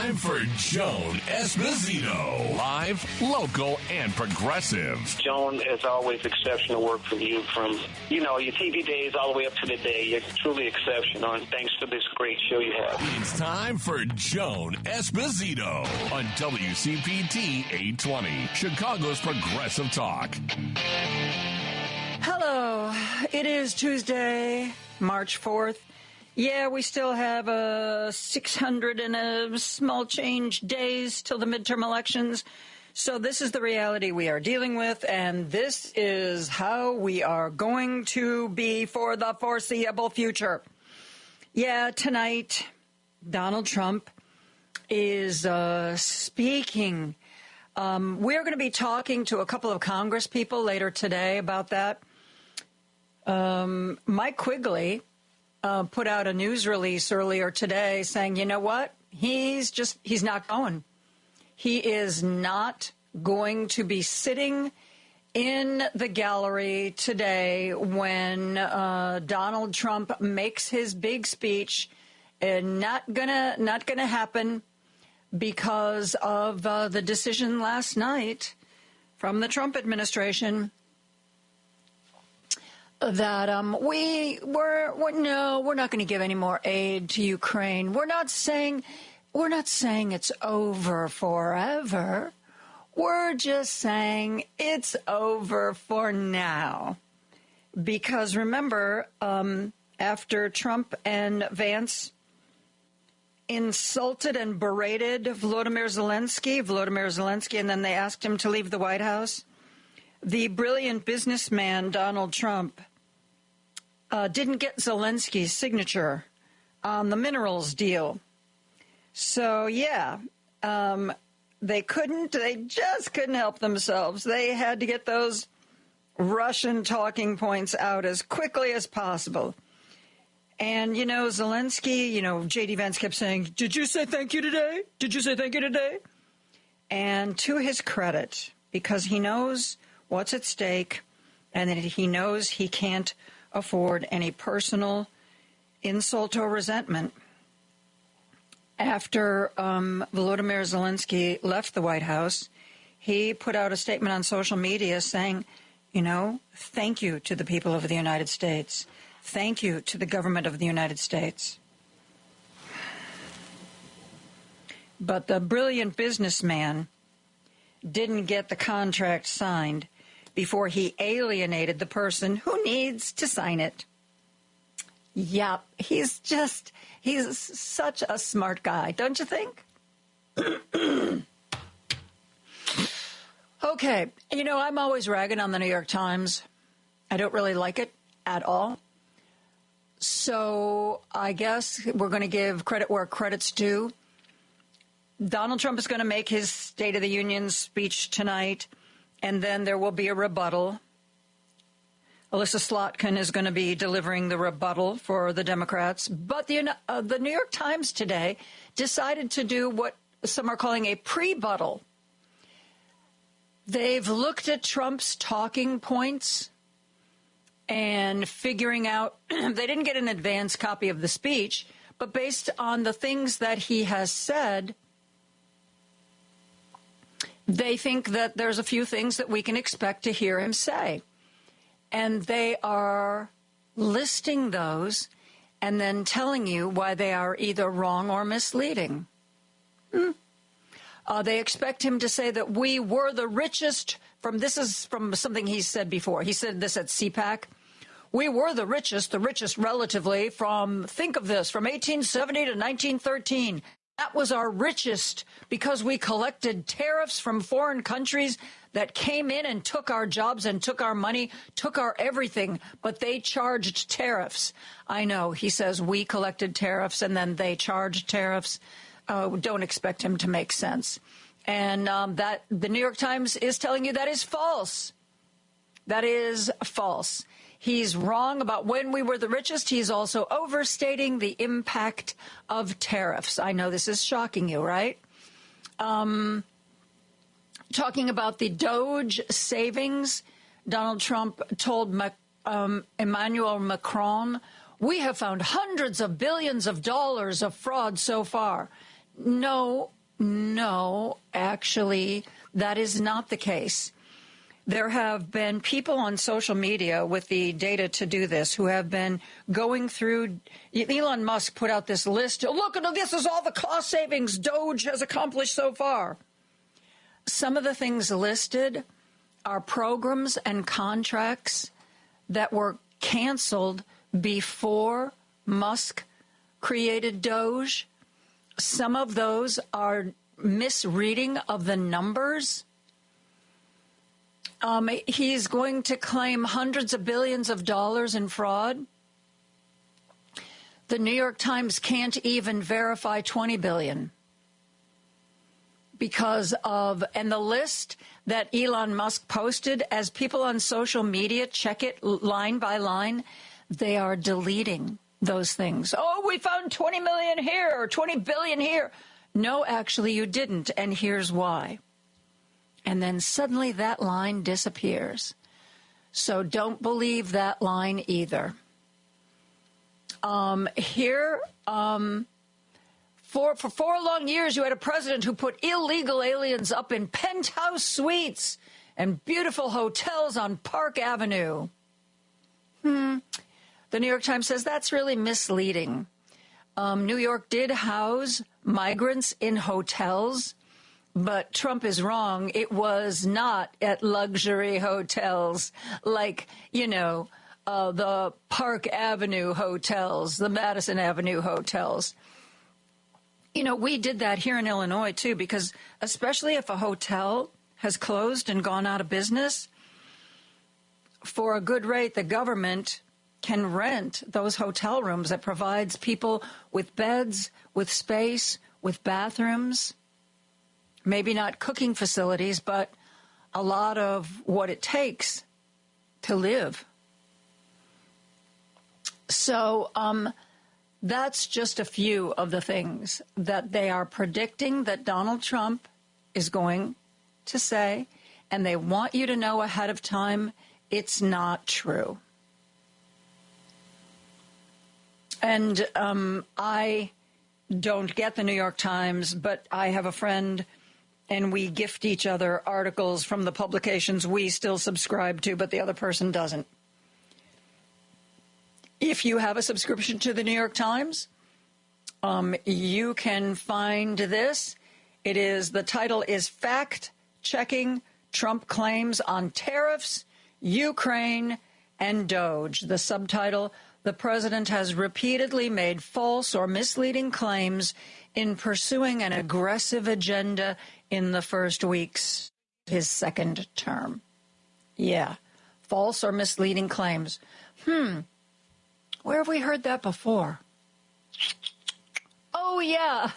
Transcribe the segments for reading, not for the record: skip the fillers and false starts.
time for Joan Esposito. Live, local, and progressive. Joan, as always, exceptional work from you from, your TV days all the way up to today. You're truly exceptional, and thanks for this great show you have. It's time for Joan Esposito on WCPT 820, Chicago's Progressive Talk. Hello. It is Tuesday, March 4th. Yeah, we still have 600 and a small change days till the midterm elections. So this is the reality we are dealing with, and this is how we are going to be for the foreseeable future. Yeah, tonight, Donald Trump is speaking. We're going to be talking to a couple of Congress people later today about that. Mike Quigley put out a news release earlier today saying, you know what? He's not going. He is not going to be sitting in the gallery today when Donald Trump makes his big speech. Not gonna happen because of the decision last night from the Trump administration that we're not going to give any more aid to Ukraine. We're not saying it's over forever. We're just saying it's over for now. Because remember, after Trump and Vance insulted and berated Volodymyr Zelensky, and then they asked him to leave the White House, the brilliant businessman Donald Trump didn't get Zelensky's signature on the minerals deal. So, yeah, they just couldn't help themselves. They had to get those Russian talking points out as quickly as possible. And, Zelensky, J.D. Vance kept saying, did you say thank you today? Did you say thank you today? And to his credit, because he knows what's at stake and that he knows he can't afford any personal insult or resentment. After Volodymyr Zelensky left the White House, he put out a statement on social media saying, thank you to the people of the United States. Thank you to the government of the United States. But the brilliant businessman didn't get the contract signed before he alienated the person who needs to sign it. Yep, he's such a smart guy, don't you think? Okay, I'm always ragging on the New York Times. I don't really like it at all. So I guess we're going to give credit where credit's due. Donald Trump is going to make his State of the Union speech tonight, and then there will be a rebuttal. Alyssa Slotkin is going to be delivering the rebuttal for the Democrats. But the New York Times today decided to do what some are calling a pre-buttal. They've looked at Trump's talking points and figuring out, they didn't get an advance copy of the speech, but based on the things that he has said, they think that there's a few things that we can expect to hear him say. And they are listing those and then telling you why they are either wrong or misleading. They expect him to say that we were the richest this is from something he said before. He said this at CPAC. We were the richest relatively think of this, from 1870 to 1913. That was our richest because we collected tariffs from foreign countries that came in and took our jobs and took our money, took our everything, but they charged tariffs. I know, he says we collected tariffs and then they charged tariffs. Don't expect him to make sense. And that the New York Times is telling you that is false. That is false. He's wrong about when we were the richest. He's also overstating the impact of tariffs. I know this is shocking you, right? Talking about the Doge savings, Donald Trump told Emmanuel Macron, we have found hundreds of billions of dollars of fraud so far. No, No, actually, that is not the case. There have been people on social media with the data to do this who have been going through. Elon Musk put out this list. Look, this is all the cost savings Doge has accomplished so far. Some of the things listed are programs and contracts that were canceled before Musk created Doge. Some of those are misreading of the numbers. He's going to claim hundreds of billions of dollars in fraud. The New York Times can't even verify 20 billion because of, and the list that Elon Musk posted, as people on social media check it line by line, they are deleting those things. Oh, we found 20 million here or 20 billion here. No, actually, you didn't, and here's why. And then suddenly that line disappears. So don't believe that line either. For 4 long years, you had a president who put illegal aliens up in penthouse suites and beautiful hotels on Park Avenue. The New York Times says that's really misleading. New York did house migrants in hotels, but Trump is wrong. It was not at luxury hotels like, the Park Avenue hotels, the Madison Avenue hotels. We did that here in Illinois, too, because especially if a hotel has closed and gone out of business, for a good rate, the government can rent those hotel rooms that provides people with beds, with space, with bathrooms, maybe not cooking facilities, but a lot of what it takes to live. So that's just a few of the things that they are predicting that Donald Trump is going to say, and they want you to know ahead of time it's not true. And I don't get the New York Times, but I have a friend, and we gift each other articles from the publications we still subscribe to, but the other person doesn't. If you have a subscription to the New York Times, you can find this. The title is Fact Checking Trump Claims on Tariffs, Ukraine, and Doge. The subtitle, the president has repeatedly made false or misleading claims in pursuing an aggressive agenda in the first weeks of his second term. Yeah, false or misleading claims. Where have we heard that before? Oh, yeah,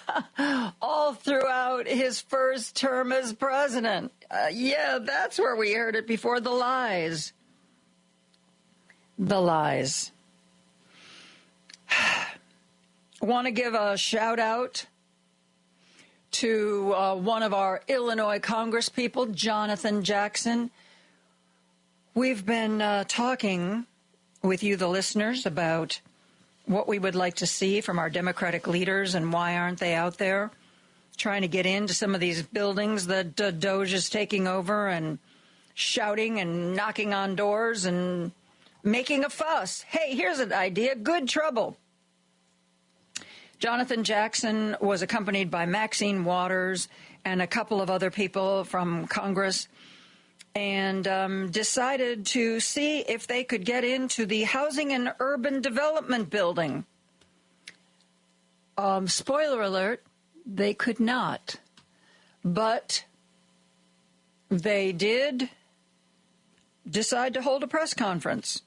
all throughout his first term as president. Yeah, that's where we heard it before, the lies. The lies. Want to give a shout out to one of our Illinois congresspeople, Jonathan Jackson. We've been talking with you, the listeners, about what we would like to see from our Democratic leaders and why aren't they out there trying to get into some of these buildings that Doge is taking over and shouting and knocking on doors and making a fuss. Hey, here's an idea. Good trouble. Jonathan Jackson was accompanied by Maxine Waters and a couple of other people from Congress and decided to see if they could get into the Housing and Urban Development Building. Spoiler alert, they could not. But they did decide to hold a press conference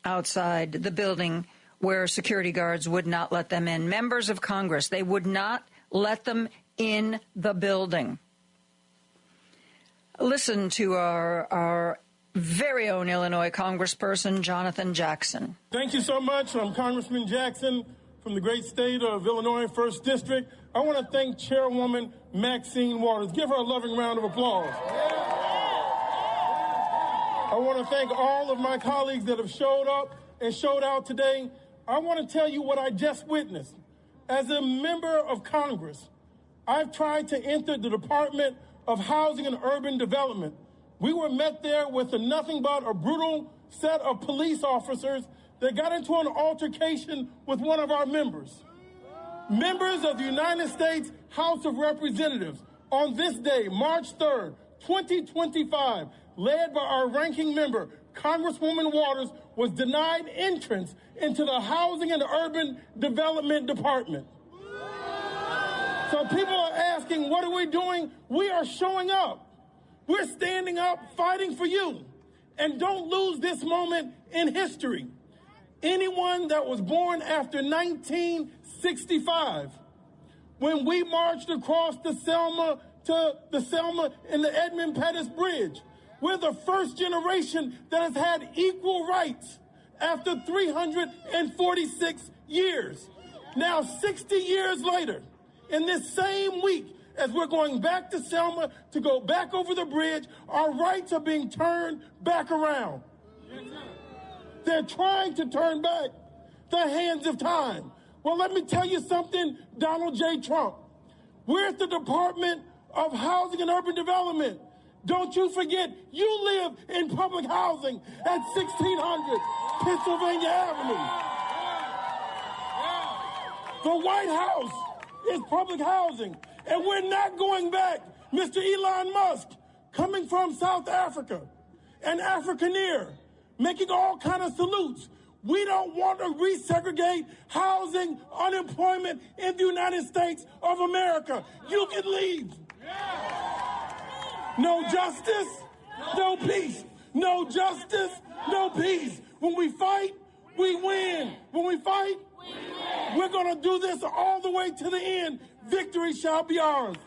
outside the building where security guards would not let them in. Members of Congress, they would not let them in the building. Listen to our very own Illinois Congressperson, Jonathan Jackson. Thank you so much. I'm Congressman Jackson from the great state of Illinois, 1st District. I want to thank Chairwoman Maxine Waters. Give her a loving round of applause. I want to thank all of my colleagues that have showed up and showed out today. I want to tell you what I just witnessed. As a member of Congress, I've tried to enter the Department of Housing and Urban Development. We were met there with nothing but a brutal set of police officers that got into an altercation with one of our members. Members of the United States House of Representatives, on this day, March 3rd, 2025, led by our ranking member, Congresswoman Waters, was denied entrance into the Housing and Urban Development Department. So people are asking, what are we doing? We are showing up. We're standing up, fighting for you. And don't lose this moment in history. Anyone that was born after 1965, when we marched across the Selma and the Edmund Pettus Bridge, we're the first generation that has had equal rights after 346 years. Now, 60 years later, in this same week, as we're going back to Selma to go back over the bridge, our rights are being turned back around. They're trying to turn back the hands of time. Well, let me tell you something, Donald J. Trump. We're at the Department of Housing and Urban Development. Don't you forget, you live in public housing at 1600 Pennsylvania Avenue. The White House is public housing, and we're not going back. Mr. Elon Musk, coming from South Africa, an Afrikaner, making all kind of salutes. We don't want to resegregate housing, unemployment in the United States of America. You can leave. No justice, no peace. No justice, no peace. When we fight, we win. When we fight, we're going to do this all the way to the end. Victory shall be ours.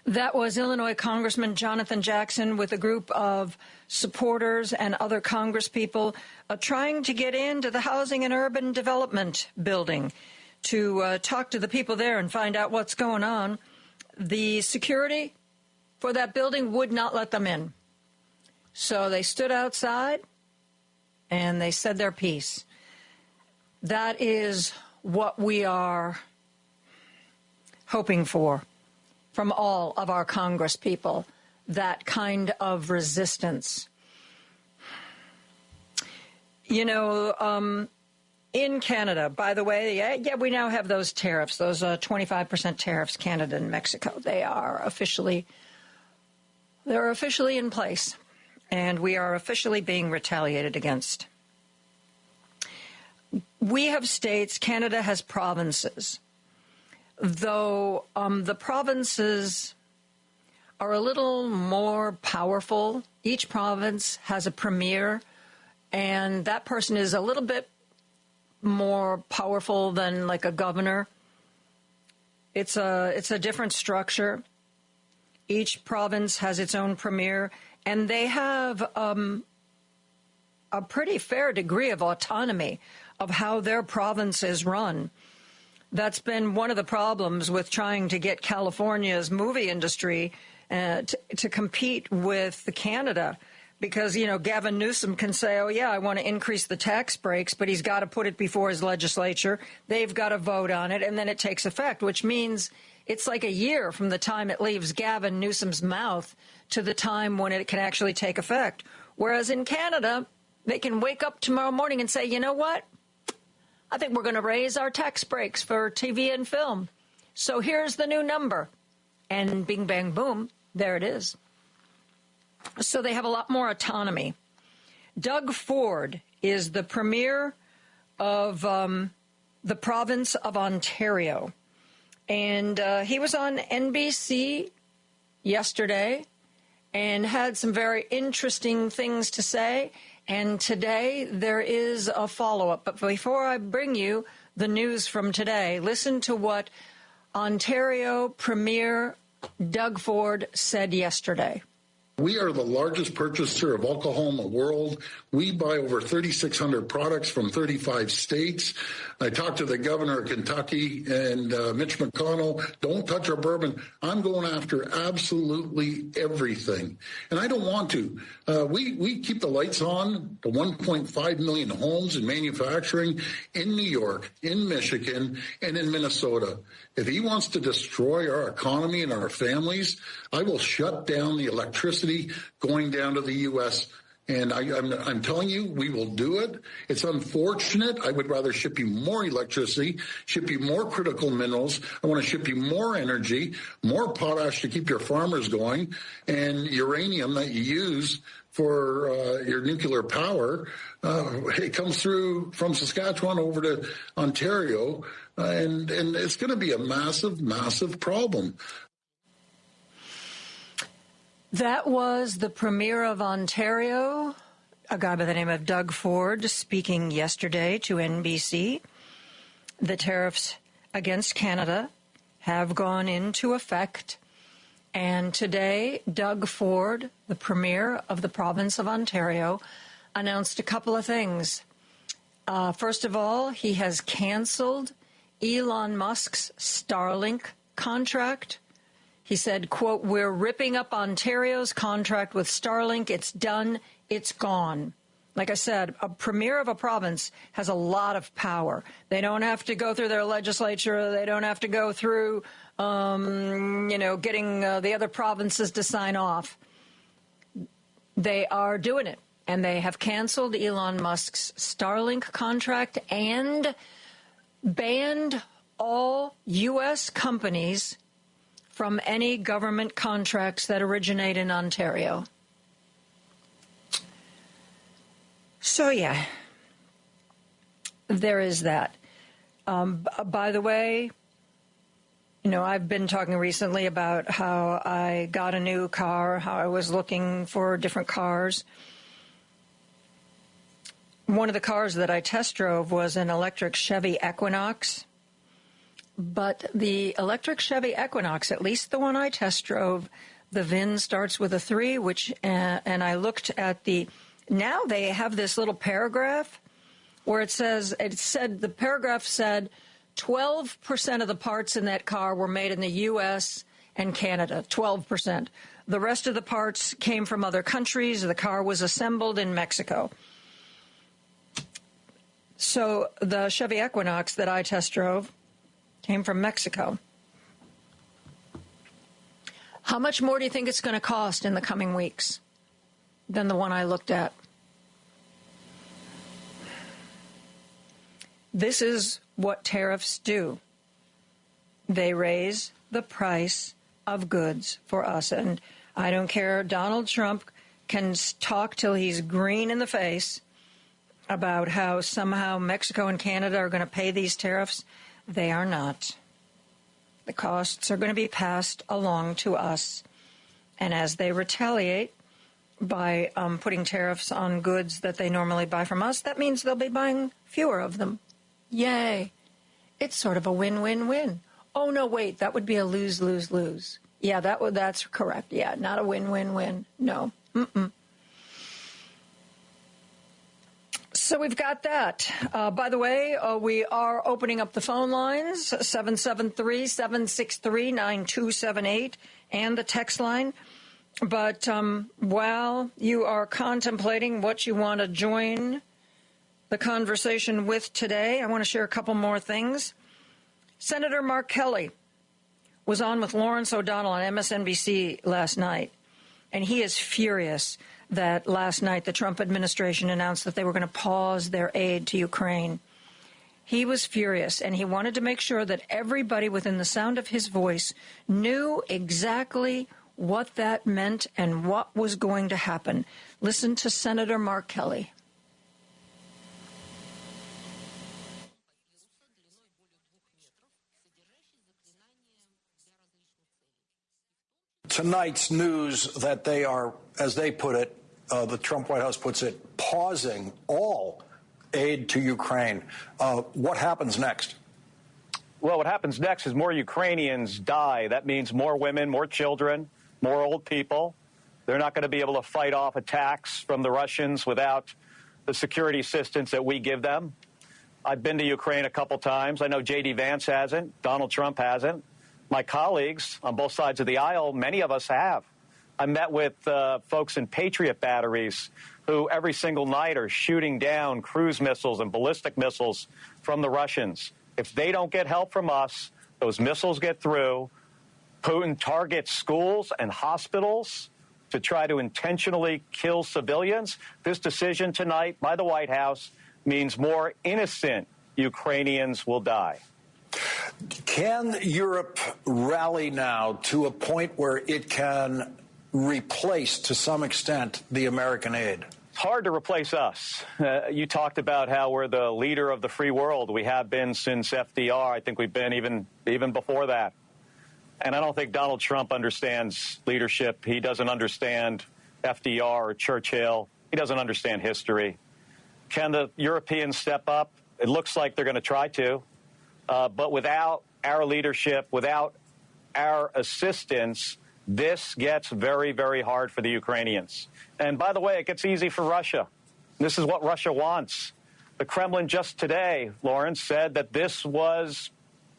That was Illinois Congressman Jonathan Jackson with a group of supporters and other congresspeople trying to get into the Housing and Urban Development building to talk to the people there and find out what's going on. The security for that building would not let them in. So they stood outside and they said their piece. That is what we are hoping for from all of our Congress people, that kind of resistance. You know, in Canada, by the way, yeah, we now have those tariffs, those 25% tariffs, Canada and Mexico. They're officially in place, and we are officially being retaliated against. We have states, Canada has provinces. Though the provinces are a little more powerful. Each province has a premier, and that person is a little bit more powerful than like a governor. It's a different structure. Each province has its own premier, and they have a pretty fair degree of autonomy of how their province is run. That's been one of the problems with trying to get California's movie industry to compete with Canada. Because, you know, Gavin Newsom can say, oh, yeah, I want to increase the tax breaks, but he's got to put it before his legislature. They've got to vote on it, and then it takes effect, which means it's like a year from the time it leaves Gavin Newsom's mouth to the time when it can actually take effect. Whereas in Canada, they can wake up tomorrow morning and say, you know what? I think we're going to raise our tax breaks for TV and film. So here's the new number. And bing, bang, boom, there it is. So they have a lot more autonomy. Doug Ford is the premier of the province of Ontario. And he was on NBC yesterday and had some very interesting things to say. And today there is a follow-up. But before I bring you the news from today, listen to what Ontario Premier Doug Ford said yesterday. We are the largest purchaser of alcohol in the world. We buy over 3,600 products from 35 states. I talked to the governor of Kentucky and Mitch McConnell. Don't touch our bourbon. I'm going after absolutely everything. And I don't want to. We keep the lights on to 1.5 million homes in manufacturing in New York, in Michigan, and in Minnesota. If he wants to destroy our economy and our families, I will shut down the electricity going down to the U.S. And I'm telling you, we will do it. It's unfortunate. I would rather ship you more electricity, ship you more critical minerals. I want to ship you more energy, more potash to keep your farmers going, and uranium that you use for your nuclear power. It comes through from Saskatchewan over to Ontario, and it's going to be a massive, massive problem. That was the Premier of Ontario, a guy by the name of Doug Ford, speaking yesterday to NBC. The tariffs against Canada have gone into effect. And today, Doug Ford, the Premier of the province of Ontario, announced a couple of things. First of all, he has canceled Elon Musk's Starlink contract. He said, quote, "We're ripping up Ontario's contract with Starlink. It's done. It's gone." Like I said, a premier of a province has a lot of power. They don't have to go through their legislature. They don't have to go through, getting the other provinces to sign off. They are doing it. And they have canceled Elon Musk's Starlink contract and banned all U.S. companies from any government contracts that originate in Ontario. So, yeah, there is that. By the way, I've been talking recently about how I got a new car, how I was looking for different cars. One of the cars that I test drove was an electric Chevy Equinox. But the electric Chevy Equinox, at least the one I test drove, the VIN starts with a 3, and I looked at now they have this little paragraph where the paragraph said 12% of the parts in that car were made in the U.S. and Canada, 12%. The rest of the parts came from other countries. The car was assembled in Mexico. So the Chevy Equinox that I test drove came from Mexico. How much more do you think it's going to cost in the coming weeks than the one I looked at? This is what tariffs do. They raise the price of goods for us. And I don't care, Donald Trump can talk till he's green in the face about how somehow Mexico and Canada are going to pay these tariffs. They are not. The costs are going to be passed along to us. And as they retaliate by putting tariffs on goods that they normally buy from us, that means they'll be buying fewer of them. Yay. It's sort of a win-win-win. Oh, no, wait, that would be a lose-lose-lose. Yeah, that's correct. Yeah, not a win-win-win. No. So we've got that. By the way, we are opening up the phone lines, 773-763-9278, and the text line. But while you are contemplating what you want to join the conversation with today, I want to share a couple more things. Senator Mark Kelly was on with Lawrence O'Donnell on MSNBC last night, and he is furious that last night the Trump administration announced that they were going to pause their aid to Ukraine. He was furious, and he wanted to make sure that everybody within the sound of his voice knew exactly what that meant and what was going to happen. Listen to Senator Mark Kelly. Tonight's news that they are, as they put it, the Trump White House puts it, pausing all aid to Ukraine. What happens next? Well, what happens next is more Ukrainians die. That means more women, more children, more old people. They're not going to be able to fight off attacks from the Russians without the security assistance that we give them. I've been to Ukraine a couple times. I know J.D. Vance hasn't. Donald Trump hasn't. My colleagues on both sides of the aisle, many of us have. I met with folks in Patriot batteries who every single night are shooting down cruise missiles and ballistic missiles from the Russians. If they don't get help from us, those missiles get through. Putin targets schools and hospitals to try to intentionally kill civilians. This decision tonight by the White House means more innocent Ukrainians will die. Can Europe rally now to a point where it can replace, to some extent, the American aid? It's hard to replace us. You talked about how we're the leader of the free world. We have been since FDR. I think we've been even before that. And I don't think Donald Trump understands leadership. He doesn't understand FDR or Churchill. He doesn't understand history. Can the Europeans step up? It looks like they're going to try to. But without our leadership, without our assistance, this gets very, very hard for the Ukrainians. And by the way, it gets easy for Russia. This is what Russia wants. The Kremlin just today, Lawrence, said that this was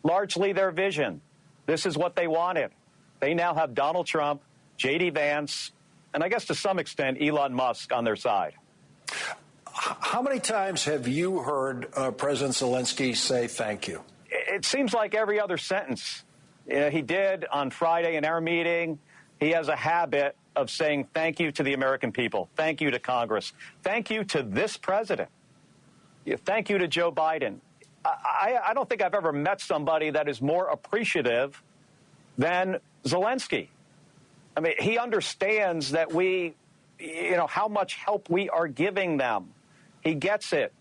largely their vision. This is what they wanted. They now have Donald Trump, J.D. Vance, and I guess to some extent Elon Musk on their side. How many times have you heard President Zelensky say thank you? It seems like every other sentence. He did on Friday in our meeting. He has a habit of saying thank you to the American people, thank you to Congress, thank you to this president, thank you to Joe Biden. I don't think I've ever met somebody that is more appreciative than Zelensky. I mean, he understands that how much help we are giving them. He gets it.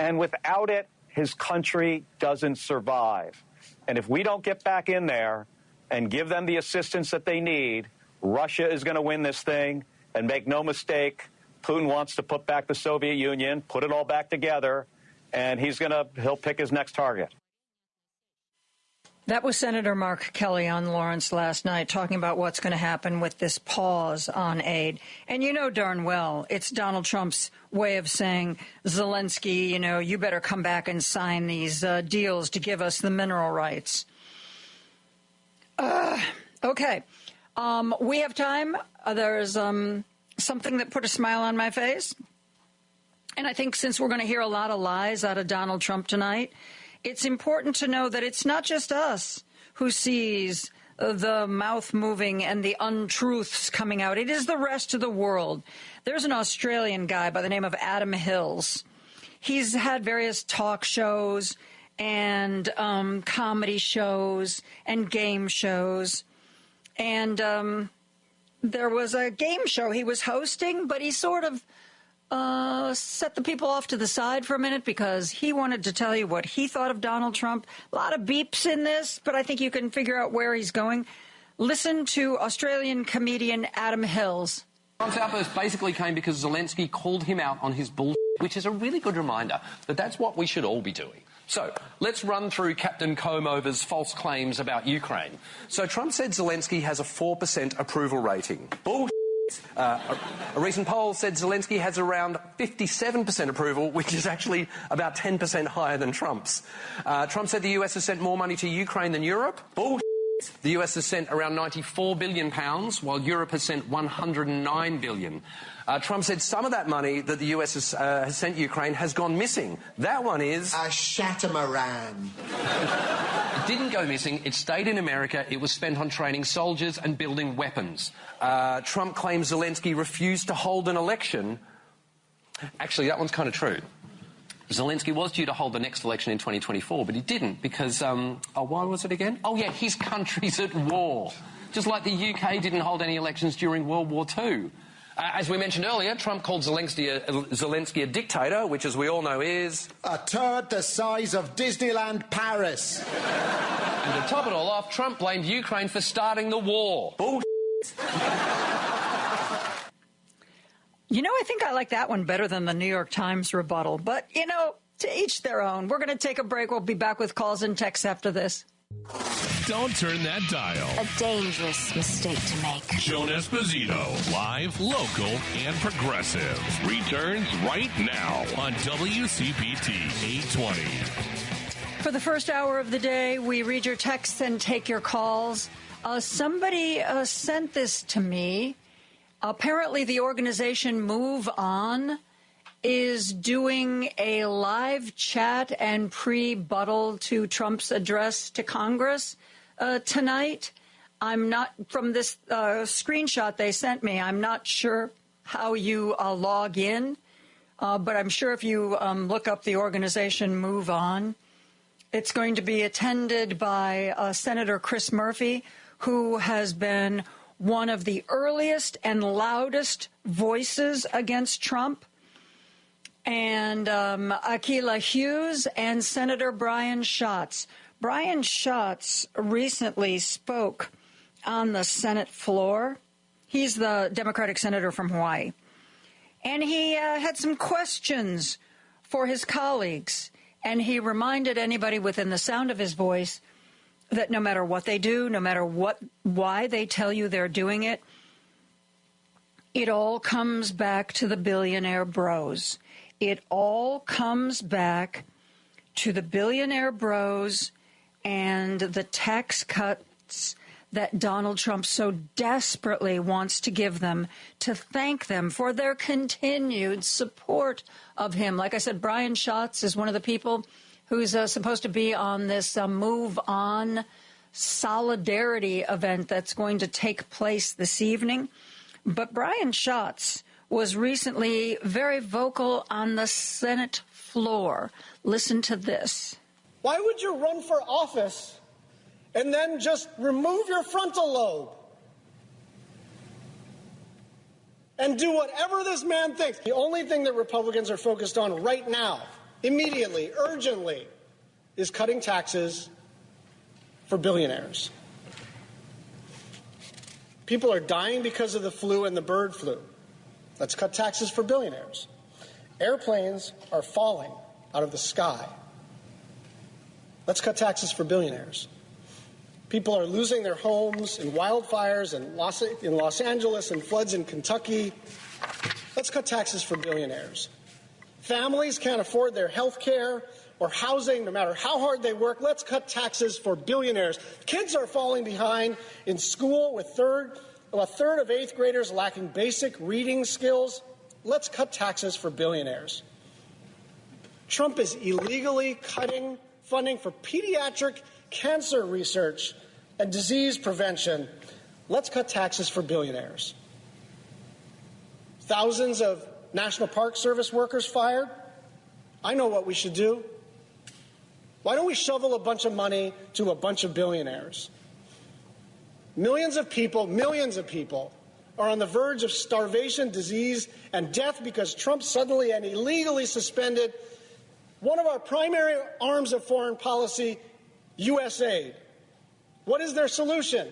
And without it, his country doesn't survive. And if we don't get back in there and give them the assistance that they need, Russia is going to win this thing. And make no mistake, Putin wants to put back the Soviet Union, put it all back together, and he'll pick his next target. That was Senator Mark Kelly on Lawrence last night talking about what's going to happen with this pause on aid. And you know darn well it's Donald Trump's way of saying, Zelensky, you better come back and sign these deals to give us the mineral rights. Okay. We have time. There's something that put a smile on my face. And I think since we're going to hear a lot of lies out of Donald Trump tonight, it's important to know that it's not just us who sees the mouth moving and the untruths coming out. It is the rest of the world. There's an Australian guy by the name of Adam Hills. He's had various talk shows and comedy shows and game shows. And there was a game show he was hosting, but he sort of set the people off to the side for a minute because he wanted to tell you what he thought of Donald Trump. A lot of beeps in this, but I think you can figure out where he's going. Listen to Australian comedian Adam Hills. Trump's outburst basically came because Zelensky called him out on his bullshit, which is a really good reminder that that's what we should all be doing. So let's run through Captain Comb-Over's false claims about Ukraine. So Trump said Zelensky has a 4% approval rating. Bullshit. A recent poll said Zelensky has around 57% approval, which is actually about 10% higher than Trump's. Trump said the US has sent more money to Ukraine than Europe. Bullshit. The US has sent around £94 billion, while Europe has sent $109 billion. Trump said some of that money that the US has sent Ukraine has gone missing. That one is... a shatamaran. It didn't go missing. It stayed in America. It was spent on training soldiers and building weapons. Trump claims Zelensky refused to hold an election. Actually, that one's kind of true. Zelensky was due to hold the next election in 2024, but he didn't because, why was it again? Oh, yeah, his country's at war. Just like the UK didn't hold any elections during World War II. As we mentioned earlier, Trump called Zelensky a dictator, which, as we all know, is... a turd the size of Disneyland Paris. And to top it all off, Trump blamed Ukraine for starting the war. Bullshit. I think I like that one better than the New York Times rebuttal. But, to each their own. We're going to take a break. We'll be back with calls and texts after this. Don't turn that dial. A dangerous mistake to make. Joan Esposito, live, local, and progressive, returns right now on WCPT 820. For the first hour of the day, we read your texts and take your calls. Somebody sent this to me. Apparently, the organization Move On is doing a live chat and pre-buttal to Trump's address to Congress tonight. I'm not, from this screenshot they sent me, I'm not sure how you log in, but I'm sure if you look up the organization Move On, it's going to be attended by Senator Chris Murphy, who has been one of the earliest and loudest voices against Trump, and Akilah Hughes and Senator Brian Schatz. Brian Schatz recently spoke on the Senate floor. He's the Democratic senator from Hawaii. And he had some questions for his colleagues. And he reminded anybody within the sound of his voice that no matter what they do, no matter why they tell you they're doing it, it all comes back to the billionaire bros. It all comes back to the billionaire bros and the tax cuts that Donald Trump so desperately wants to give them to thank them for their continued support of him. Like I said, Brian Schatz is one of the people who's supposed to be on this Move On solidarity event that's going to take place this evening. But Brian Schatz was recently very vocal on the Senate floor. Listen to this. Why would you run for office and then just remove your frontal lobe and do whatever this man thinks? The only thing that Republicans are focused on right now, immediately, urgently, is cutting taxes for billionaires. People are dying because of the flu and the bird flu. Let's cut taxes for billionaires. Airplanes are falling out of the sky. Let's cut taxes for billionaires. People are losing their homes in wildfires in Los Angeles and floods in Kentucky. Let's cut taxes for billionaires. Families can't afford their health care or housing no matter how hard they work. Let's cut taxes for billionaires. Kids are falling behind in school with a third of eighth graders lacking basic reading skills. Let's cut taxes for billionaires. Trump is illegally cutting funding for pediatric cancer research and disease prevention. Let's cut taxes for billionaires. Thousands of National Park Service workers fired. I know what we should do. Why don't we shovel a bunch of money to a bunch of billionaires? Millions of people are on the verge of starvation, disease, and death because Trump suddenly and illegally suspended one of our primary arms of foreign policy, USAID. What is their solution?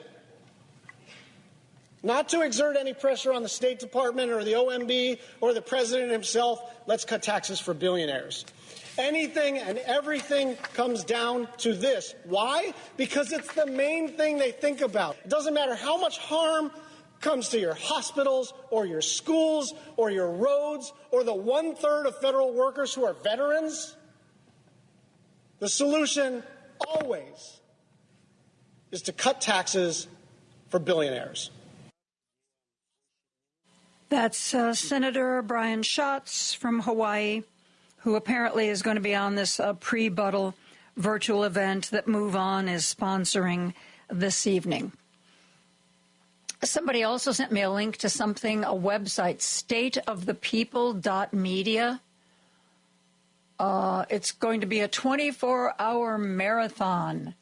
Not to exert any pressure on the State Department or the OMB or the president himself. Let's cut taxes for billionaires. Anything and everything comes down to this. Why? Because it's the main thing they think about. It doesn't matter how much harm comes to your hospitals or your schools or your roads or the 1/3 of federal workers who are veterans. The solution always is to cut taxes for billionaires. That's Senator Brian Schatz from Hawaii, who apparently is going to be on this pre-buttal virtual event that Move On is sponsoring this evening. Somebody also sent me a link to something, a website, stateofthepeople.media. It's going to be a 24-hour marathon.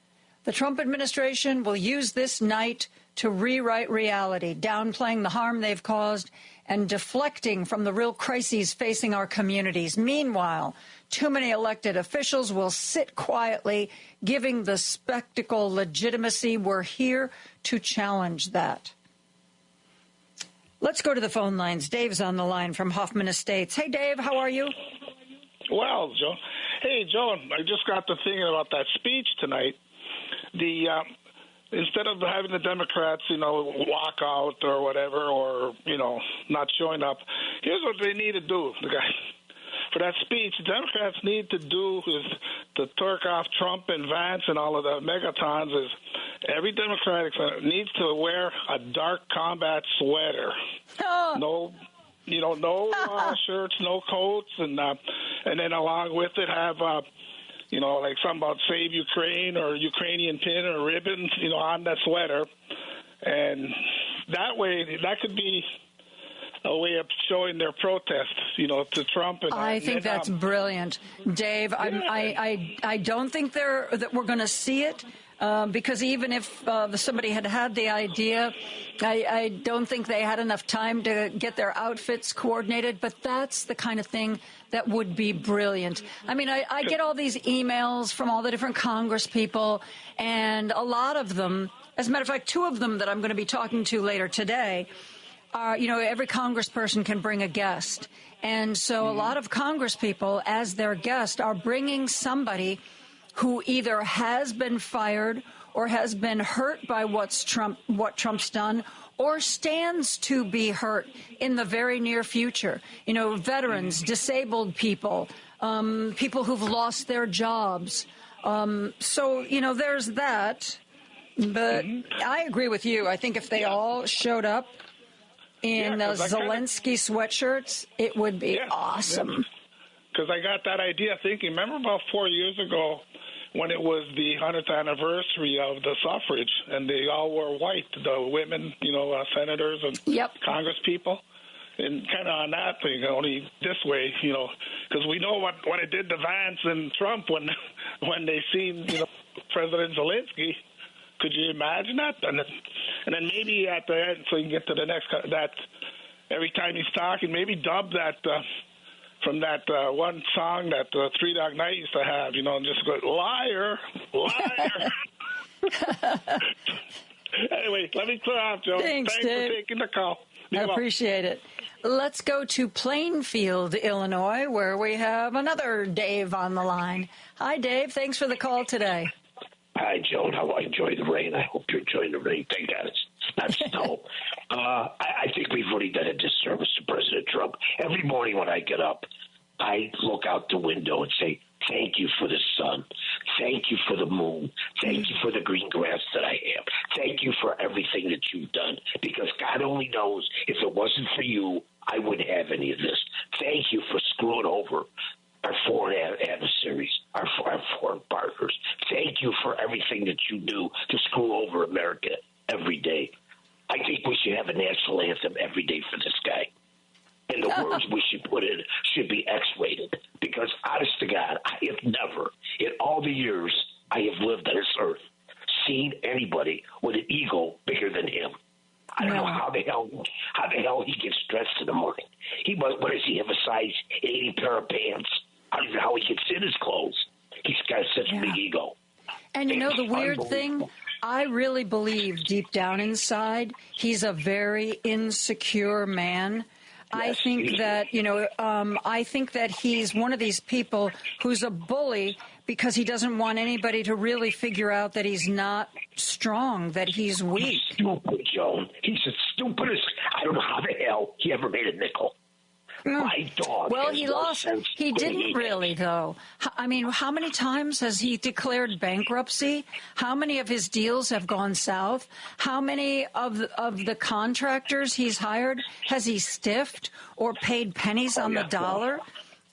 The Trump administration will use this night to rewrite reality, downplaying the harm they've caused and deflecting from the real crises facing our communities. Meanwhile, too many elected officials will sit quietly, giving the spectacle legitimacy. We're here to challenge that. Let's go to the phone lines. Dave's on the line from Hoffman Estates. Hey, Dave, how are you? Well, Joan. Hey, Joan, I just got to thinking about that speech tonight. instead of having the Democrats, walk out or whatever, or, not showing up, here's what they need to do, the guy. For that speech, Democrats need to do is to turk off Trump and Vance and all of the megatons is every Democratic needs to wear a dark combat sweater. No shirts, no coats, and then along with it have like something about Save Ukraine or Ukrainian pin or ribbons, on that sweater. And that way, that could be a way of showing their protest, to Trump. And I think that's brilliant, Dave. I don't think that we're going to see it. Because even if somebody had the idea, I don't think they had enough time to get their outfits coordinated. But that's the kind of thing that would be brilliant. I mean, I get all these emails from all the different Congress people, and a lot of them, as a matter of fact, 2 of them that I'm going to be talking to later today, are, every congressperson can bring a guest. And so a lot of Congress people, as their guest, are bringing somebody who either has been fired or has been hurt by what Trump's done or stands to be hurt in the very near future. Veterans, disabled people, people who've lost their jobs. So, there's that. But I agree with you. I think if they all showed up in Zelensky sweatshirts, it would be awesome. Because I got that idea thinking, remember about 4 years ago when it was the 100th anniversary of the suffrage, and they all wore white, the women, senators and Congress people, and kind of on that thing, only this way, because we know what it did to Vance and Trump when they seen, President Zelensky. Could you imagine that? And then maybe at the end, so you can get to the next, that every time he's talking, maybe dub that from that one song that Three Dog Night used to have, and just go, liar, liar. Anyway, let me clear off, Joe. Thanks Dave. For taking the call. I appreciate it. Let's go to Plainfield, Illinois, where we have another Dave on the line. Hi, Dave. Thanks for the call today. Hi, Joan. How I enjoy the rain. I hope you're enjoying the rain. Thank God it's not snow. I think we've really done a disservice to President Trump. Every morning when I get up, I look out the window and say, thank you for the sun. Thank you for the moon. Thank you for the green grass that I have. Thank you for everything that you've done. Because God only knows if it wasn't for you, I wouldn't have any of this. Thank you for screwing over our foreign adversaries, our foreign partners. Thank you for everything that you do to screw over America every day. I think we should have a national anthem every day for this guy. And the words we should put in should be X-rated. Because, honest to God, I have never, in all the years I have lived on this earth, seen anybody with an ego bigger than him. I don't know how the hell he gets dressed in the morning. What does he have, a size 80 pair of pants? I don't know how he gets in his clothes. He's got such a big ego. And the weird thing, I really believe deep down inside, he's a very insecure man. Yes, I think that, I think that he's one of these people who's a bully because he doesn't want anybody to really figure out that he's not strong, that he's weak. He's stupid, Joan. He's the stupidest. I don't know how the hell he ever made a nickel. My dog. Well, he lost. He didn't really, though. I mean, how many times has he declared bankruptcy? How many of his deals have gone south? How many of the contractors he's hired has he stiffed or paid pennies on the dollar?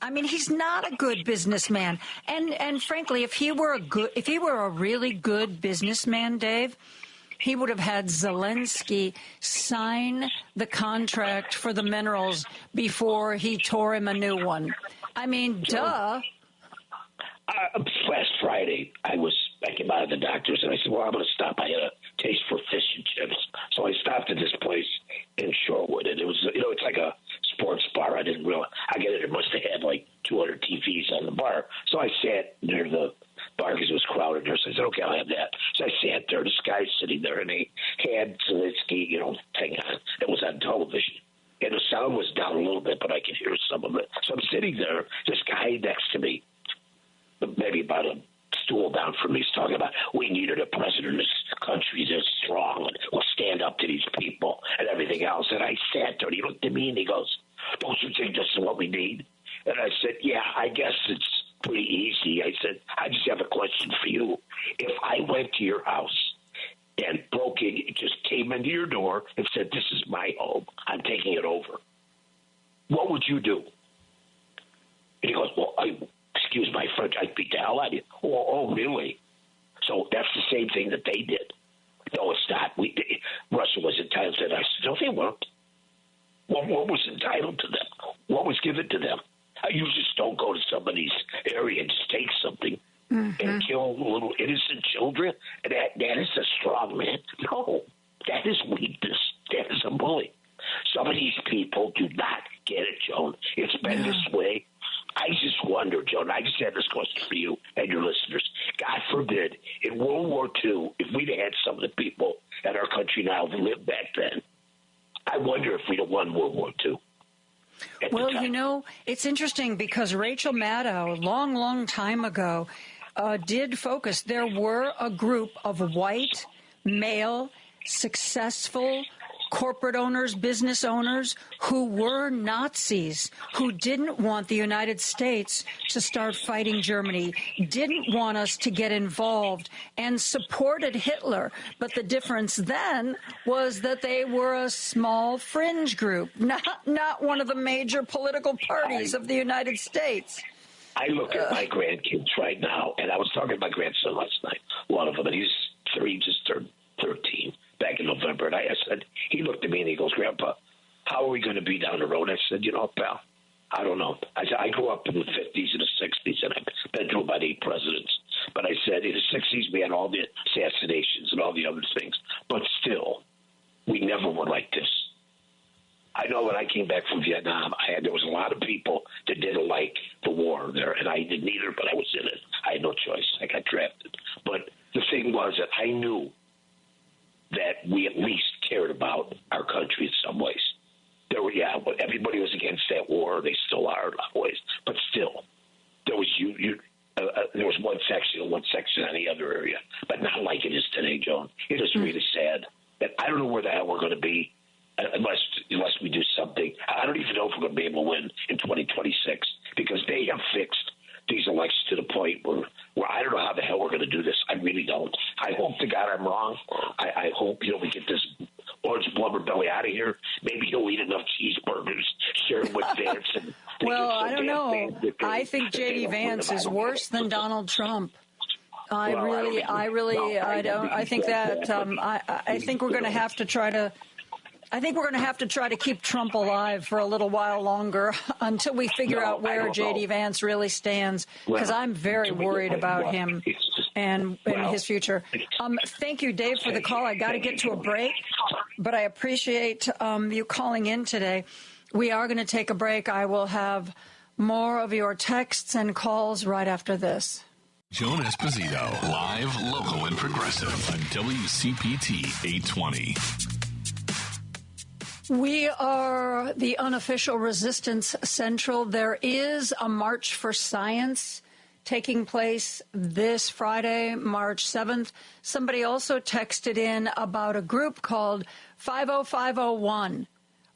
I mean, he's not a good businessman. And frankly, if he were a really good businessman, Dave, he would have had Zelensky sign the contract for the minerals before he tore him a new one. I mean, duh. Last Friday, I came out of the doctor's, and I said, well, I'm going to stop. I had a taste for fish and chips. So I stopped at this place in Shorewood, and it was, it's like a sports bar. I didn't realize. I get it. It must have had like 200 TVs on the bar. So I sat near the bar because it was crowded there. So I said, okay, I'll have that. So I sat there. This guy's sitting there, and he had Zelensky, thing on. It was on television. And the sound was down a little bit, but I could hear some of it. So I'm sitting there, this guy next to me, maybe about stool down from me. He's talking about we needed a president in this country that's strong and will stand up to these people and everything else. And I sat there and he looked at me and he goes, don't you think this is what we need? And I said, yeah, I guess it's pretty easy. I said, I just have a question for you. If I went to your house and broke in, just came into your door and said, this is my home, I'm taking it over, what would you do? And he goes, well, excuse my French, I'd beat the hell out of you. Oh, really? So that's the same thing that they did. No, it's not. Russia was entitled to it. I said, no, they weren't. What was entitled to them? What was given to them? You just don't go to somebody's area and just take something and kill little innocent children. And that is a strong man. No, that is weakness. That is a bully. Some of these people do not get it, Joan. It's been this way. I just wonder, Joan, I just have this question for you and your listeners. God forbid, in World War II, if we'd had some of the people in our country now that lived back then, I wonder if we'd have won World War II. Well, you know, it's interesting because Rachel Maddow, a long, long time ago, did focus. There were a group of white, male, successful corporate owners, business owners who were Nazis, who didn't want the United States to start fighting Germany, didn't want us to get involved, and supported Hitler. But the difference then was that they were a small fringe group, not one of the major political parties of the United States. I look at my grandkids right now, and I was talking to my grandson last night, one of them, and he's 3, just turned 13. Back in November, and I said, he looked at me and he goes, Grandpa, how are we going to be down the road? I said, you know, pal, I don't know. I said, I grew up in the 50s and the 60s, and I've been through about 8 presidents. But I said, in the 60s, we had all the assassinations and all the other things. But still, we never were like this. I know when I came back from Vietnam, there was a lot of people that didn't like the war there, and I didn't either, but I was in it. I had no choice. I got drafted. But the thing was that I knew that we at least cared about our country in some ways. Everybody was against that war. They still are in a lot of ways. But still, there was there was one section on the other area, but not like it is today, Joan. It is really sad. And I don't know where the hell we're going to be unless we do something. I don't even know if we're going to be able to win in 2026 because they have fixed these elections to the point where I don't know how the hell we're going to do this. I really don't. I hope to God I'm wrong. I hope, we get this orange blubber belly out of here. Maybe he'll eat enough cheeseburgers, share it with Vance. Well, I don't know. I think J.D. Vance is worse than Donald Trump. I think we're going to have to try to. I think we're going to have to try to keep Trump alive for a little while longer until we figure out where J.D. Vance really stands, because I'm very worried about him and his future. Thank you, Dave, for the call. I got to get to a break, but I appreciate you calling in today. We are going to take a break. I will have more of your texts and calls right after this. Joan Esposito, live, local, and progressive on WCPT 820. We are the unofficial Resistance Central. There is a March for Science taking place this Friday, March 7th. Somebody also texted in about a group called 50501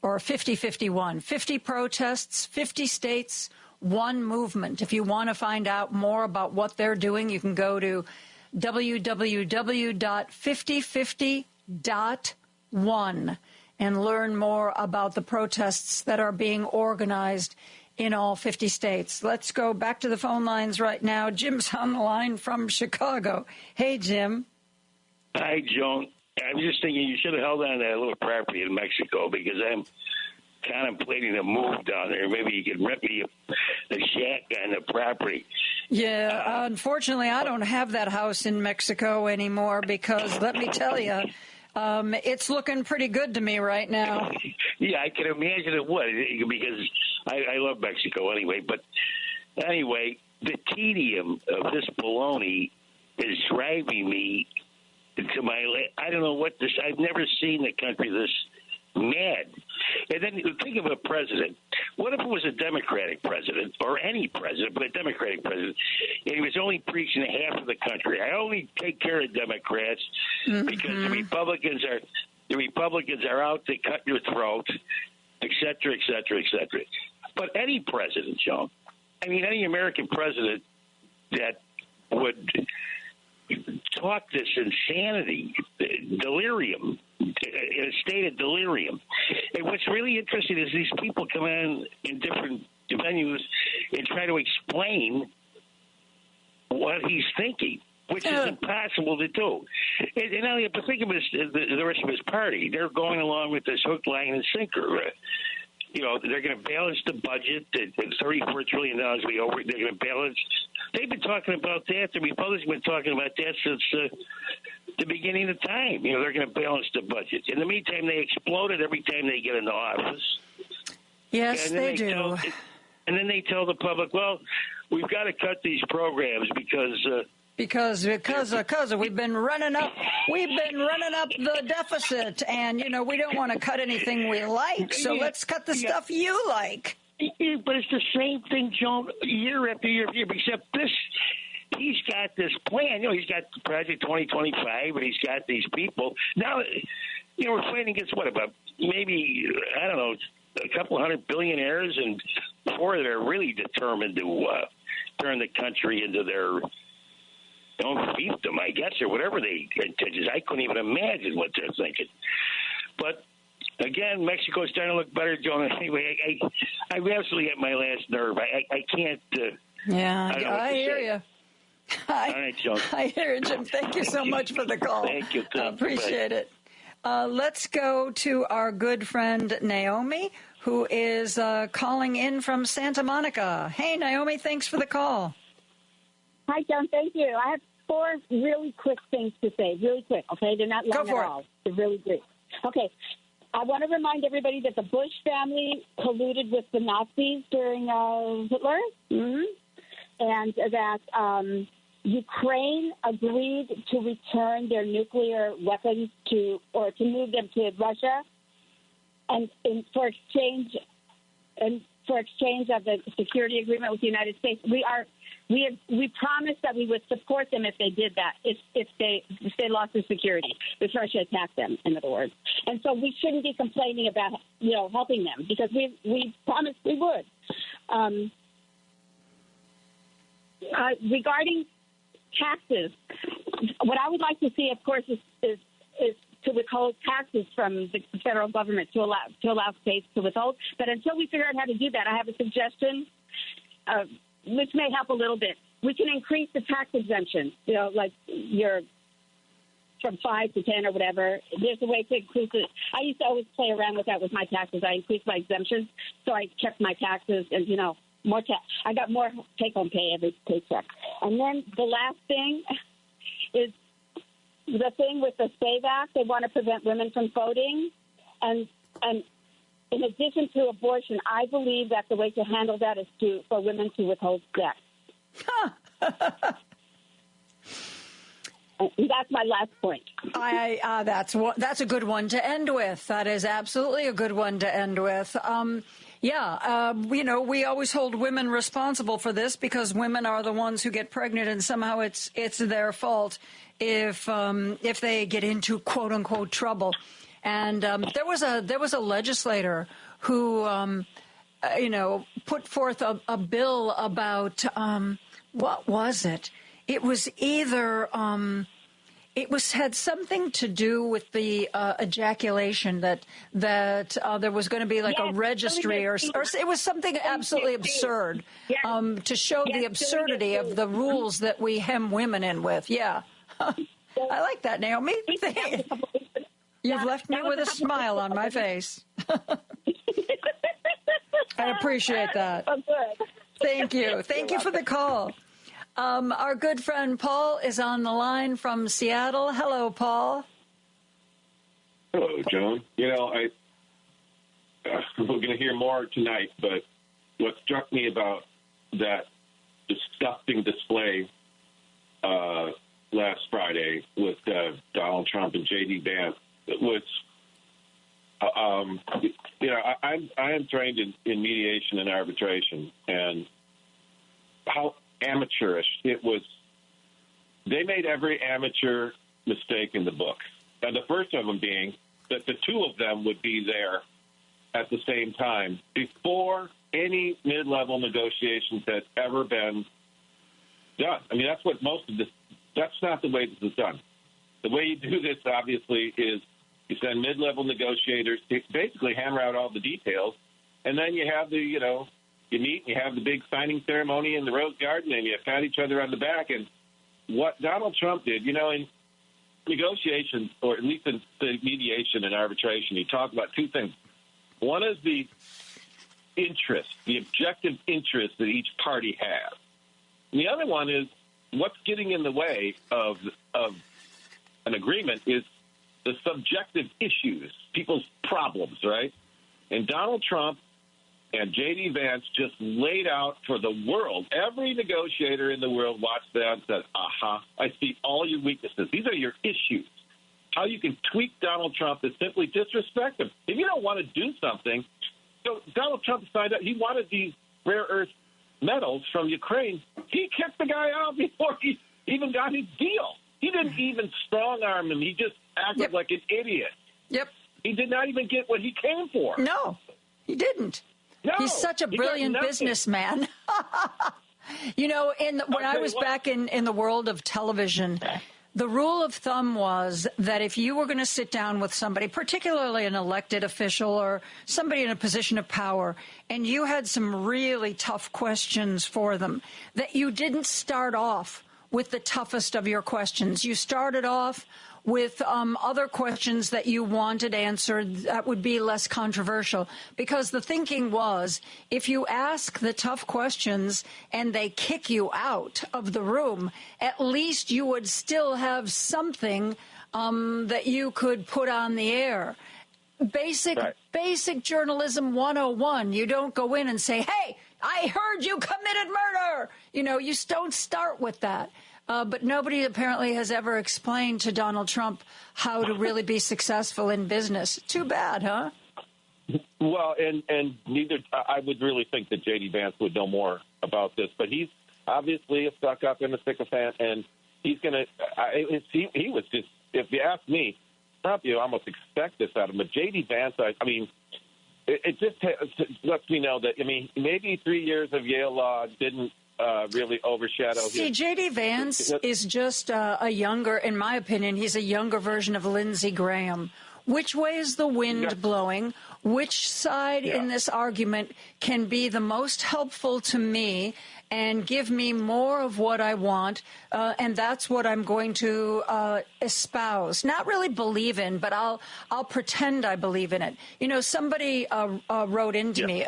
or 5051. 50 protests, 50 states, one movement. If you want to find out more about what they're doing, you can go to www.5050.one. and learn more about the protests that are being organized in all 50 states. Let's go back to the phone lines right now. Jim's on the line from Chicago. Hey, Jim. Hi, Joan. I was just thinking you should have held on to that little property in Mexico because I'm contemplating a move down there. Maybe you could rent me a shack on the property. Yeah, unfortunately, I don't have that house in Mexico anymore because, let me tell you, it's looking pretty good to me right now. Yeah, I can imagine it would because I love Mexico anyway. But anyway, the tedium of this baloney is driving me to I don't know what this. I've never seen a country this mad. And then think of a president What if it was a Democratic president, or any president, but a Democratic president, and he was only preaching to half of the country? I only take care of Democrats because the Republicans are out to cut your throat, et cetera, et cetera, et cetera. But any president, Joan, I mean, any American president that would talk this insanity, delirium, in a state of delirium. And what's really interesting is these people come in different venues and try to explain what he's thinking, which is impossible to do. And only but think of the rest of his party. They're going along with this hook, line, and sinker. They're going to balance the budget. $34 trillion we over. They're going to balance. They've been talking about that. The Republicans have been talking about that since the beginning of time. They're going to balance the budget. In the meantime, they explode it every time they get into office. Yes, they do. And then they tell the public, well, we've got to cut these programs because we've been running up the deficit, and we don't want to cut anything we like, so let's cut the stuff you like. But it's the same thing, Joan, year after year, except this. He's got this plan. He's got Project 2025, and he's got these people. Now, we're fighting against about maybe, I don't know, a couple hundred billionaires, and 4 that are really determined to turn the country into their own fiefdom, I guess, or whatever they intentions. I couldn't even imagine what they're thinking. But again, Mexico's starting to look better, Joan. Anyway, I'm absolutely at my last nerve. I can't. I hear you. All right, Joan. I hear you, Jim. Thank you so much for the call. Thank you. Appreciate it. Let's go to our good friend Naomi, who is calling in from Santa Monica. Hey, Naomi, thanks for the call. Hi, John. Thank you. I have 4 really quick things to say. Really quick, okay? They're not long at all. They're really brief. Okay. I want to remind everybody that the Bush family colluded with the Nazis during Hitler, and that Ukraine agreed to return their nuclear weapons to move them to Russia, and for exchange of the security agreement with the United States. We promised that we would support them if they did that, if they lost their security, if Russia attacked them, in other words. And so we shouldn't be complaining about, helping them, because we promised we would. Regarding taxes, what I would like to see, of course, is to withhold taxes from the federal government, to allow states to withhold. But until we figure out how to do that, I have a suggestion, which may help a little bit. We can increase the tax exemption, like from 5 to 10 or whatever. There's a way to increase it. I used to always play around with that with my taxes. I increased my exemptions, so I kept my taxes, and more I got more take-home pay every paycheck. And then the last thing is the thing with the SAVE Act. They want to prevent women from voting, and in addition to abortion, I believe that the way to handle that is for women to withhold sex. That's my last point. That's a good one to end with. That is absolutely a good one to end with. We always hold women responsible for this because women are the ones who get pregnant, and somehow it's their fault if they get into quote unquote trouble. And there was a legislator who put forth a bill about what was it? It was either had something to do with the ejaculation that there was going to be like a registry or it was something absolutely absurd to show the absurdity of the rules that we hem women in with. Yeah, I like that, Naomi. You've left me with a smile on my face. I appreciate that. Thank you. Thank you for the call. Our good friend Paul is on the line from Seattle. Hello, Paul. Hello, Joan. We're going to hear more tonight, but what struck me about that disgusting display last Friday with Donald Trump and J.D. Vance was I am trained in mediation and arbitration, and how amateurish it was. They made every amateur mistake in the book, and the first of them being that the two of them would be there at the same time before any mid-level negotiations had ever been done. I mean, that's what most of this. That's not the way this is done. The way you do this, obviously, is you send mid-level negotiators to basically hammer out all the details, and then you have you meet, and you have the big signing ceremony in the Rose Garden, and you pat each other on the back. And what Donald Trump did, in negotiations, or at least in the mediation and arbitration, he talked about two things. One is the interest, the objective interest that each party has. And the other one is what's getting in the way of an agreement is the subjective issues, people's problems, right? And Donald Trump and J.D. Vance just laid out for the world. Every negotiator in the world watched that and said, aha, I see all your weaknesses. These are your issues. How you can tweak Donald Trump is simply disrespect him. If you don't want to do something, Donald Trump signed up. He wanted these rare earth metals from Ukraine. He kicked the guy out before he even got his deal. He didn't even strong-arm him. He just acted like an idiot. Yep. He did not even get what he came for. No, he didn't. No, he's such a brilliant businessman. When I was back in the world of television, the rule of thumb was that if you were going to sit down with somebody, particularly an elected official or somebody in a position of power, and you had some really tough questions for them, that you didn't start off with the toughest of your questions. You started off with other questions that you wanted answered that would be less controversial. Because the thinking was, if you ask the tough questions and they kick you out of the room, at least you would still have something that you could put on the air. Basic journalism 101. You don't go in and say, hey, I heard you committed murder. You don't start with that. But nobody apparently has ever explained to Donald Trump how to really be successful in business. Too bad, huh? Well, and neither I would really think that J.D. Vance would know more about this, but he's obviously a stuck-up and a sycophant, and he's going to he was just, if you ask me, Trump, you almost expect this out of him. But J.D. Vance, I mean, it just lets me know that, maybe 3 years of Yale law didn't really overshadow his. See, J.D. Vance is just a younger, in my opinion, he's a younger version of Lindsey Graham. Which way is the wind blowing? Which side in this argument can be the most helpful to me and give me more of what I want? And that's what I'm going to espouse. Not really believe in, but I'll pretend I believe in it. Somebody wrote into me,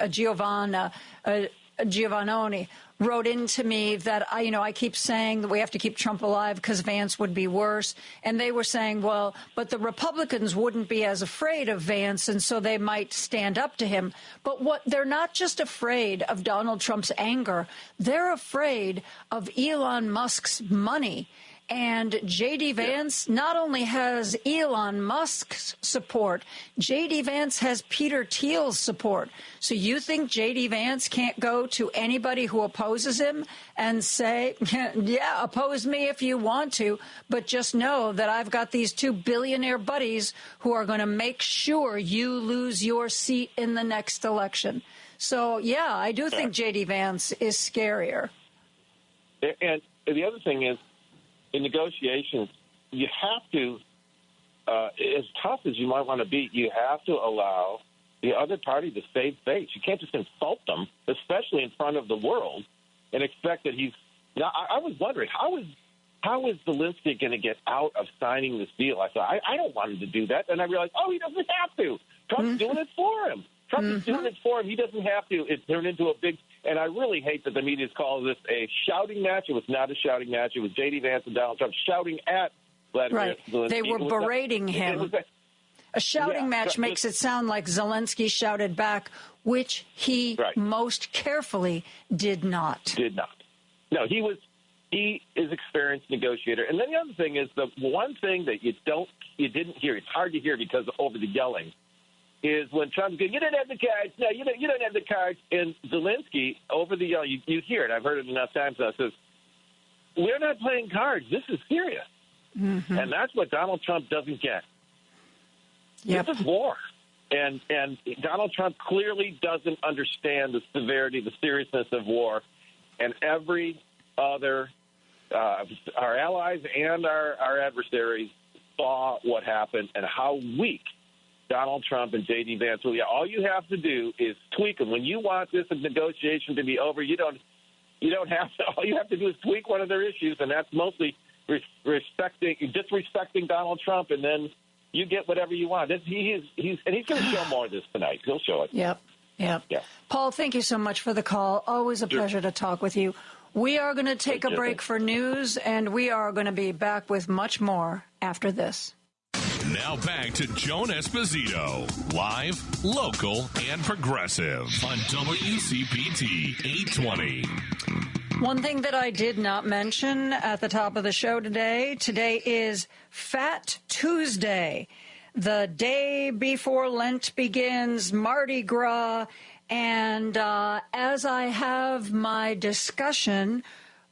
Giovannoni, wrote into me that I keep saying that we have to keep Trump alive because Vance would be worse. And they were saying, well, but the Republicans wouldn't be as afraid of Vance, and so they might stand up to him. But they're not just afraid of Donald Trump's anger. They're afraid of Elon Musk's money. And J.D. Vance not only has Elon Musk's support, J.D. Vance has Peter Thiel's support. So you think J.D. Vance can't go to anybody who opposes him and say, yeah, oppose me if you want to, but just know that I've got these two billionaire buddies who are going to make sure you lose your seat in the next election. So, yeah, I do think J.D. Vance is scarier. And the other thing is, in negotiations, you have to, as tough as you might want to be, you have to allow the other party to save face. You can't just insult them, especially in front of the world, and expect that he's. Now, I was wondering, how is Zelensky going to get out of signing this deal? I thought, I don't want him to do that. And I realized, he doesn't have to. Trump's doing it for him. Trump is doing it for him. He doesn't have to. It turned into a big. And I really hate that the media's called this a shouting match. It was not a shouting match. It was J.D. Vance and Donald Trump shouting at Vladimir Zelensky. They were berating him. A shouting match makes it sound like Zelensky shouted back, which he most carefully did not. Did not. No, he is experienced negotiator. And then the other thing is the one thing that you didn't hear. It's hard to hear because over the yelling. is when Trump's going, you don't have the cards. No, you don't have the cards. And Zelensky, over the you hear it. I've heard it enough times now, says, we're not playing cards. This is serious. Mm-hmm. And that's what Donald Trump doesn't get. Yep. This is war. And Donald Trump clearly doesn't understand the severity, the seriousness of war. And every other, our allies and our adversaries saw what happened and how weak Donald Trump and J.D. Vance really are. All you have to do is tweak them. When you want this negotiation to be over, you don't have to. All you have to do is tweak one of their issues, and that's mostly disrespecting Donald Trump, and then you get whatever you want. He's going to show more of this tonight. He'll show it. Yep. Yeah. Paul, thank you so much for the call. Always a pleasure to talk with you. We are going to take a break for news, and we are going to be back with much more after this. Now back to Joan Esposito, live, local, and progressive on WCPT 820. One thing that I did not mention at the top of the show today is Fat Tuesday, the day before Lent begins, Mardi Gras, and as I have my discussion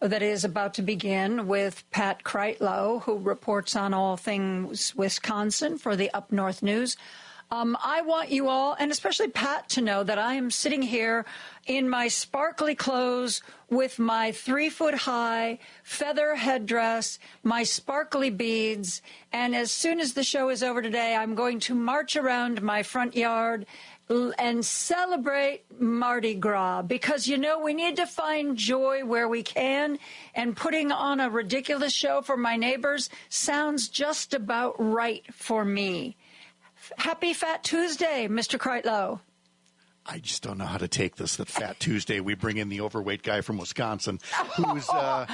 that is about to begin with Pat Kreitlow, who reports on all things Wisconsin for the Up North News. I want you all, and especially Pat, to know that I am sitting here in my sparkly clothes with my 3-foot-high feather headdress, my sparkly beads, and as soon as the show is over today, I'm going to march around my front yard and celebrate Mardi Gras, because, we need to find joy where we can, and putting on a ridiculous show for my neighbors sounds just about right for me. Happy Fat Tuesday, Mr. Kreitlow. I just don't know how to take this, that Fat Tuesday we bring in the overweight guy from Wisconsin who's I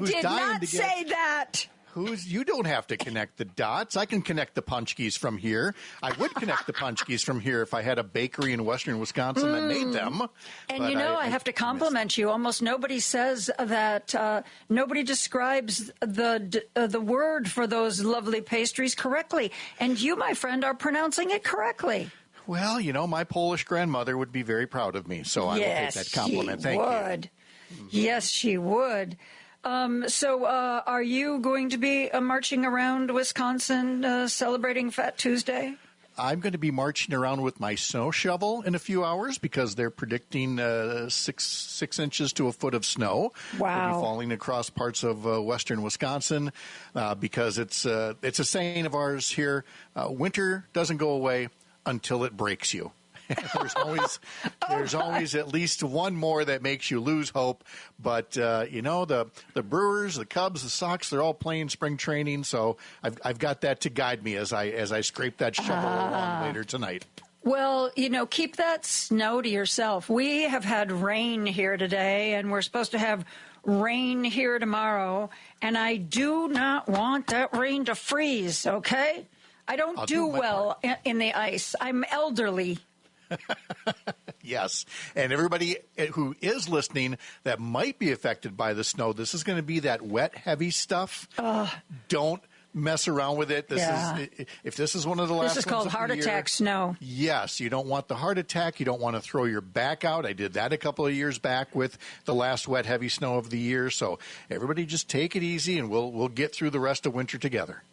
did dying not to get, say that. You don't have to connect the dots. I can connect the punchkis from here. I would connect the punchkis from here if I had a bakery in western Wisconsin that made them. And I have to compliment you. Almost nobody says that. Nobody describes the word for those lovely pastries correctly. And you, my friend, are pronouncing it correctly. Well, my Polish grandmother would be very proud of me, so I will take that compliment. Thank you. Mm-hmm. Yes, she would. So are you going to be marching around Wisconsin celebrating Fat Tuesday? I'm going to be marching around with my snow shovel in a few hours because they're predicting 6 inches to a foot of snow. Wow. Will be falling across parts of western Wisconsin because it's a saying of ours here, winter doesn't go away until it breaks you. There's always at least one more that makes you lose hope. But, the Brewers, the Cubs, the Sox, they're all playing spring training. So I've got that to guide me as I scrape that shovel along later tonight. Well, keep that snow to yourself. We have had rain here today, and we're supposed to have rain here tomorrow. And I do not want that rain to freeze, okay? I don't do well in the ice. I'm elderly. Yes. And everybody who is listening that might be affected by the snow, this is going to be that wet, heavy stuff. Don't mess around with it. If this is one of the last ones This is called heart attack snow. Yes. You don't want the heart attack. You don't want to throw your back out. I did that a couple of years back with the last wet, heavy snow of the year. So everybody just take it easy, and we'll get through the rest of winter together.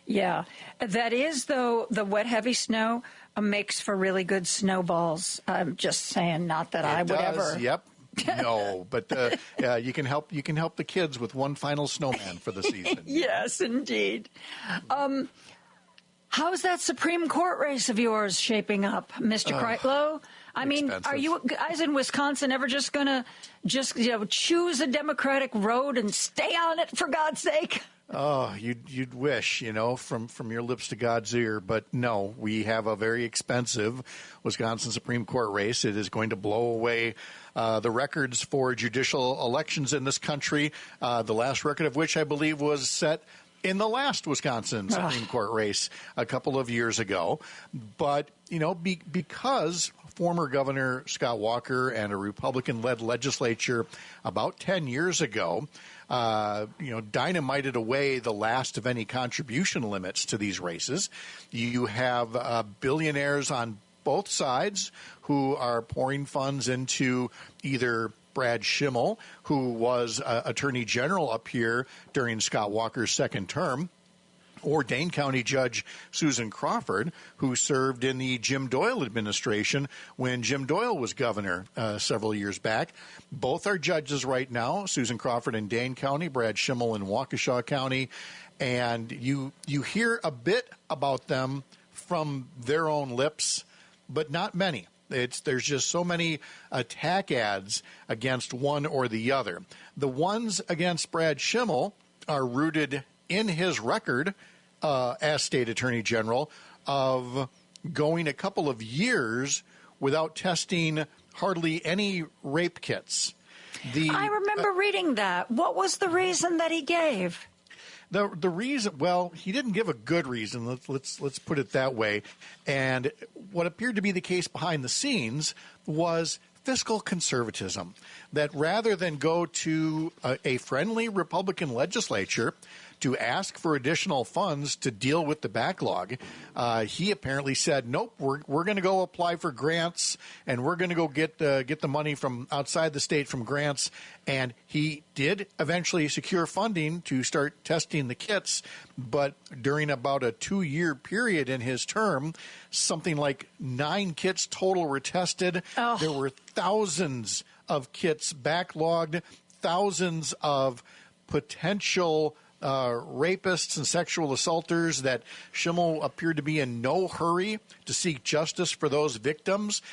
Yeah. That is, though, the wet, heavy snow makes for really good snowballs. I'm just saying, not that I would ever. Yep. No, but you can help the kids with one final snowman for the season. Yes, indeed. How's that Supreme Court race of yours shaping up, Mr. Kreitlow? I mean, are you guys in Wisconsin ever just going to choose a Democratic road and stay on it, for God's sake? Oh, you'd wish, from your lips to God's ear. But no, we have a very expensive Wisconsin Supreme Court race. It is going to blow away the records for judicial elections in this country, the last record of which I believe was set in the last Wisconsin Supreme Court race a couple of years ago. But, because former Governor Scott Walker and a Republican-led legislature about 10 years ago, dynamited away the last of any contribution limits to these races. You have billionaires on both sides who are pouring funds into either Brad Schimmel, who was Attorney General up here during Scott Walker's second term, or Dane County Judge Susan Crawford, who served in the Jim Doyle administration when Jim Doyle was governor several years back. Both are judges right now, Susan Crawford in Dane County, Brad Schimmel in Waukesha County, and you hear a bit about them from their own lips, but not many. There's just so many attack ads against one or the other. The ones against Brad Schimmel are rooted in his record as state attorney general of going a couple of years without testing hardly any rape kits. I remember reading that. What was the reason that he gave? The reason, well, he didn't give a good reason. Let's put it that way. And what appeared to be the case behind the scenes was fiscal conservatism. That rather than go to a friendly Republican legislature to ask for additional funds to deal with the backlog, he apparently said, nope, we're going to go apply for grants, and we're going to go get the money from outside the state from grants. And he did eventually secure funding to start testing the kits, but during about a 2-year period in his term, something like 9 kits total were tested. Oh. There were thousands of kits backlogged, thousands of potential rapists and sexual assaulters that Schimmel appeared to be in no hurry to seek justice for those victims.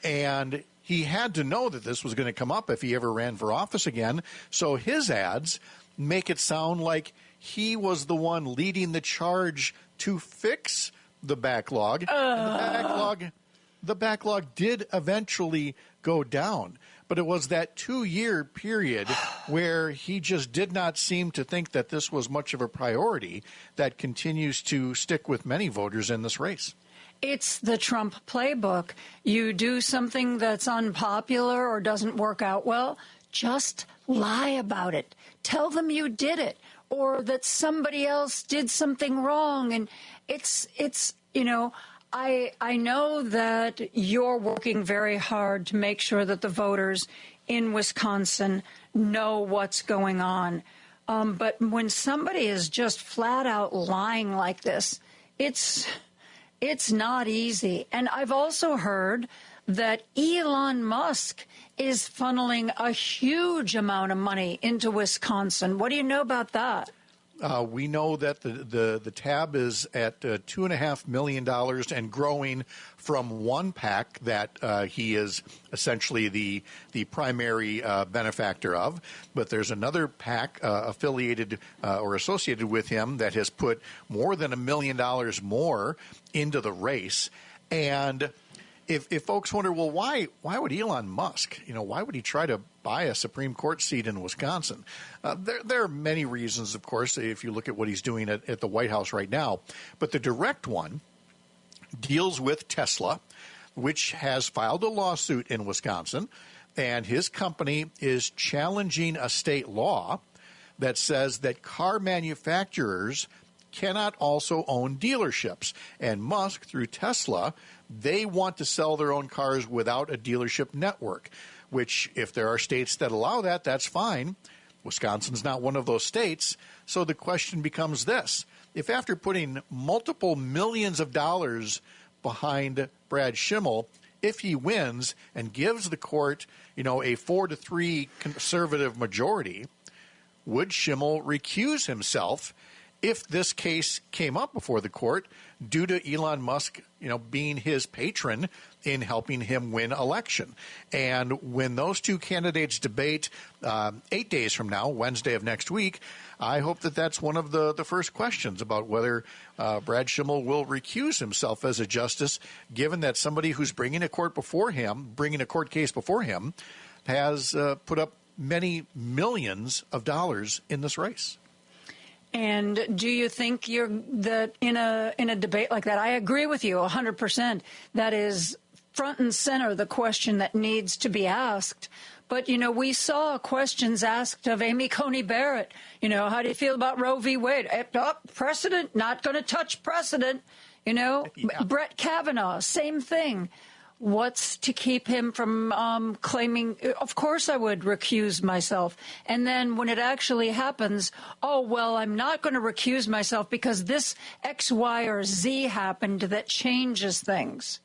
And he had to know that this was going to come up if he ever ran for office again. So his ads make it sound like he was the one leading the charge to fix the backlog. And the backlog did eventually go down. But it was that 2-year period where he just did not seem to think that this was much of a priority that continues to stick with many voters in this race. It's the Trump playbook. You do something that's unpopular or doesn't work out well, just lie about it. Tell them you did it or that somebody else did something wrong. And it's I know that you're working very hard to make sure that the voters in Wisconsin know what's going on. But when somebody is just flat out lying like this, it's not easy. And I've also heard that Elon Musk is funneling a huge amount of money into Wisconsin. What do you know about that? We know that the tab is at $2.5 million and growing from one PAC that he is essentially the primary benefactor of. But there's another PAC affiliated or associated with him that has put more than $1 million more into the race. And if folks wonder, well, why would Elon Musk, why would he try to buy a Supreme Court seat in Wisconsin? There are many reasons, of course, if you look at what he's doing at the White House right now. But the direct one deals with Tesla, which has filed a lawsuit in Wisconsin, and his company is challenging a state law that says that car manufacturers cannot also own dealerships. And Musk, through Tesla, they want to sell their own cars without a dealership network, which if there are states that allow that, that's fine. Wisconsin's not one of those states. So the question becomes this. If after putting multiple millions of dollars behind Brad Schimmel, if he wins and gives the court, a 4-3 conservative majority, would Schimmel recuse himself if this case came up before the court due to Elon Musk, being his patron in helping him win election? And when those two candidates debate 8 days from now, Wednesday of next week, I hope that that's one of the first questions about whether Brad Schimmel will recuse himself as a justice, given that somebody who's bringing a court case before him, has put up many millions of dollars in this race. And do you think that in a debate like that, I agree with you 100%, that is front and center the question that needs to be asked. But, we saw questions asked of Amy Coney Barrett. How do you feel about Roe v. Wade? Precedent, not going to touch precedent. Yeah. Brett Kavanaugh, same thing. What's to keep him from claiming, of course I would recuse myself. And then when it actually happens, I'm not going to recuse myself because this X, Y, or Z happened that changes things.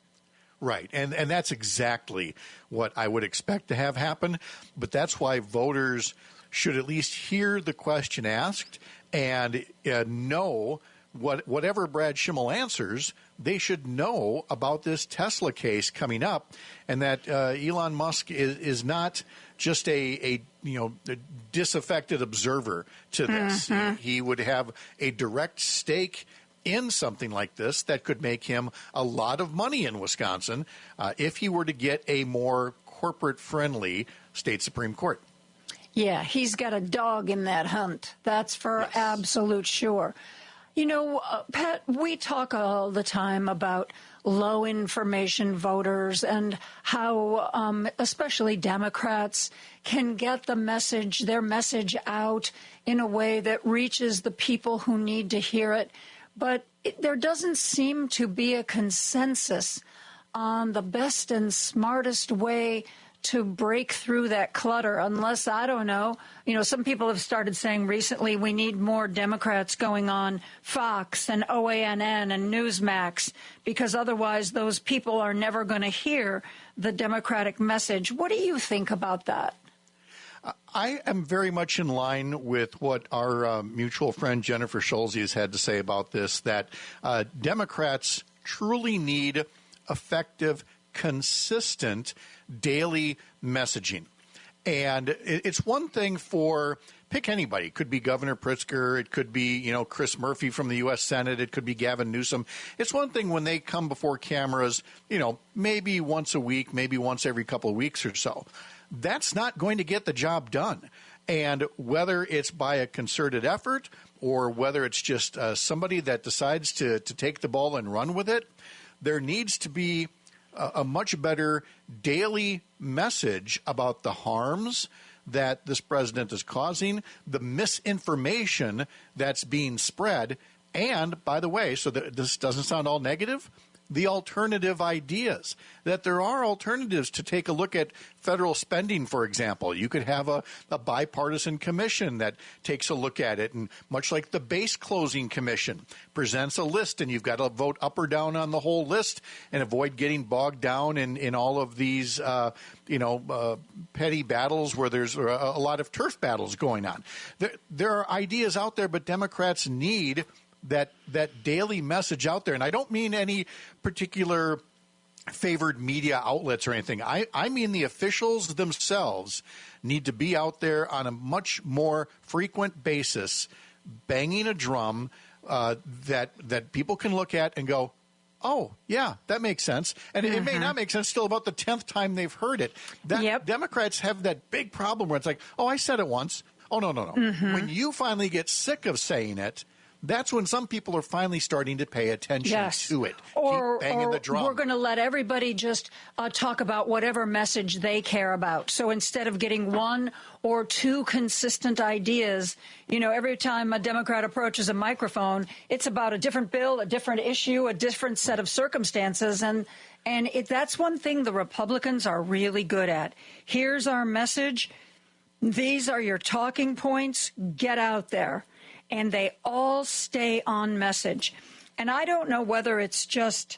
Right. And that's exactly what I would expect to have happen. But that's why voters should at least hear the question asked and know whatever Brad Schimmel answers, they should know about this Tesla case coming up, and that Elon Musk is not just a disaffected observer to this. Mm-hmm. He would have a direct stake in something like this that could make him a lot of money in Wisconsin if he were to get a more corporate-friendly state Supreme Court. Yeah, he's got a dog in that hunt. That's for absolute sure. Pat, we talk all the time about low information voters and how especially Democrats can get their message out in a way that reaches the people who need to hear it. But there doesn't seem to be a consensus on the best and smartest way to break through that clutter, unless, I don't know, some people have started saying recently we need more Democrats going on Fox and OANN and Newsmax, because otherwise those people are never going to hear the Democratic message. What do you think about that? I am very much in line with what our mutual friend Jennifer Schulze has had to say about this, that Democrats truly need effective, consistent daily messaging. And it's one thing for, pick anybody. It could be Governor Pritzker. It could be, Chris Murphy from the U.S. Senate. It could be Gavin Newsom. It's one thing when they come before cameras, maybe once a week, maybe once every couple of weeks or so. That's not going to get the job done. And whether it's by a concerted effort or whether it's just somebody that decides to take the ball and run with it, there needs to be a much better daily message about the harms that this president is causing, the misinformation that's being spread, and, by the way, so that this doesn't sound all negative, the alternative ideas, that there are alternatives to take a look at federal spending, for example. You could have a bipartisan commission that takes a look at it, and much like the base closing commission presents a list, and you've got to vote up or down on the whole list and avoid getting bogged down in all of these petty battles where there's a lot of turf battles going on. There are ideas out there, but Democrats need that daily message out there. And I don't mean any particular favored media outlets or anything. I mean the officials themselves need to be out there on a much more frequent basis, banging a drum that people can look at and go, oh, yeah, that makes sense. And it may not make sense till about the 10th time they've heard it. Democrats have that big problem where it's like, oh, I said it once. Oh, no. Mm-hmm. When you finally get sick of saying it, that's when some people are finally starting to pay attention to it. Keep banging the drum. We're going to let everybody just talk about whatever message they care about. So instead of getting one or two consistent ideas, every time a Democrat approaches a microphone, it's about a different bill, a different issue, a different set of circumstances. And that's one thing the Republicans are really good at. Here's our message. These are your talking points. Get out there. And they all stay on message. And I don't know whether it's just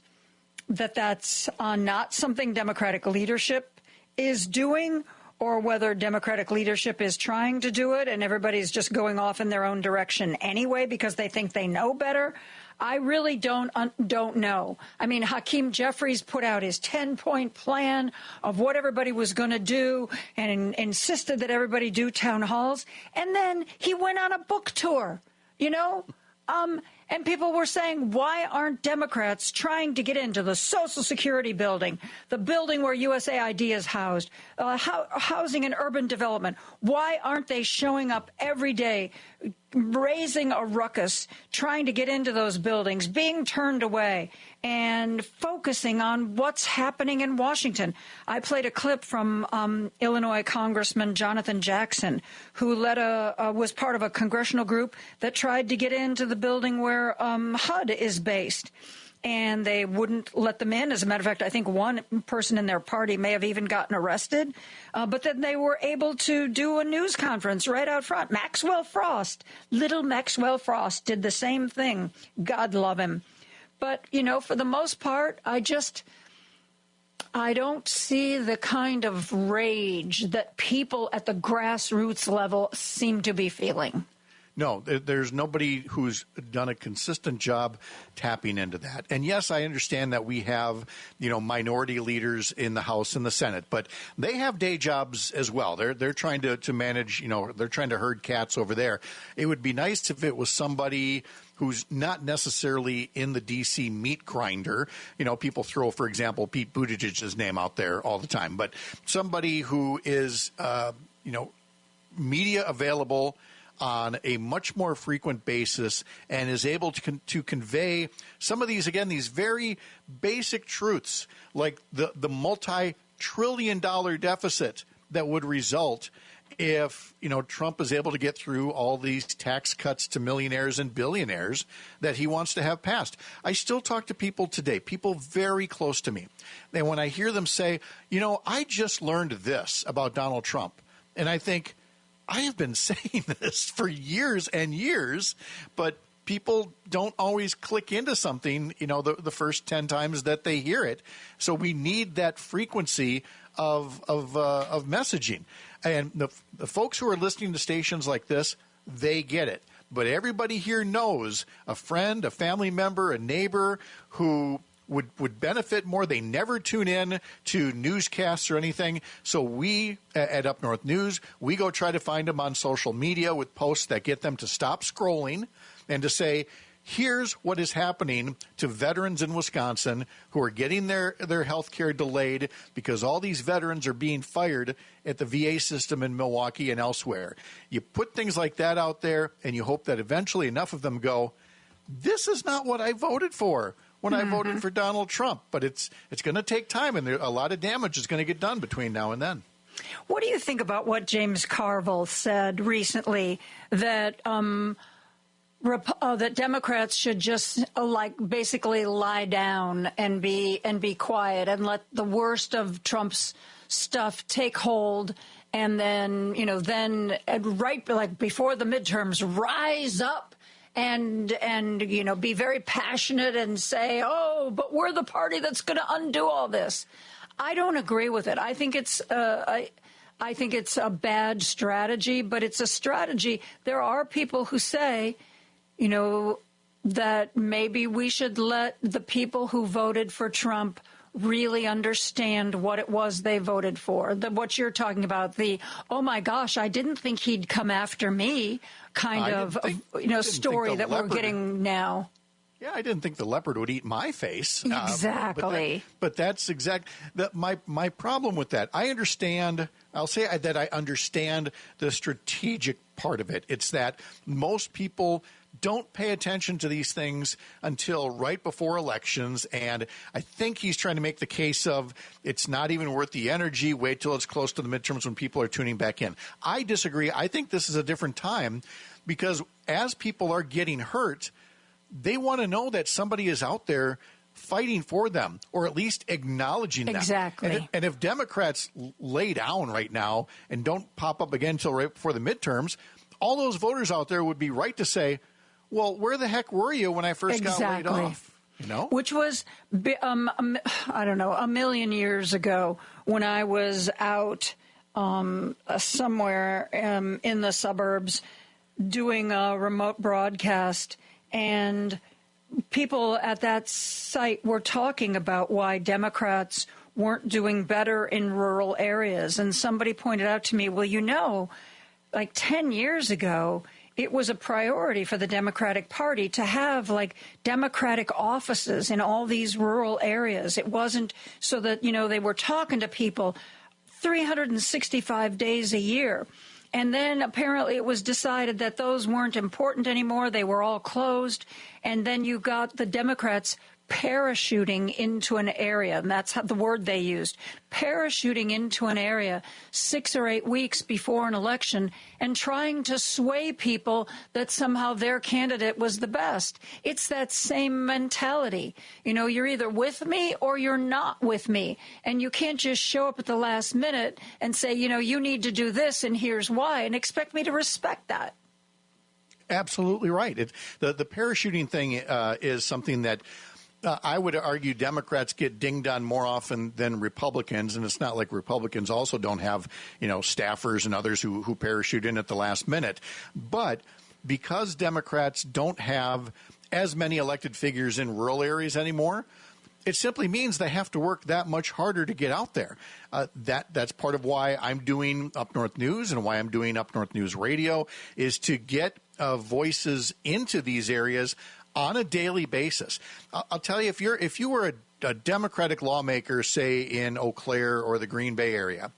that's not something Democratic leadership is doing, or whether Democratic leadership is trying to do it and everybody's just going off in their own direction anyway because they think they know better. I really don't know. I mean, Hakeem Jeffries put out his 10-point plan of what everybody was going to do and insisted that everybody do town halls. And then he went on a book tour, and people were saying, why aren't Democrats trying to get into the Social Security building, the building where USAID is housed, housing and urban development? Why aren't they showing up every day raising a ruckus, trying to get into those buildings, being turned away, and focusing on what's happening in Washington. I played a clip from Illinois Congressman Jonathan Jackson, who was part of a congressional group that tried to get into the building where HUD is based. And they wouldn't let them in. As a matter of fact, I think one person in their party may have even gotten arrested. But then they were able to do a news conference right out front. Little Maxwell Frost did the same thing. God love him. But, for the most part, I don't see the kind of rage that people at the grassroots level seem to be feeling. No, there's nobody who's done a consistent job tapping into that. And yes, I understand that we have, minority leaders in the House and the Senate, but they have day jobs as well. They're trying to manage, they're trying to herd cats over there. It would be nice if it was somebody who's not necessarily in the D.C. meat grinder. People throw, for example, Pete Buttigieg's name out there all the time, but somebody who is, media available on a much more frequent basis and is able to convey some of these very basic truths, like the multi-trillion-dollar deficit that would result if, Trump is able to get through all these tax cuts to millionaires and billionaires that he wants to have passed. I still talk to people today, people very close to me. And when I hear them say, I just learned this about Donald Trump, and I think, I have been saying this for years and years, but people don't always click into something, the first 10 times that they hear it. So we need that frequency of messaging. And the folks who are listening to stations like this, they get it. But everybody here knows a friend, a family member, a neighbor who would benefit more. They never tune in to newscasts or anything. So we at Up North News, we go try to find them on social media with posts that get them to stop scrolling and to say, here's what is happening to veterans in Wisconsin who are getting their health care delayed because all these veterans are being fired at the VA system in Milwaukee and elsewhere. You put things like that out there and you hope that eventually enough of them go, this is not what I voted for when I voted for Donald Trump. But it's going to take time, and a lot of damage is going to get done between now and then. What do you think about what James Carville said recently, that that Democrats should just basically lie down and be quiet and let the worst of Trump's stuff take hold, and then right before the midterms, rise up and be very passionate and say, oh, but we're the party that's going to undo all this. I don't agree with it. I think it's a bad strategy, but it's a strategy. There are people who say, that maybe we should let the people who voted for Trump really understand what it was they voted for. What you're talking about, oh my gosh, I didn't think he'd come after me kind of story that we're getting now. Yeah, I didn't think the leopard would eat my face. Exactly. But that's my problem with that. I understand. I'll say that I understand the strategic part of it. It's that most people don't pay attention to these things until right before elections. And I think he's trying to make the case of it's not even worth the energy. Wait till it's close to the midterms when people are tuning back in. I disagree. I think this is a different time because as people are getting hurt, they want to know that somebody is out there fighting for them or at least acknowledging them. Exactly. And if Democrats lay down right now and don't pop up again until right before the midterms, all those voters out there would be right to say, well, where the heck were you when I first got laid off? Which was, I don't know, a million years ago when I was out somewhere in the suburbs doing a remote broadcast, and people at that site were talking about why Democrats weren't doing better in rural areas. And somebody pointed out to me, well, like 10 years ago, it was a priority for the Democratic Party to have Democratic offices in all these rural areas. It wasn't so that, they were talking to people 365 days a year. And then apparently it was decided that those weren't important anymore. They were all closed. And then you got the Democrats parachuting into an area, and that's the word they used, parachuting into an area 6 or 8 weeks before an election and trying to sway people that somehow their candidate was the best. It's that same mentality. You know, you're either with me or you're not with me. And you can't just show up at the last minute and say, you know, you need to do this and here's why, and expect me to respect that. Absolutely right. The parachuting thing is something that I would argue Democrats get dinged on more often than Republicans, and it's not like Republicans also don't have, you know, staffers and others who parachute in at the last minute. But because Democrats don't have as many elected figures in rural areas anymore, it simply means they have to work that much harder to get out there. That's part of why I'm doing Up North News and why I'm doing Up North News Radio, is to get voices into these areas on a daily basis. I'll tell you, if you were a Democratic lawmaker, say in Eau Claire or the Green Bay area,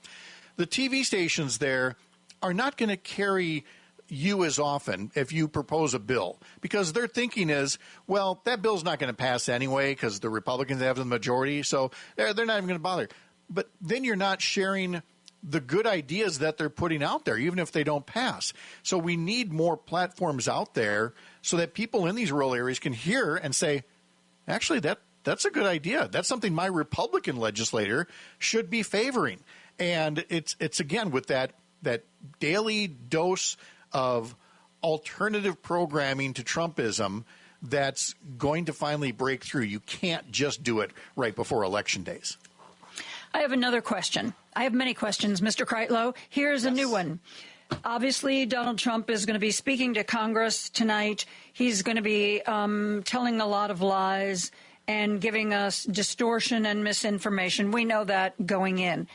the TV stations there are not going to carry you as often if you propose a bill, because their thinking is, well, that bill's not going to pass anyway because the Republicans have the majority, so they're not even going to bother. But then you're not sharing the good ideas that they're putting out there, even if they don't pass. So we need more platforms out there so that people in these rural areas can hear and say, actually, that's a good idea. That's something my Republican legislator should be favoring. And it's again, with that daily dose of alternative programming to Trumpism that's going to finally break through. You can't just do it right before election days. I have another question. I have many questions, Mr. Kreitlow. Here's a new one. Obviously, Donald Trump is going to be speaking to Congress tonight. He's going to be telling a lot of lies and giving us distortion and misinformation. We know that going in.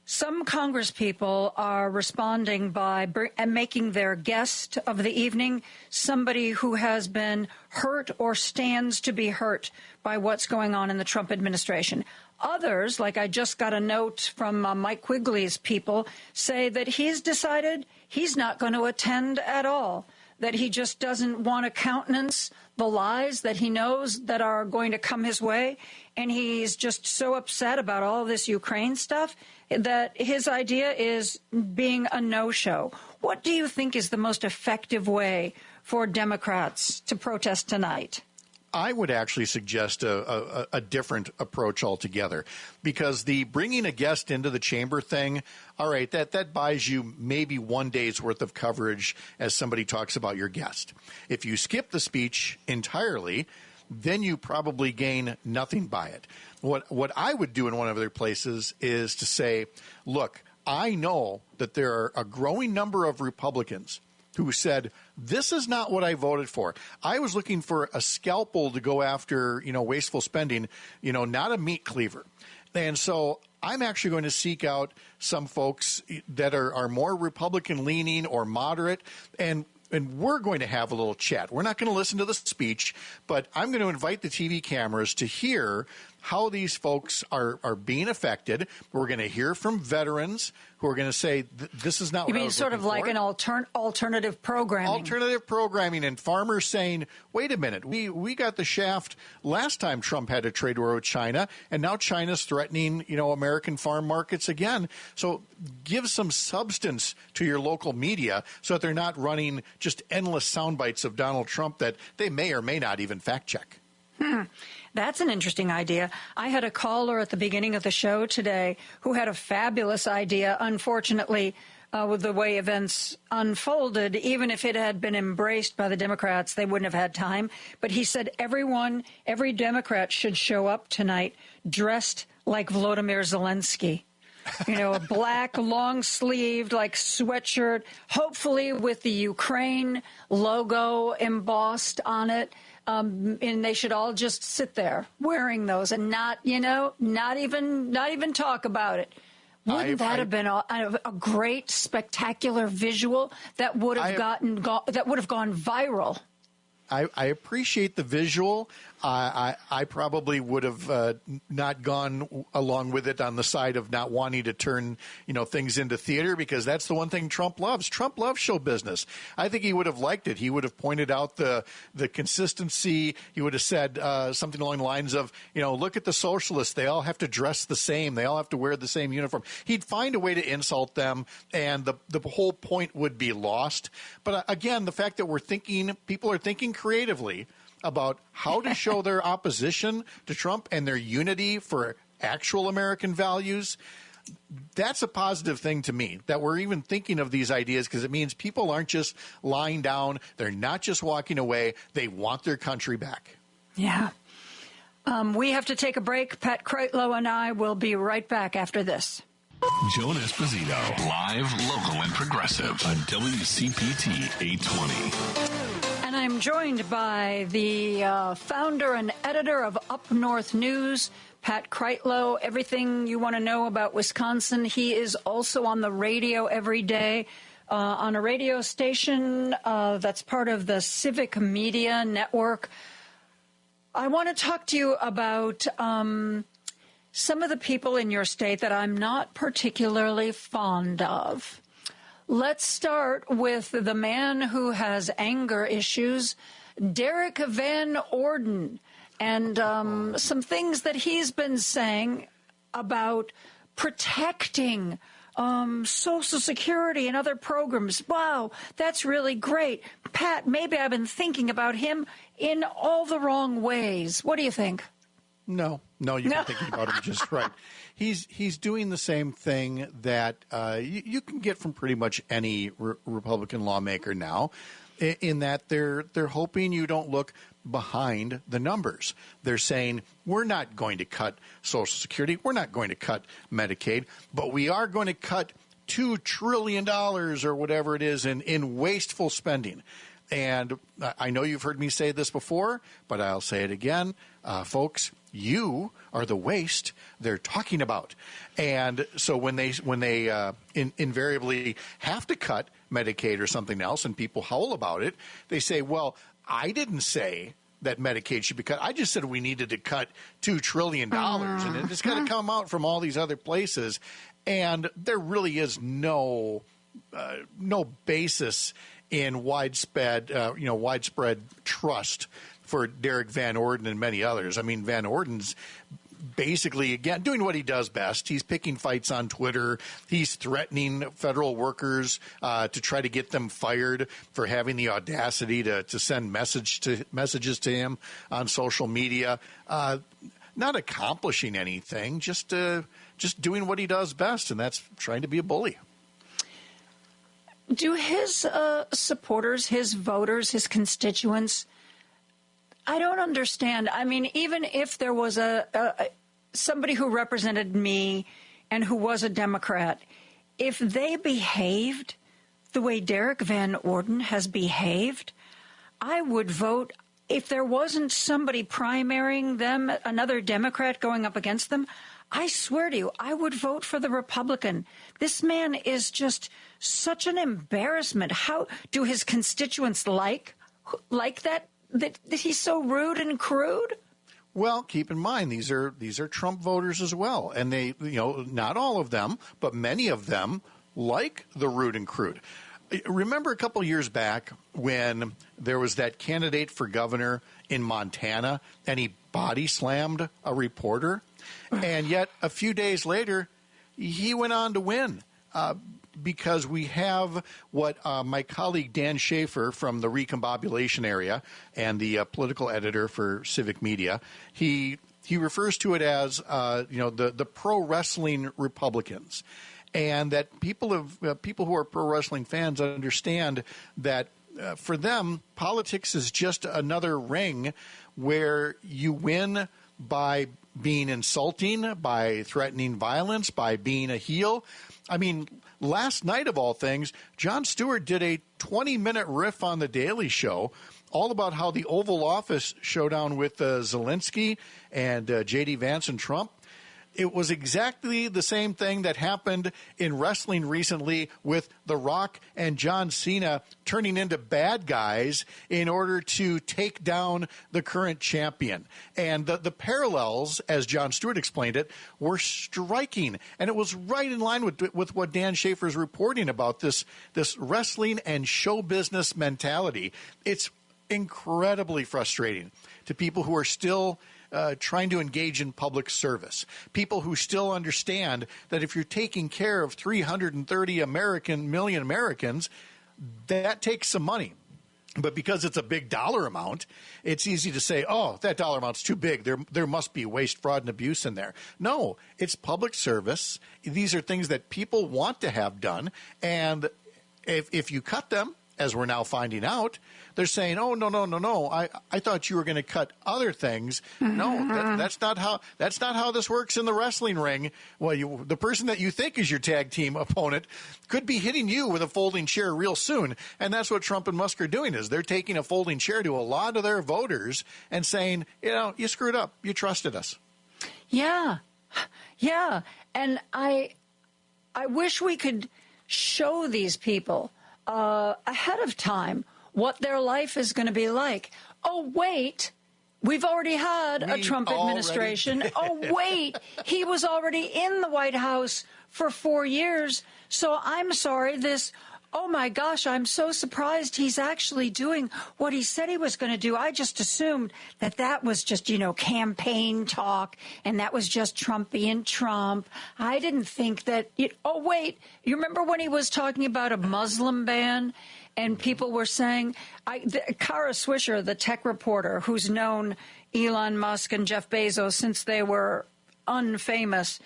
Some Congress people are responding by making their guest of the evening somebody who has been hurt or stands to be hurt by what's going on in the Trump administration. Others, like I just got a note from Mike Quigley's people, say that he's decided he's not going to attend at all, that he just doesn't want to countenance the lies that he knows that are going to come his way. And he's just so upset about all this Ukraine stuff that his idea is being a no-show. What do you think is the most effective way for Democrats to protest tonight? I would actually suggest a different approach altogether, because the bringing a guest into the chamber thing, all right, that buys you maybe one day's worth of coverage as somebody talks about your guest. If you skip the speech entirely, then you probably gain nothing by it. What I would do in one of their places is to say, look, I know that there are a growing number of Republicans who said, this is not what I voted for. I was looking for a scalpel to go after, wasteful spending, not a meat cleaver. And so I'm actually going to seek out some folks that are more Republican leaning or moderate, and we're going to have a little chat. We're not going to listen to the speech, but I'm going to invite the TV cameras to hear how these folks are being affected. We're going to hear from veterans who are going to say, this is not what I was looking for. You mean sort of like an alternative programming? Alternative programming, and farmers saying, wait a minute, we got the shaft last time Trump had a trade war with China, and now China's threatening, American farm markets again. So give some substance to your local media so that they're not running just endless sound bites of Donald Trump that they may or may not even fact check. That's an interesting idea. I had a caller at the beginning of the show today who had a fabulous idea. Unfortunately, with the way events unfolded, even if it had been embraced by the Democrats, they wouldn't have had time. But he said every Democrat should show up tonight dressed like Volodymyr Zelensky. A black, long-sleeved, sweatshirt, hopefully with the Ukraine logo embossed on it. And they should all just sit there wearing those and not even talk about it. Wouldn't that have been a great, spectacular visual that would have gone viral? I appreciate the visual. I probably would have not gone along with it on the side of not wanting to turn things into theater, because that's the one thing Trump loves. Trump loves show business. I think he would have liked it. He would have pointed out the consistency. He would have said something along the lines of, look at the socialists. They all have to dress the same. They all have to wear the same uniform. He'd find a way to insult them, and the whole point would be lost. But again, the fact that people are thinking creatively about how to show their opposition to Trump and their unity for actual American values, that's a positive thing to me, that we're even thinking of these ideas, because it means people aren't just lying down. They're not just walking away. They want their country back. Yeah. We have to take a break. Pat Kreitlow and I will be right back after this. Joan Esposito, live, local, and progressive on WCPT 820. And I'm joined by the founder and editor of Up North News, Pat Kreitlow. Everything you want to know about Wisconsin. He is also on the radio every day on a radio station that's part of the Civic Media Network. I want to talk to you about some of the people in your state that I'm not particularly fond of. Let's start with the man who has anger issues, Derek Van Orden, and some things that he's been saying about protecting Social Security and other programs. Wow, that's really great. Pat, maybe I've been thinking about him in all the wrong ways. What do you think? No, you've been thinking about him just right. He's doing the same thing that you can get from pretty much any Republican lawmaker now, in that they're hoping you don't look behind the numbers. They're saying, we're not going to cut Social Security, we're not going to cut Medicaid, but we are going to cut $2 trillion or whatever it is in wasteful spending. And I know you've heard me say this before, but I'll say it again. Folks, you are the waste they're talking about. And so when they invariably have to cut Medicaid or something else and people howl about it, they say, well, I didn't say that Medicaid should be cut. I just said we needed to cut $2 trillion. And it's got to come out from all these other places. And there really is no basis in widespread trust for Derek Van Orden and many others. I mean, Van Orden's basically, again, doing what he does best. He's picking fights on Twitter. He's threatening federal workers to try to get them fired for having the audacity to send messages to him on social media. Not accomplishing anything, just doing what he does best, and that's trying to be a bully. Do his supporters, his voters, his constituents, I don't understand. I mean, even if there was somebody who represented me and who was a Democrat, if they behaved the way Derek Van Orden has behaved, I would vote. If there wasn't somebody primarying them, another Democrat going up against them, I swear to you, I would vote for the Republican. This man is just such an embarrassment. How do his constituents like that he's so rude and crude? Well, keep in mind, these are Trump voters as well. And they, not all of them, but many of them like the rude and crude. Remember a couple years back when there was that candidate for governor in Montana and he body slammed a reporter? And yet a few days later, he went on to win because we have what my colleague Dan Schaefer from the Recombobulation area and the political editor for Civic Media, he refers to it as the pro wrestling Republicans. And that people who are pro wrestling fans understand that for them, politics is just another ring where you win by being insulting, by threatening violence, by being a heel. I mean, last night of all things, Jon Stewart did a 20-minute riff on The Daily Show all about how the Oval Office showdown with Zelensky and J.D. Vance and Trump, it was exactly the same thing that happened in wrestling recently with The Rock and John Cena turning into bad guys in order to take down the current champion. And the parallels, as Jon Stewart explained it, were striking. And it was right in line with what Dan Schaefer is reporting about this wrestling and show business mentality. It's incredibly frustrating to people who are still trying to engage in public service, people who still understand that if you're taking care of 330 million Americans, that takes some money. But because it's a big dollar amount, it's easy to say, oh, that dollar amount's too big. There must be waste, fraud, and abuse in there. No, it's public service. These are things that people want to have done. And if you cut them, as we're now finding out, they're saying, oh, no. I thought you were going to cut other things. No, that's not how this works in the wrestling ring. Well, the person that you think is your tag team opponent could be hitting you with a folding chair real soon. And that's what Trump and Musk are doing, is they're taking a folding chair to a lot of their voters and saying, you screwed up. You trusted us. Yeah. And I wish we could show these people ahead of time what their life is going to be like. Oh, wait, we've already had a Trump administration. Oh, wait, he was already in the White House for 4 years. So I'm sorry, oh my gosh, I'm so surprised he's actually doing what he said he was going to do. I just assumed that was just, campaign talk, and that was just Trump being Trump. I didn't think that, oh wait, you remember when he was talking about a Muslim ban? And people were saying, Kara Swisher, the tech reporter who's known Elon Musk and Jeff Bezos since they were unfamous,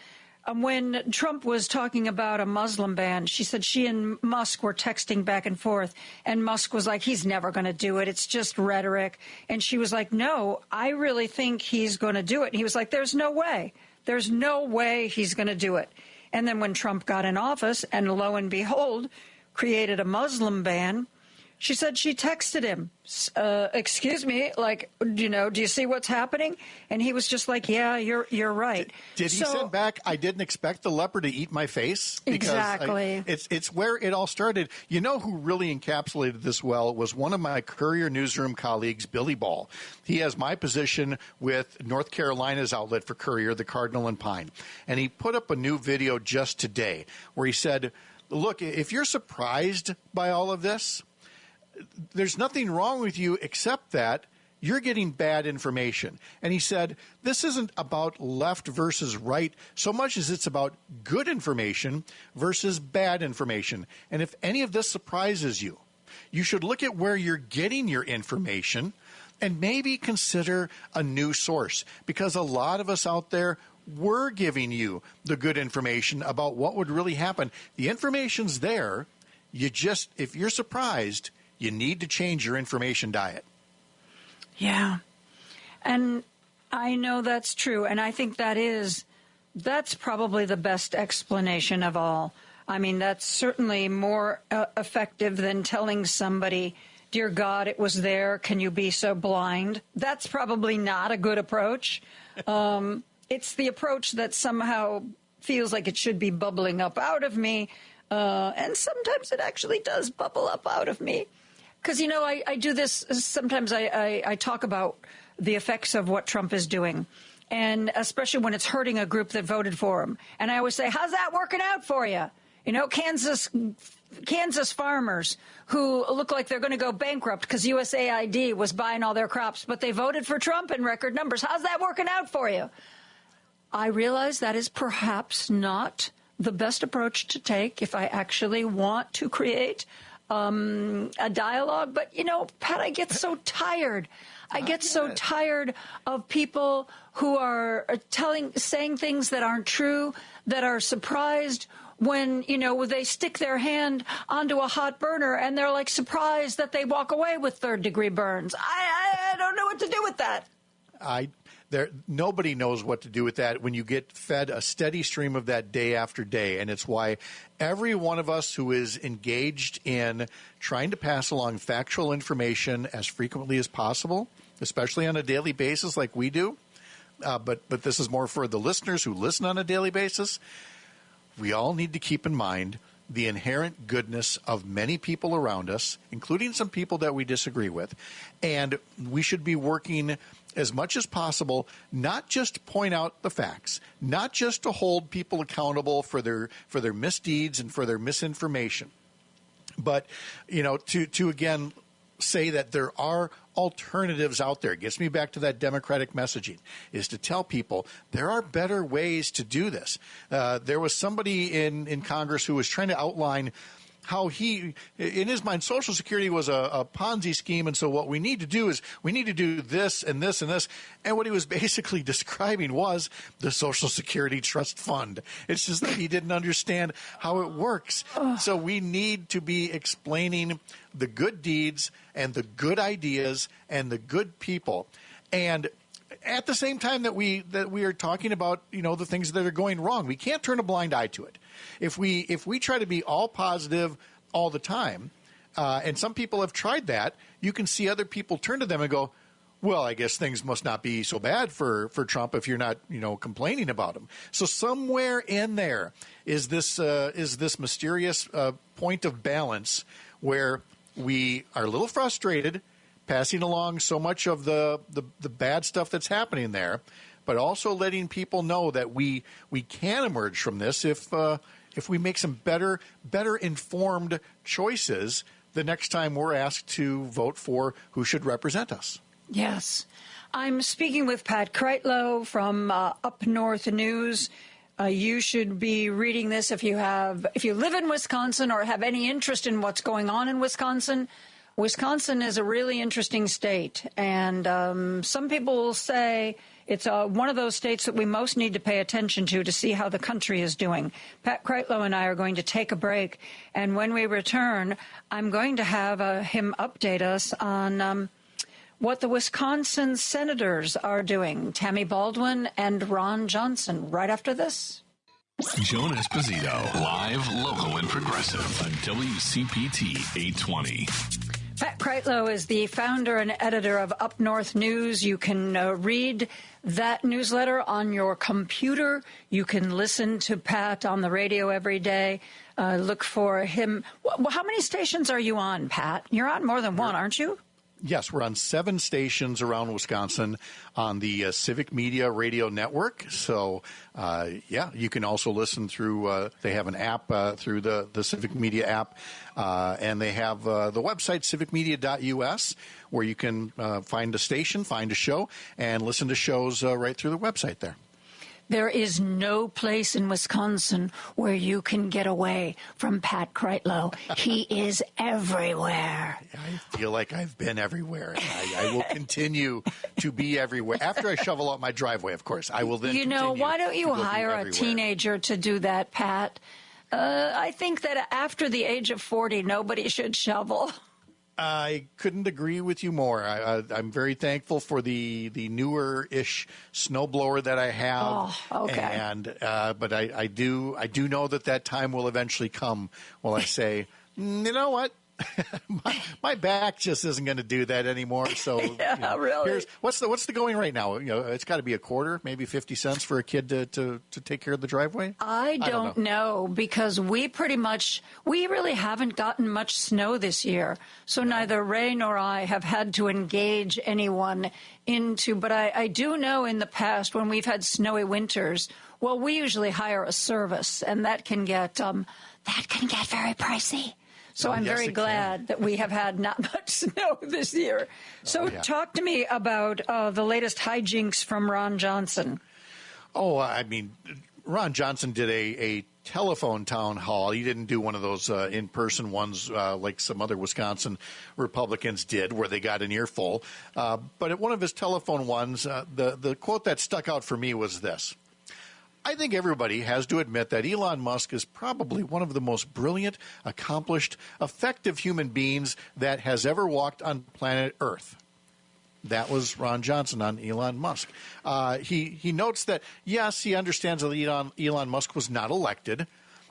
when Trump was talking about a Muslim ban, she said she and Musk were texting back and forth, and Musk was like, he's never going to do it. It's just rhetoric. And she was like, no, I really think he's going to do it. And he was like, there's no way. There's no way he's going to do it. And then when Trump got in office, and lo and behold, created a Muslim ban, she said she texted him, excuse me, do you see what's happening? And he was just like, yeah, you're right. Did he send back, I didn't expect the leopard to eat my face? Because exactly. It's where it all started. You know who really encapsulated this well was one of my Courier newsroom colleagues, Billy Ball. He has my position with North Carolina's outlet for Courier, the Cardinal and Pine. And he put up a new video just today where he said, look, if you're surprised by all of this, there's nothing wrong with you except that you're getting bad information. And he said, this isn't about left versus right so much as it's about good information versus bad information. And if any of this surprises you, you should look at where you're getting your information and maybe consider a new source, because a lot of us out there were giving you the good information about what would really happen. The information's there. If you're surprised, you need to change your information diet. Yeah. And I know that's true. And I think that's probably the best explanation of all. I mean, that's certainly more effective than telling somebody, dear God, it was there. Can you be so blind? That's probably not a good approach. It's the approach that somehow feels like it should be bubbling up out of me. And sometimes it actually does bubble up out of me. Because, I do this, sometimes I talk about the effects of what Trump is doing, and especially when it's hurting a group that voted for him. And I always say, how's that working out for you? Kansas farmers who look like they're going to go bankrupt because USAID was buying all their crops, but they voted for Trump in record numbers. How's that working out for you? I realize that is perhaps not the best approach to take if I actually want to create a dialogue. But, Pat, I get so tired. I get so tired of people who are saying things that aren't true, that are surprised when, they stick their hand onto a hot burner and they're like surprised that they walk away with third-degree burns. I don't know what to do with that. Nobody knows what to do with that when you get fed a steady stream of that day after day. And it's why every one of us who is engaged in trying to pass along factual information as frequently as possible, especially on a daily basis like we do, but this is more for the listeners who listen on a daily basis. We all need to keep in mind the inherent goodness of many people around us, including some people that we disagree with. And we should be working as much as possible, not just to point out the facts, not just to hold people accountable for their misdeeds and for their misinformation, but, to again say that there are alternatives out there. It gets me back to that democratic messaging, is to tell people there are better ways to do this. There was somebody in Congress who was trying to outline how in his mind, Social Security was a Ponzi scheme, and so what we need to do is we need to do this and this and this. And what he was basically describing was the Social Security Trust Fund. It's just that he didn't understand how it works. So we need to be explaining the good deeds and the good ideas and the good people. And at the same time that we are talking about, the things that are going wrong, we can't turn a blind eye to it. If we try to be all positive all the time, and some people have tried that, you can see other people turn to them and go, well, I guess things must not be so bad for Trump if you're not, complaining about him. So somewhere in there is this mysterious point of balance where we are a little frustrated, passing along so much of the bad stuff that's happening there, but also letting people know that we can emerge from this if we make some better informed choices the next time we're asked to vote for who should represent us. Yes. I'm speaking with Pat Kreitlow from Up North News. You should be reading this if you live in Wisconsin or have any interest in what's going on in Wisconsin. Wisconsin is a really interesting state, and some people will say it's one of those states that we most need to pay attention to see how the country is doing. Pat Kreitlow and I are going to take a break, and when we return, I'm going to have him update us on what the Wisconsin senators are doing, Tammy Baldwin and Ron Johnson, right after this. Joan Esposito, live, local, and progressive on WCPT 820. Pat Kreitlow is the founder and editor of Up North News. You can read that newsletter on your computer. You can listen to Pat on the radio every day. Look for him. How many stations are you on, Pat? You're on more than one, aren't you? Yes, we're on 7 stations around Wisconsin on the Civic Media Radio Network. So, you can also listen through, they have an app through the Civic Media app, and they have the website civicmedia.us where you can find a station, find a show, and listen to shows right through the website there. There is no place in Wisconsin where you can get away from Pat Kreitlow. He is everywhere. I feel like I've been everywhere. I will continue to be everywhere. After I shovel out my driveway, of course, I will then why don't you hire a teenager to do that, Pat? I think that after the age of 40, nobody should shovel. I couldn't agree with you more. I'm very thankful for the newer-ish snowblower that I have. Oh, okay. And but I do know that time will eventually come. Well, I say, you know what? my back just isn't going to do that anymore. So really. What's the going right now? It's got to be a quarter, maybe 50 cents for a kid to take care of the driveway. I don't know because we really haven't gotten much snow this year. So neither Ray nor I have had to engage anyone into. But I do know in the past when we've had snowy winters, well, we usually hire a service, and that can get very pricey. So I'm very glad that we have had not much snow this year. So talk to me about the latest hijinks from Ron Johnson. Oh, I mean, Ron Johnson did a telephone town hall. He didn't do one of those in-person ones like some other Wisconsin Republicans did where they got an earful. But at one of his telephone ones, the quote that stuck out for me was this. I think everybody has to admit that Elon Musk is probably one of the most brilliant, accomplished, effective human beings that has ever walked on planet Earth. That was Ron Johnson on Elon Musk. He notes that, yes, he understands that Elon Musk was not elected,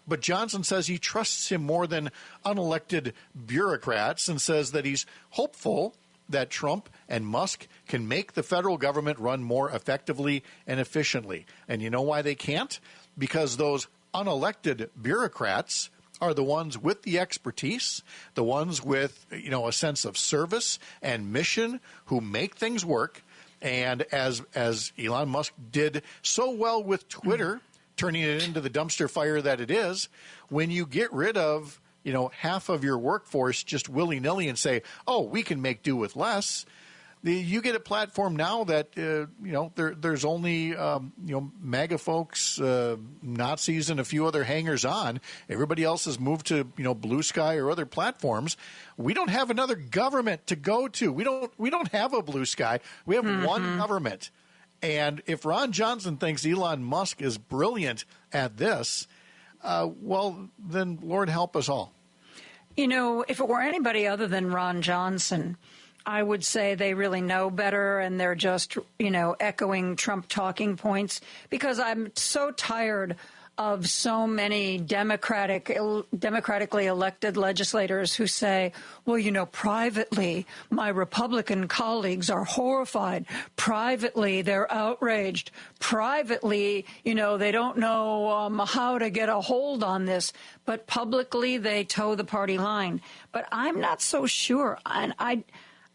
but Johnson says he trusts him more than unelected bureaucrats and says that he's hopeful that Trump and Musk can make the federal government run more effectively and efficiently. And you know why they can't? Because those unelected bureaucrats are the ones with the expertise, the ones with, a sense of service and mission who make things work. And as Elon Musk did so well with Twitter, turning it into the dumpster fire that it is, when you get rid of, half of your workforce just willy-nilly and say, oh, we can make do with less, you get a platform now that, there's only, MAGA folks, Nazis, and a few other hangers-on. Everybody else has moved to, Blue Sky or other platforms. We don't have another government to go to. We don't have a Blue Sky. We have one government. And if Ron Johnson thinks Elon Musk is brilliant at this, well, then Lord help us all. If it were anybody other than Ron Johnson, I would say they really know better and they're just, echoing Trump talking points, because I'm so tired of so many democratically elected legislators who say, well, privately, my Republican colleagues are horrified. Privately, they're outraged. Privately, they don't know how to get a hold on this. But publicly, they toe the party line. But I'm not so sure. And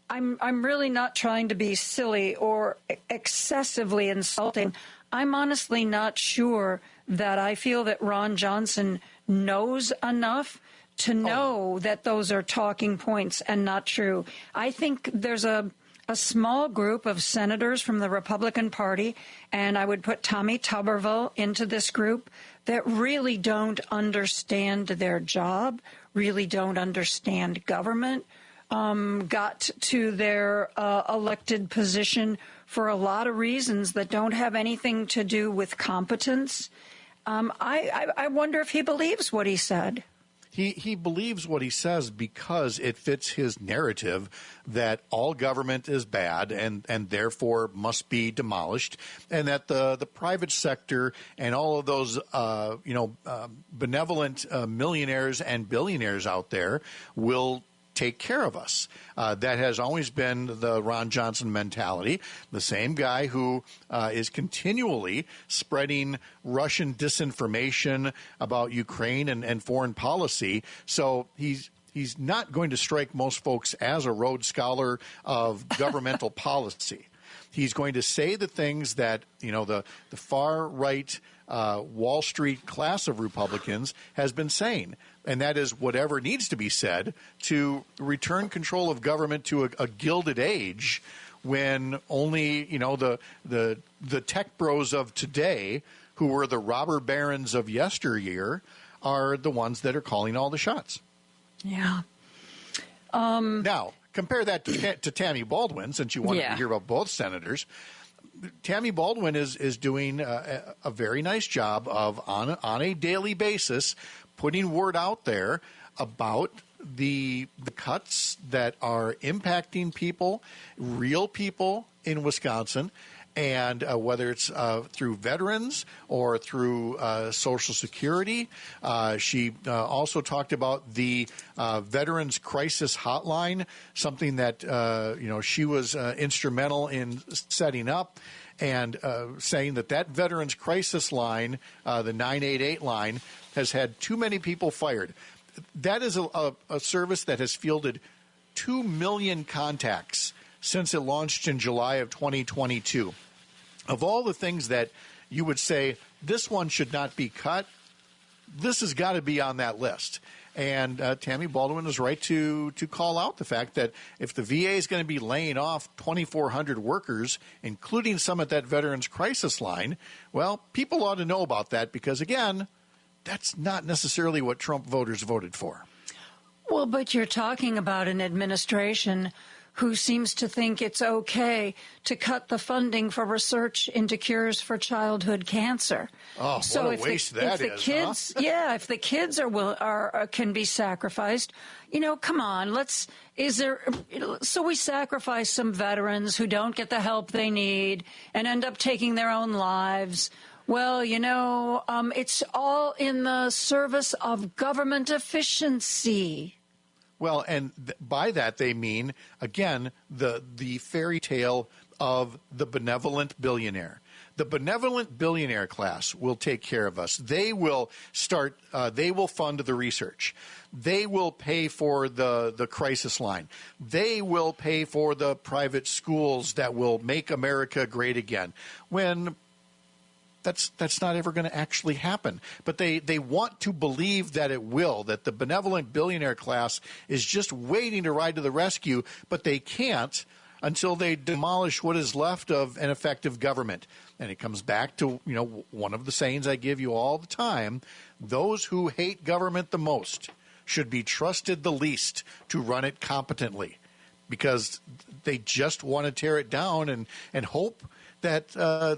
I'm really not trying to be silly or excessively insulting. I'm honestly not sure that I feel that Ron Johnson knows enough to know that those are talking points and not true. I think there's a small group of senators from the Republican Party, and I would put Tommy Tuberville into this group, that really don't understand their job, really don't understand government, got to their elected position for a lot of reasons that don't have anything to do with competence. I wonder if he believes what he said. He believes what he says because it fits his narrative that all government is bad and therefore must be demolished, and that the private sector and all of those benevolent millionaires and billionaires out there will take care of us. That has always been the Ron Johnson mentality, the same guy who is continually spreading Russian disinformation about Ukraine and foreign policy. So he's not going to strike most folks as a Rhodes Scholar of governmental policy. He's going to say the things that, the far right Wall Street class of Republicans has been saying. And that is whatever needs to be said to return control of government to a gilded age, when only, the tech bros of today, who were the robber barons of yesteryear, are the ones that are calling all the shots. Yeah. Now, compare that to Tammy Baldwin, since you wanted to hear about both senators. Tammy Baldwin is doing a very nice job of, on a daily basis, putting word out there about the cuts that are impacting people, real people in Wisconsin, and whether it's through veterans or through Social Security. She also talked about the Veterans Crisis Hotline, something that she was instrumental in setting up, and saying that Veterans Crisis line, the 988 line, has had too many people fired. That is a service that has fielded 2 million contacts since it launched in July of 2022. Of all the things that you would say, this one should not be cut, this has got to be on that list. And Tammy Baldwin is right to call out the fact that if the VA is going to be laying off 2,400 workers, including some at that Veterans Crisis line, well, people ought to know about that, because, again, that's not necessarily what Trump voters voted for. Well, but you're talking about an administration who seems to think it's okay to cut the funding for research into cures for childhood cancer. Oh, so what a waste that is, kids, huh? Yeah, if the kids can be sacrificed, come on, so we sacrifice some veterans who don't get the help they need and end up taking their own lives. Well, it's all in the service of government efficiency. Well, and by that they mean, again, the fairy tale of the benevolent billionaire. The benevolent billionaire class will take care of us. They will start. They will fund the research. They will pay for the crisis line. They will pay for the private schools that will make America great again. When that's not ever going to actually happen. But they want to believe that it will, that the benevolent billionaire class is just waiting to ride to the rescue, but they can't until they demolish what is left of an effective government. And it comes back to, one of the sayings I give you all the time: those who hate government the most should be trusted the least to run it competently, because they just want to tear it down and hope that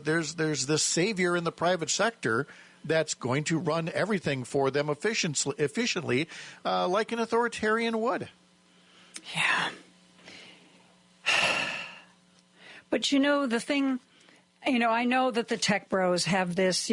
there's this savior in the private sector that's going to run everything for them efficiently, like an authoritarian would. Yeah. But the thing, I know that the tech bros have this,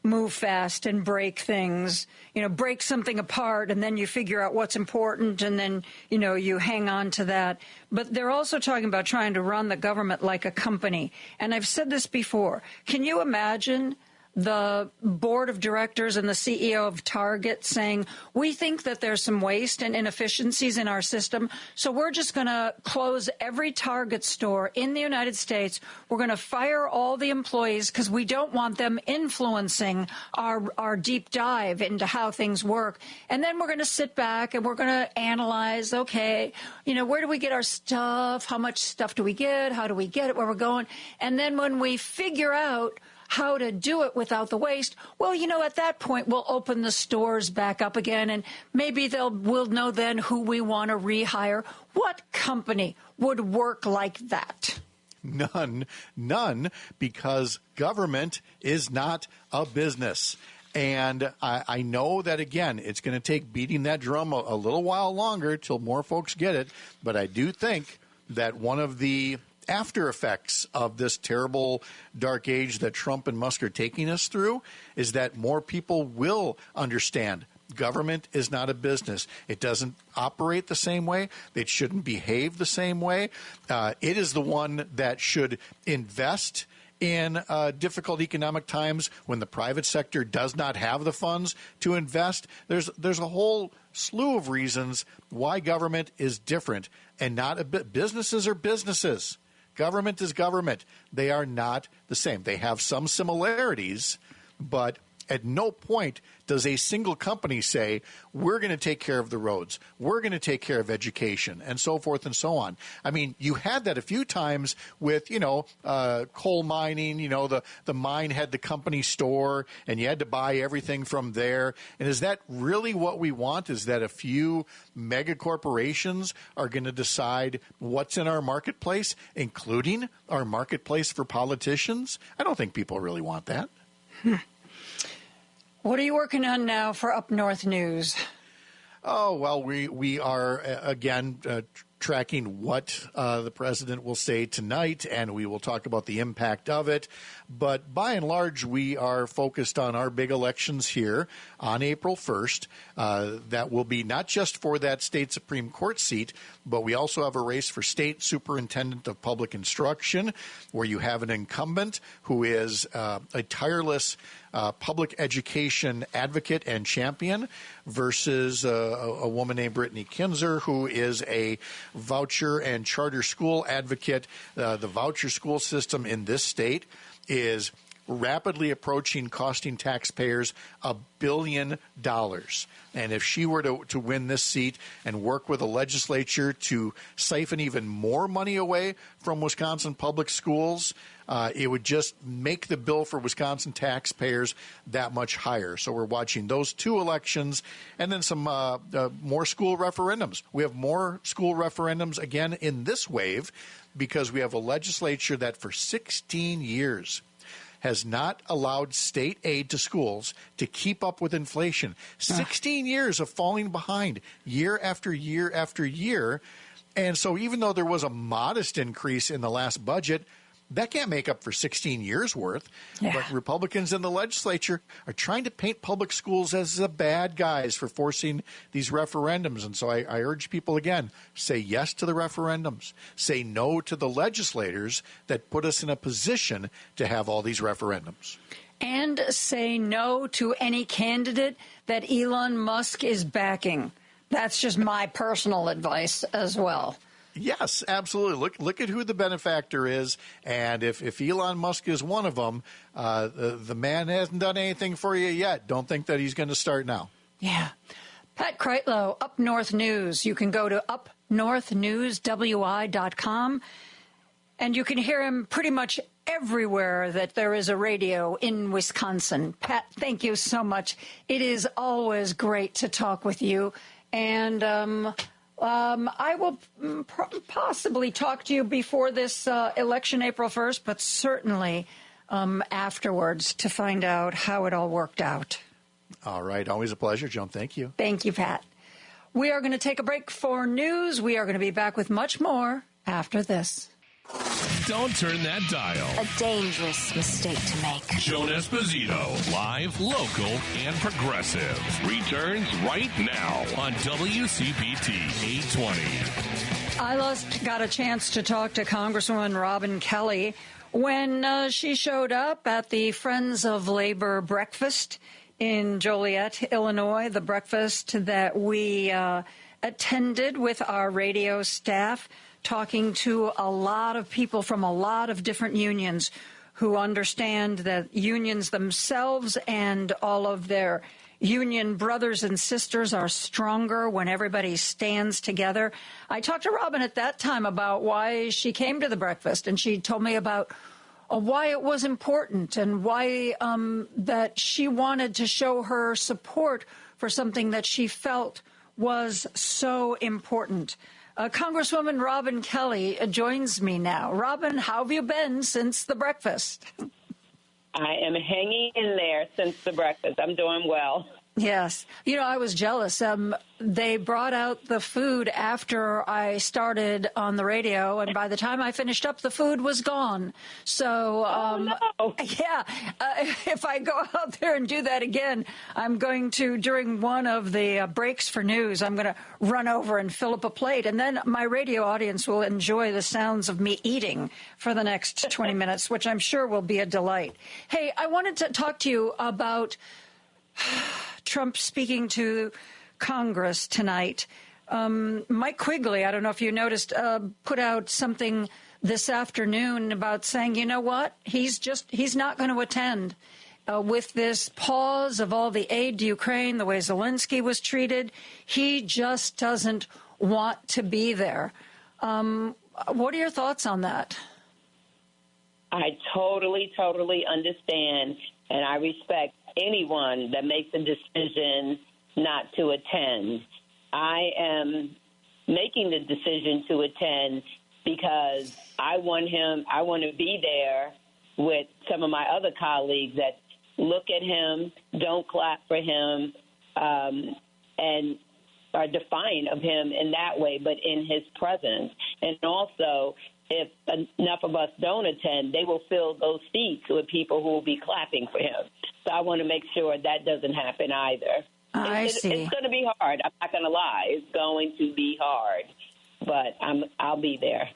move fast and break things, break something apart, and then you figure out what's important, and then, you hang on to that. But they're also talking about trying to run the government like a company. And I've said this before. Can you imagine the board of directors and the CEO of Target saying, we think that there's some waste and inefficiencies in our system, so we're just going to close every Target store in the United States. We're going to fire all the employees because we don't want them influencing our deep dive into how things work. And then we're going to sit back and we're going to analyze, okay, where do we get our stuff? How much stuff do we get? How do we get it? Where we're going? And then when we figure out how to do it without the waste, well, at that point, we'll open the stores back up again, and maybe we'll know then who we want to rehire. What company would work like that? None, because government is not a business. And I know that, again, it's going to take beating that drum a little while longer till more folks get it, but I do think that one of the after effects of this terrible dark age that Trump and Musk are taking us through is that more people will understand government is not a business. It doesn't operate the same way. It shouldn't behave the same way. It is the one that should invest in difficult economic times when the private sector does not have the funds to invest. There's a whole slew of reasons why government is different and not a bit. Businesses are businesses. Government is government. They are not the same. They have some similarities, but at no point does a single company say, we're going to take care of the roads, we're going to take care of education, and so forth and so on. I mean, you had that a few times with, coal mining. The mine had the company store, and you had to buy everything from there. And is that really what we want? Is that a few mega corporations are going to decide what's in our marketplace, including our marketplace for politicians? I don't think people really want that. What are you working on now for Up North News? Oh, well, we are, again, tracking what the president will say tonight, and we will talk about the impact of it. But by and large, we are focused on our big elections here on April 1st. That will be not just for that state Supreme Court seat, but we also have a race for state superintendent of public instruction, where you have an incumbent who is a tireless public education advocate and champion versus a woman named Brittany Kinzer, who is a voucher and charter school advocate. The voucher school system in this state is rapidly approaching costing taxpayers $1 billion. And if she were to win this seat and work with a legislature to siphon even more money away from Wisconsin public schools, it would just make the bill for Wisconsin taxpayers that much higher. So we're watching those two elections and then some more school referendums. We have more school referendums again in this wave because we have a legislature that for 16 years has not allowed state aid to schools to keep up with inflation. 16 years of falling behind year after year after year. And so even though there was a modest increase in the last budget, That can't make up for 16 years' worth. Yeah. But Republicans in the legislature are trying to paint public schools as the bad guys for forcing these referendums. And so I urge people again, say yes to the referendums. Say no to the legislators that put us in a position to have all these referendums. And say no to any candidate that Elon Musk is backing. That's just my personal advice as well. Yes, absolutely. Look at who the benefactor is, and if Elon Musk is one of them, the man hasn't done anything for you yet. Don't think that he's going to start now. Yeah. Pat Kreitlow, Up North News. You can go to upnorthnewswi.com, and you can hear him pretty much everywhere that there is a radio in Wisconsin. Pat, thank you so much. It is always great to talk with you, and I will possibly talk to you before this election, April 1st, but certainly afterwards to find out how it all worked out. All right. Always a pleasure, Joan. Thank you. Thank you, Pat. We are going to take a break for news. We are going to be back with much more after this. Don't turn that dial. A dangerous mistake to make. Joan Esposito, live, local, and progressive, returns right now on WCPT 820. I got a chance to talk to Congresswoman Robin Kelly when she showed up at the Friends of Labor breakfast in Joliet, Illinois, the breakfast that we attended with our radio staff, talking to a lot of people from a lot of different unions who understand that unions themselves and all of their union brothers and sisters are stronger when everybody stands together. I talked to Robin at that time about why she came to the breakfast, and she told me about why it was important and why that she wanted to show her support for something that she felt was so important. Congresswoman Robin Kelly joins me now. Robin, how have you been since the breakfast? I am hanging in there since the breakfast. I'm doing well. Yes. You know, I was jealous. They brought out the food after I started on the radio, and by the time I finished up, the food was gone. So, yeah, if I go out there and do that again, I'm going to, during one of the breaks for news, I'm going to run over and fill up a plate, and then my radio audience will enjoy the sounds of me eating for the next 20 minutes, which I'm sure will be a delight. Hey, I wanted to talk to you about Trump speaking to Congress tonight. Mike Quigley, I don't know if you noticed, put out something this afternoon about saying, you know what, he's not going to attend with this pause of all the aid to Ukraine, the way Zelensky was treated. He just doesn't want to be there. What are your thoughts on that? I totally understand, and I respect anyone that makes a decision not to attend. I am making the decision to attend because I want to be there with some of my other colleagues that look at him, don't clap for him, and are defiant of him in that way, but in his presence. And also, if enough of us don't attend, they will fill those seats with people who will be clapping for him. So I want to make sure that doesn't happen either. I see. It's going to be hard. I'm not going to lie. It's going to be hard, but I'll be there.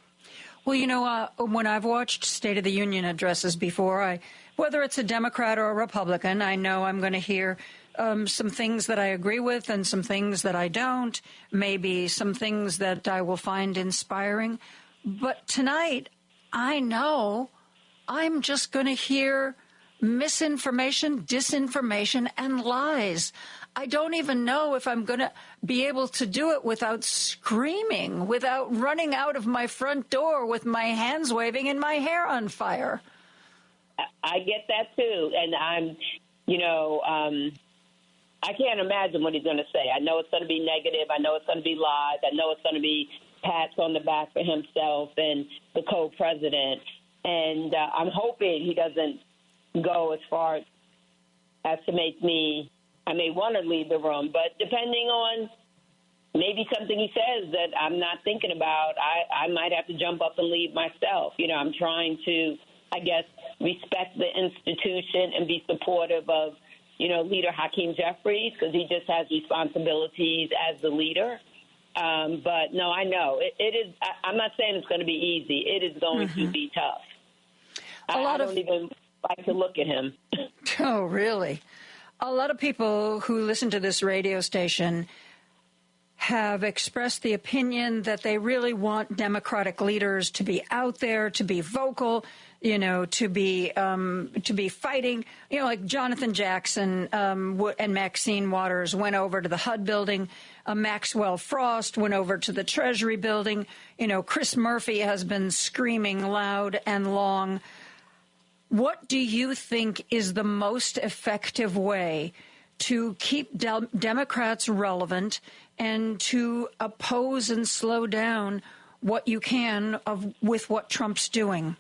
Well, you know, when I've watched State of the Union addresses before, whether it's a Democrat or a Republican, I know I'm going to hear some things that I agree with and some things that I don't, maybe some things that I will find inspiring. But tonight, I know I'm just going to hear misinformation, disinformation, and lies. I don't even know if I'm going to be able to do it without screaming, without running out of my front door with my hands waving and my hair on fire. I get that, too. And I can't imagine what he's going to say. I know it's going to be negative. I know it's going to be lies. I know it's going to be pats on the back for himself and the co-president. And I'm hoping he doesn't go as far as to make me, I may want to leave the room, but depending on maybe something he says that I'm not thinking about, I might have to jump up and leave myself. You know, I'm trying to, I guess, respect the institution and be supportive of, you know, Leader Hakeem Jeffries, because he just has responsibilities as the leader. But, no, I know. It is. I'm not saying it's going to be easy. It is going to be tough. I don't even like to look at him. Oh, really? A lot of people who listen to this radio station have expressed the opinion that they really want Democratic leaders to be out there, to be vocal, you know, to be fighting. You know, like Jonathan Jackson and Maxine Waters went over to the HUD building. Maxwell Frost went over to the Treasury building. You know, Chris Murphy has been screaming loud and long. What do you think is the most effective way to keep Democrats relevant and to oppose and slow down what you can with what Trump's doing?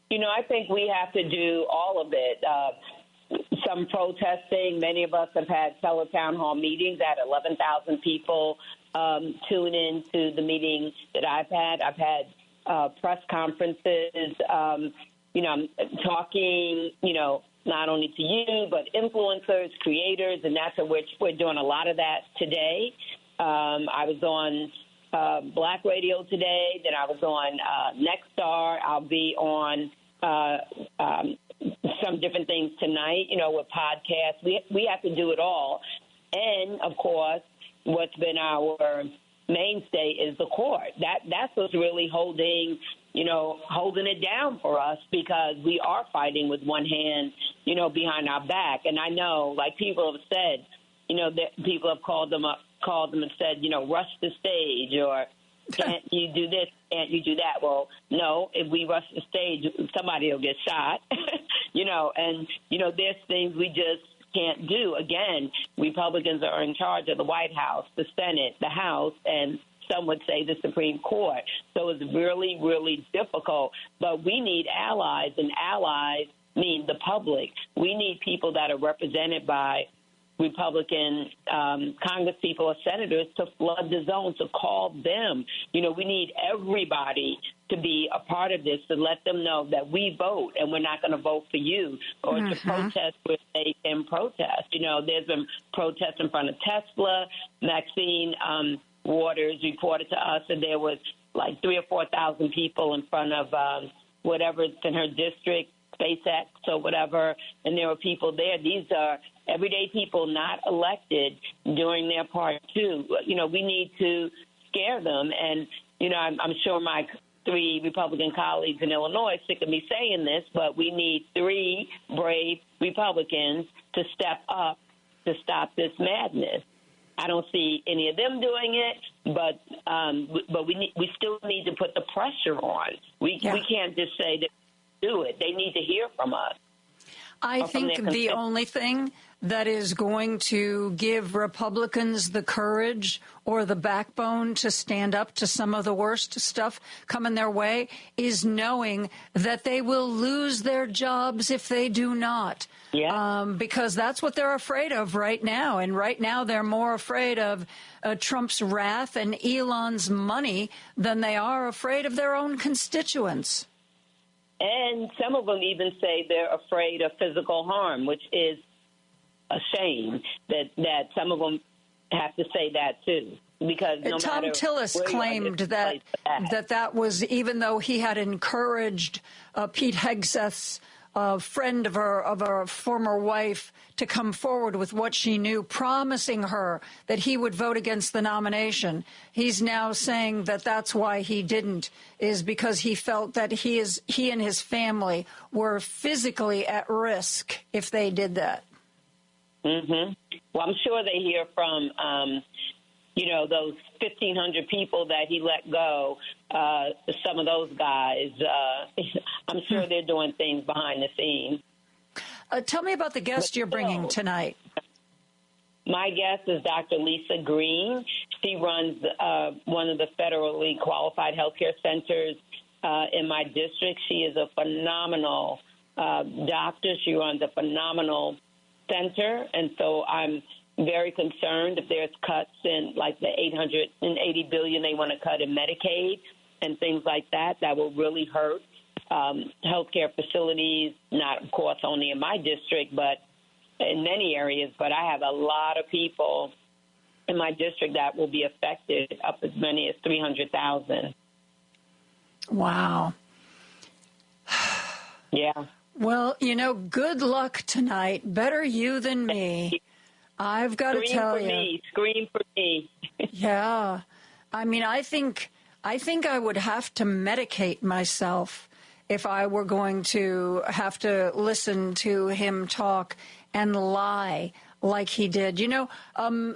You know, I think we have to do all of it. Some protesting. Many of us have had teletown hall meetings that 11,000 people tune in to the meetings that I've had. I've had press conferences, you know, I'm talking, you know, not only to you, but influencers, creators, and that's which we're doing a lot of that today. I was on Black Radio today, then I was on Nexstar. I'll be on some different things tonight, you know, with podcasts. We have to do it all. And, of course, what's been our mainstay is the court. That's what's really holding it down for us, because we are fighting with one hand, you know, behind our back. And I know, like people have said, you know, that people have called them and said, you know, rush the stage, or can't you do this, can't you do that? Well, no, if we rush the stage, somebody will get shot, you know, and, you know, there's things we just can't do. Again, Republicans are in charge of the White House, the Senate, the House, and some would say the Supreme Court. So it's really, really difficult. But we need allies, and allies mean the public. We need people that are represented by Republican congresspeople or senators to flood the zone, to call them. You know, we need everybody to be a part of this, to let them know that we vote and we're not going to vote for you, or to protest where they can protest. You know, there's been protests in front of Tesla. Maxine Waters reported to us that there was like 3,000 or 4,000 people in front of whatever's in her district, SpaceX or whatever, and there were people there. These are everyday people not elected doing their part, too. You know, we need to scare them. And, you know, I'm sure my 3 Republican colleagues in Illinois are sick of me saying this, but we need 3 brave Republicans to step up to stop this madness. I don't see any of them doing it, but we still need to put the pressure on. We can't just say that we do it. They need to hear from us. I think the only thing that is going to give Republicans the courage or the backbone to stand up to some of the worst stuff coming their way is knowing that they will lose their jobs if they do not. Yeah. Because that's what they're afraid of right now. And right now they're more afraid of Trump's wrath and Elon's money than they are afraid of their own constituents. And some of them even say they're afraid of physical harm, which is a shame that some of them have to say that, too. Because Tom Tillis claimed that was, even though he had encouraged Pete Hegseth's friend of her former wife to come forward with what she knew, promising her that he would vote against the nomination. He's now saying that that's why he didn't, is because he felt that he and his family were physically at risk if they did that. Mm-hmm. Well, I'm sure they hear from, those 1,500 people that he let go, some of those guys. I'm sure they're doing things behind the scenes. Tell me about the guest you're bringing tonight. My guest is Dr. Lisa Green. She runs one of the federally qualified healthcare centers in my district. She is a phenomenal doctor. She runs a phenomenal center, and so I'm very concerned if there's cuts in like the $880 billion they want to cut in Medicaid and things like that. That will really hurt healthcare facilities, not, of course, only in my district, but in many areas. But I have a lot of people in my district that will be affected, up as many as 300,000. Wow. Yeah. Well, good luck tonight. Better you than me. I've got to tell you. Scream for me. Yeah. I mean, I think I would have to medicate myself if I were going to have to listen to him talk and lie like he did.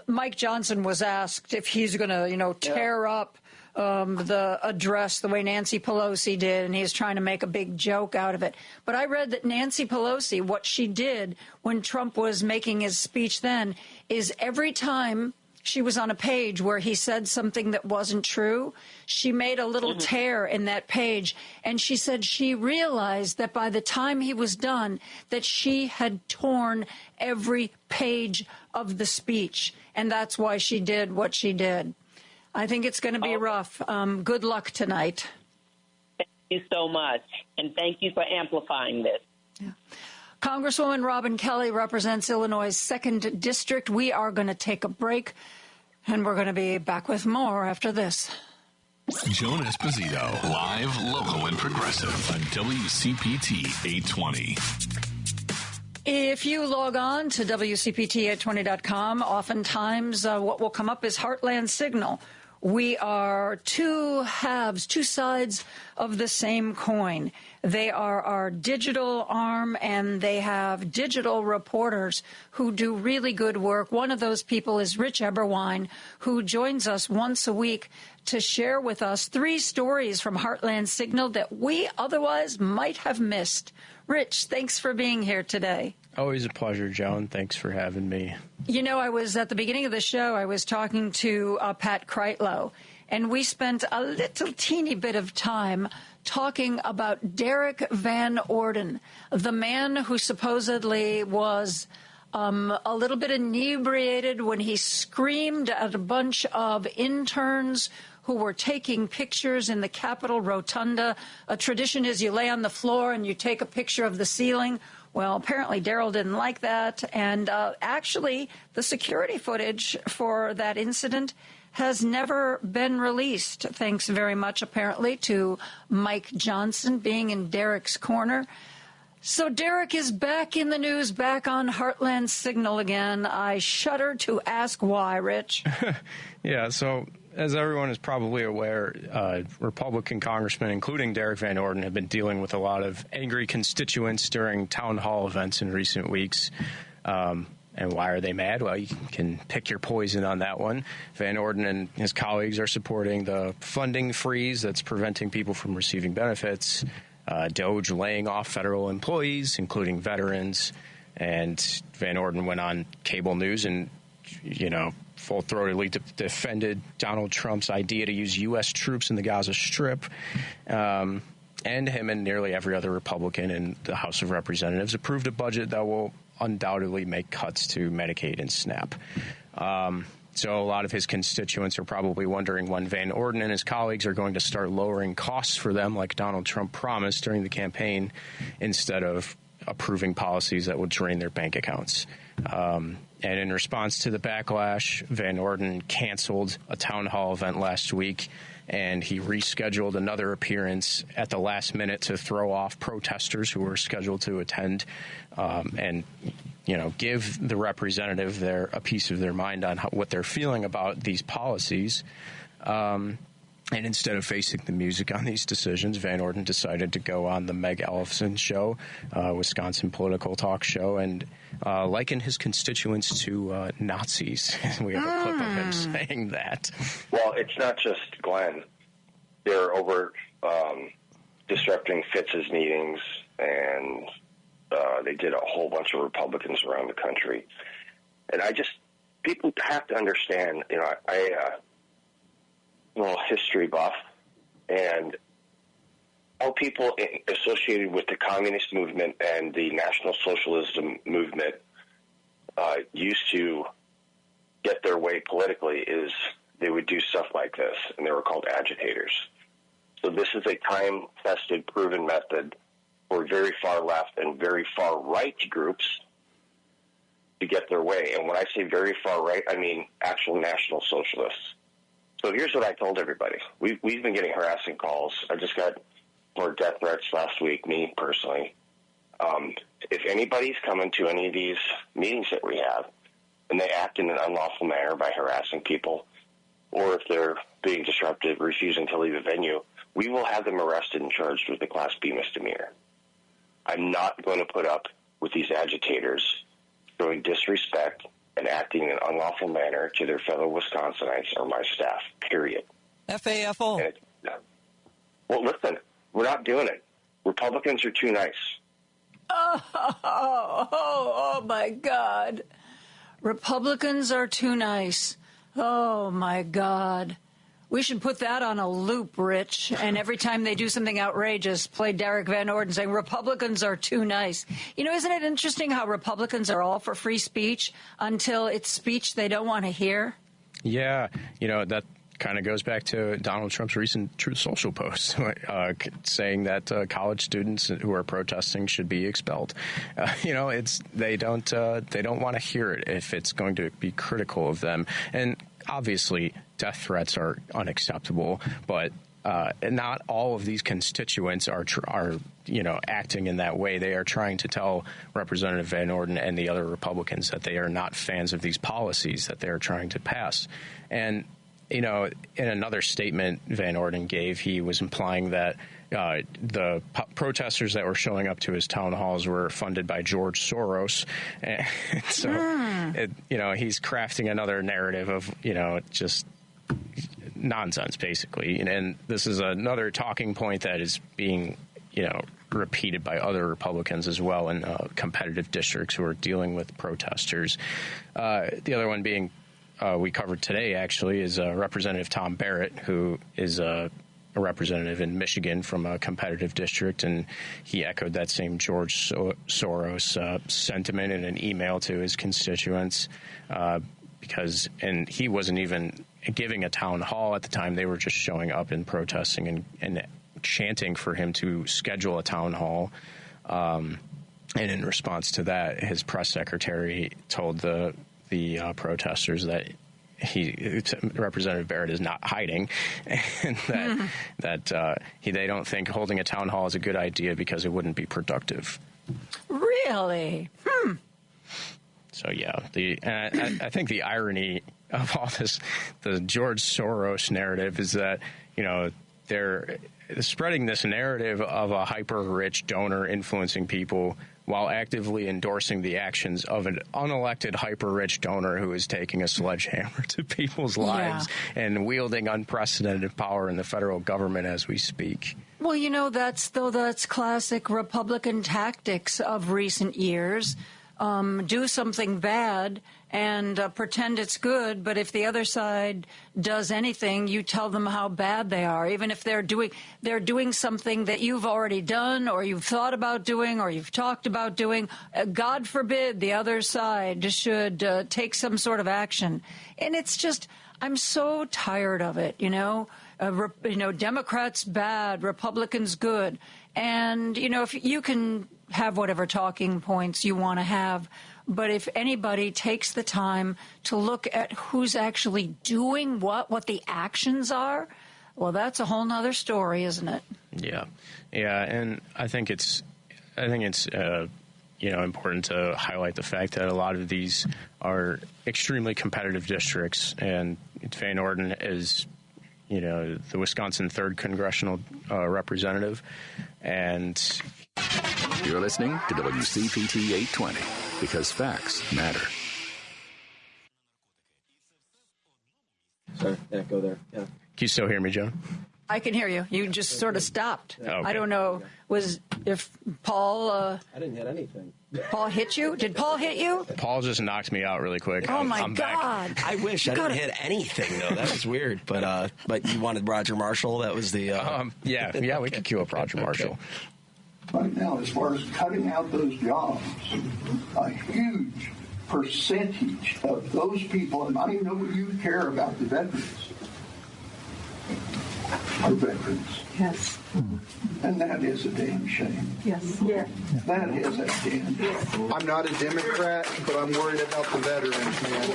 Mike Johnson was asked if he's going to, tear up the address the way Nancy Pelosi did, and he's trying to make a big joke out of it. But I read that Nancy Pelosi, what she did when Trump was making his speech then, is every time she was on a page where he said something that wasn't true, she made a little tear in that page. And she said she realized that by the time he was done, that she had torn every page of the speech. And that's why she did what she did. I think it's going to be rough. Good luck tonight. Thank you so much. And thank you for amplifying this. Yeah. Congresswoman Robin Kelly represents Illinois' 2nd District. We are going to take a break, and we're going to be back with more after this. Joan Esposito, live, local, and progressive on WCPT 820. If you log on to WCPT820.com, oftentimes what will come up is Heartland Signal. We are two halves, two sides of the same coin. They are our digital arm, and they have digital reporters who do really good work. One of those people is Rich Eberwine, who joins us once a week to share with us 3 stories from Heartland Signal that we otherwise might have missed. Rich, thanks for being here today. Always a pleasure, Joan. Thanks for having me. I was at the beginning of the show, I was talking to Pat Kreitlow, and we spent a little teeny bit of time talking about Derek Van Orden, the man who supposedly was a little bit inebriated when he screamed at a bunch of interns who were taking pictures in the Capitol Rotunda. A tradition is you lay on the floor and you take a picture of the ceiling. Well, apparently Daryl didn't like that. And actually, the security footage for that incident has never been released, thanks very much, apparently, to Mike Johnson being in Derek's corner. So Derek is back in the news, back on Heartland Signal again. I shudder to ask why, Rich. Yeah, so as everyone is probably aware, Republican congressmen, including Derek Van Orden, have been dealing with a lot of angry constituents during town hall events in recent weeks. And why are they mad? Well, you can pick your poison on that one. Van Orden and his colleagues are supporting the funding freeze that's preventing people from receiving benefits, DOJ laying off federal employees, including veterans. And Van Orden went on cable news and, full-throatedly defended Donald Trump's idea to use U.S. troops in the Gaza Strip. And him and nearly every other Republican in the House of Representatives approved a budget that will undoubtedly make cuts to Medicaid and SNAP. So a lot of his constituents are probably wondering when Van Orden and his colleagues are going to start lowering costs for them like Donald Trump promised during the campaign instead of approving policies that would drain their bank accounts. And in response to the backlash, Van Orden canceled a town hall event last week, and he rescheduled another appearance at the last minute to throw off protesters who were scheduled to attend and give the representative a piece of their mind on what they're feeling about these policies. And instead of facing the music on these decisions, Van Orden decided to go on the Meg Ellefson show, Wisconsin political talk show, and liken his constituents to Nazis. We have a clip of him saying that. Well, it's not just Glenn. They're over disrupting Fitz's meetings, and they did a whole bunch of Republicans around the country. And people have to understand, I'm a little history buff, and all people associated with the communist movement and the National Socialism movement used to get their way politically is they would do stuff like this, and they were called agitators. So this is a time-tested, proven method for very far left and very far right groups to get their way. And when I say very far right, I mean actual National Socialists. So here's what I told everybody. We've been getting harassing calls. I just got more death threats last week, me personally. If anybody's coming to any of these meetings that we have and they act in an unlawful manner by harassing people, or if they're being disruptive, refusing to leave a venue, we will have them arrested and charged with a Class B misdemeanor. I'm not going to put up with these agitators showing disrespect and acting in an unlawful manner to their fellow Wisconsinites or my staff, period. FAFO. Well, listen, we're not doing it. Republicans are too nice. Oh, my God. Republicans are too nice. Oh, my God. We should put that on a loop, Rich, and every time they do something outrageous, play Derek Van Orden saying Republicans are too nice. You know, isn't it interesting how Republicans are all for free speech until it's speech they don't want to hear? Yeah, you know, that kind of goes back to Donald Trump's recent Truth Social post saying that college students who are protesting should be expelled. You know, they don't want to hear it if it's going to be critical of them. And obviously, death threats are unacceptable, but not all of these constituents are acting in that way. They are trying to tell Representative Van Orden and the other Republicans that they are not fans of these policies that they are trying to pass. And you know, in another statement Van Orden gave, he was implying that the protesters that were showing up to his town halls were funded by George Soros. And so, he's crafting another narrative of, just nonsense, basically. And this is another talking point that is being, repeated by other Republicans as well in competitive districts who are dealing with protesters. The other one being we covered today, actually, is Representative Tom Barrett, who is a representative in Michigan from a competitive district, and he echoed that same George Soros sentiment in an email to his constituents and he wasn't even giving a town hall at the time. They were just showing up and protesting and chanting for him to schedule a town hall. And in response to that, his press secretary told the protesters that Representative Barrett is not hiding, and that they don't think holding a town hall is a good idea because it wouldn't be productive. Really? So yeah, I think the irony of all this, the George Soros narrative, is that they're spreading this narrative of a hyper-rich donor influencing people while actively endorsing the actions of an unelected hyper-rich donor who is taking a sledgehammer to people's lives and wielding unprecedented power in the federal government as we speak. Well, that's classic Republican tactics of recent years. Do something bad and pretend it's good, but if the other side does anything, you tell them how bad they are, even if they're doing something that you've already done or you've thought about doing or you've talked about doing. God forbid the other side should take some sort of action. And it's just, I'm so tired of it, Democrats bad, Republicans good. And, if you can have whatever talking points you want to have, but if anybody takes the time to look at who's actually doing what the actions are, well, that's a whole nother story, isn't it? Yeah, and I think it's important to highlight the fact that a lot of these are extremely competitive districts, and Van Orden is, the Wisconsin 3rd Congressional Representative, and you're listening to WCPT 820 because facts matter. Sorry, go there. Yeah. Can you still hear me, Joan? I can hear you. You just sort of stopped. Okay. I don't know. If Paul... I didn't hit anything. Paul hit you? Did Paul hit you? Paul just knocked me out really quick. Oh, my I'm God. Back. I wish I didn't hit anything, though. That was weird. But you wanted Roger Marshall? That was the... Yeah, we could queue up Roger Marshall. Right now, as far as cutting out those jobs, a huge percentage of those people, and I don't even know what you care about the veterans, are veterans. Yes. And that is a damn shame. Yes. Yeah. That is a damn shame. I'm not a Democrat, but I'm worried about the veterans, man.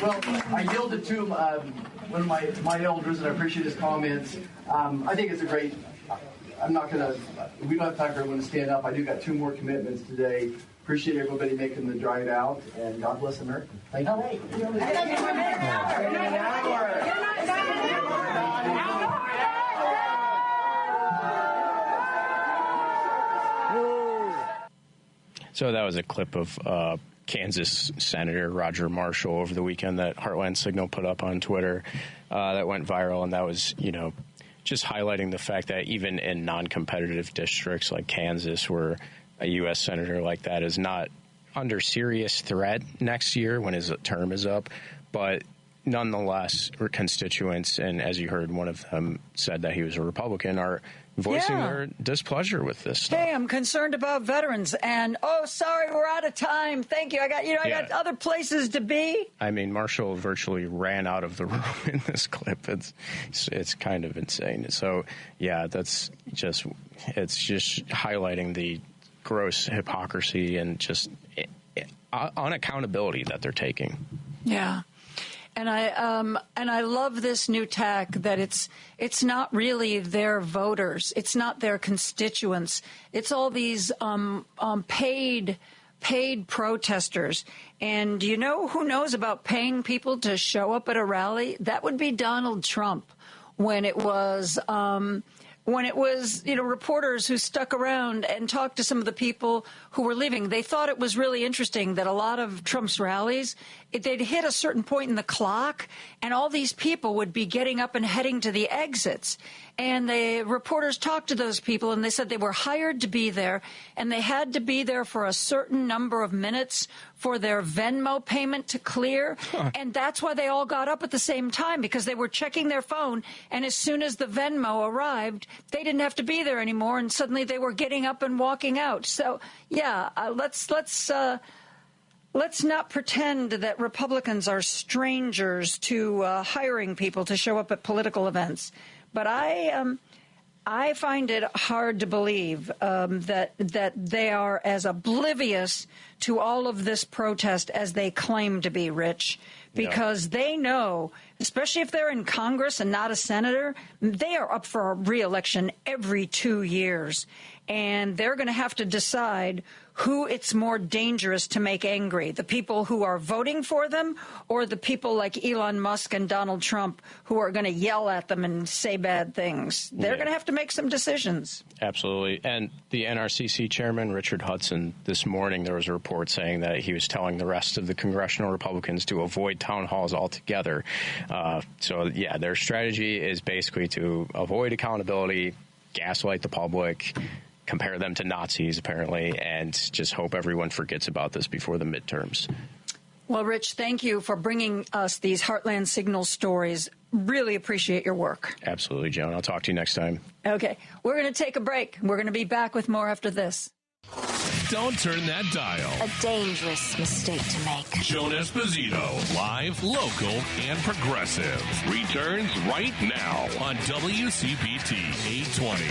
Well, I yielded to one of my elders, and I appreciate his comments. I think it's a great. I'm not going to. We don't have time for everyone to stand up. I do got 2 more commitments today. Appreciate everybody making the drive out, and God bless America. Thank you. Oh, wait. So that was a clip of Kansas Senator Roger Marshall over the weekend that Heartland Signal put up on Twitter that went viral, and that was, just highlighting the fact that even in non-competitive districts like Kansas, where a U.S. senator like that is not under serious threat next year when his term is up, but nonetheless, constituents, and as you heard, one of them said that he was a Republican, are voicing their displeasure with this stuff. Hey, I'm concerned about veterans, and sorry, we're out of time. Thank you. I got other places to be. I mean, Marshall virtually ran out of the room in this clip. It's kind of insane. So, it's just highlighting the gross hypocrisy and just unaccountability that they're taking. Yeah. And I love this new tack that it's not really their voters, it's not their constituents, it's all these paid protesters. And you know who knows about paying people to show up at a rally? That would be Donald Trump when it was reporters who stuck around and talked to some of the people who were leaving. They thought it was really interesting that a lot of Trump's rallies, they'd hit a certain point in the clock, and all these people would be getting up and heading to the exits. And the reporters talked to those people, and they said they were hired to be there, and they had to be there for a certain number of minutes for their Venmo payment to clear. And that's why they all got up at the same time, because they were checking their phone, and as soon as the Venmo arrived, they didn't have to be there anymore, and suddenly they were getting up and walking out. So, let's not pretend that Republicans are strangers to hiring people to show up at political events. But I find it hard to believe that they are as oblivious to all of this protest as they claim to be, Rich, because they know, especially if they're in Congress and not a senator, they are up for a re-election every 2 years. And they're going to have to decide who it's more dangerous to make angry, the people who are voting for them or the people like Elon Musk and Donald Trump who are going to yell at them and say bad things. They're going to have to make some decisions. Absolutely. And the NRCC chairman, Richard Hudson, this morning there was a report saying that he was telling the rest of the congressional Republicans to avoid town halls altogether. Their strategy is basically to avoid accountability, gaslight the public, compare them to Nazis, apparently, and just hope everyone forgets about this before the midterms. Well, Rich, thank you for bringing us these Heartland Signal stories. Really appreciate your work. Absolutely, Joan. I'll talk to you next time. Okay. We're going to take a break. We're going to be back with more after this. Don't turn that dial. A dangerous mistake to make. Joan Esposito, live, local, and progressive, returns right now on WCPT 820.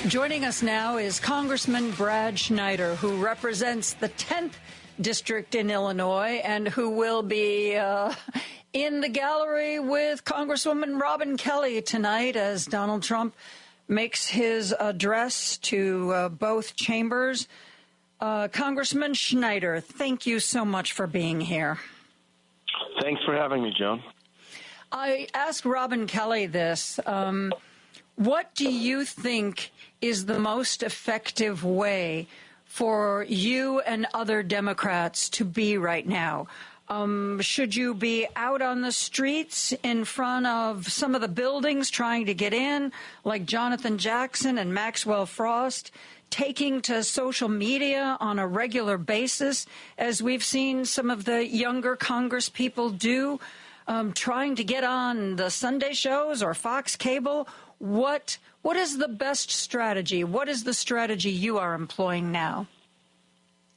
Joining us now is Congressman Brad Schneider, who represents the 10th District in Illinois and who will be in the gallery with Congresswoman Robin Kelly tonight as Donald Trump makes his address to both chambers. Congressman Schneider, thank you so much for being here. Thanks for having me, Joan. I asked Robin Kelly this. What do you think is the most effective way for you and other Democrats to be right now? Should you be out on the streets in front of some of the buildings trying to get in, like Jonathan Jackson and Maxwell Frost, taking to social media on a regular basis, as we've seen some of the younger Congress people do, trying to get on the Sunday shows or Fox Cable? What What is the best strategy? What is the strategy you are employing now?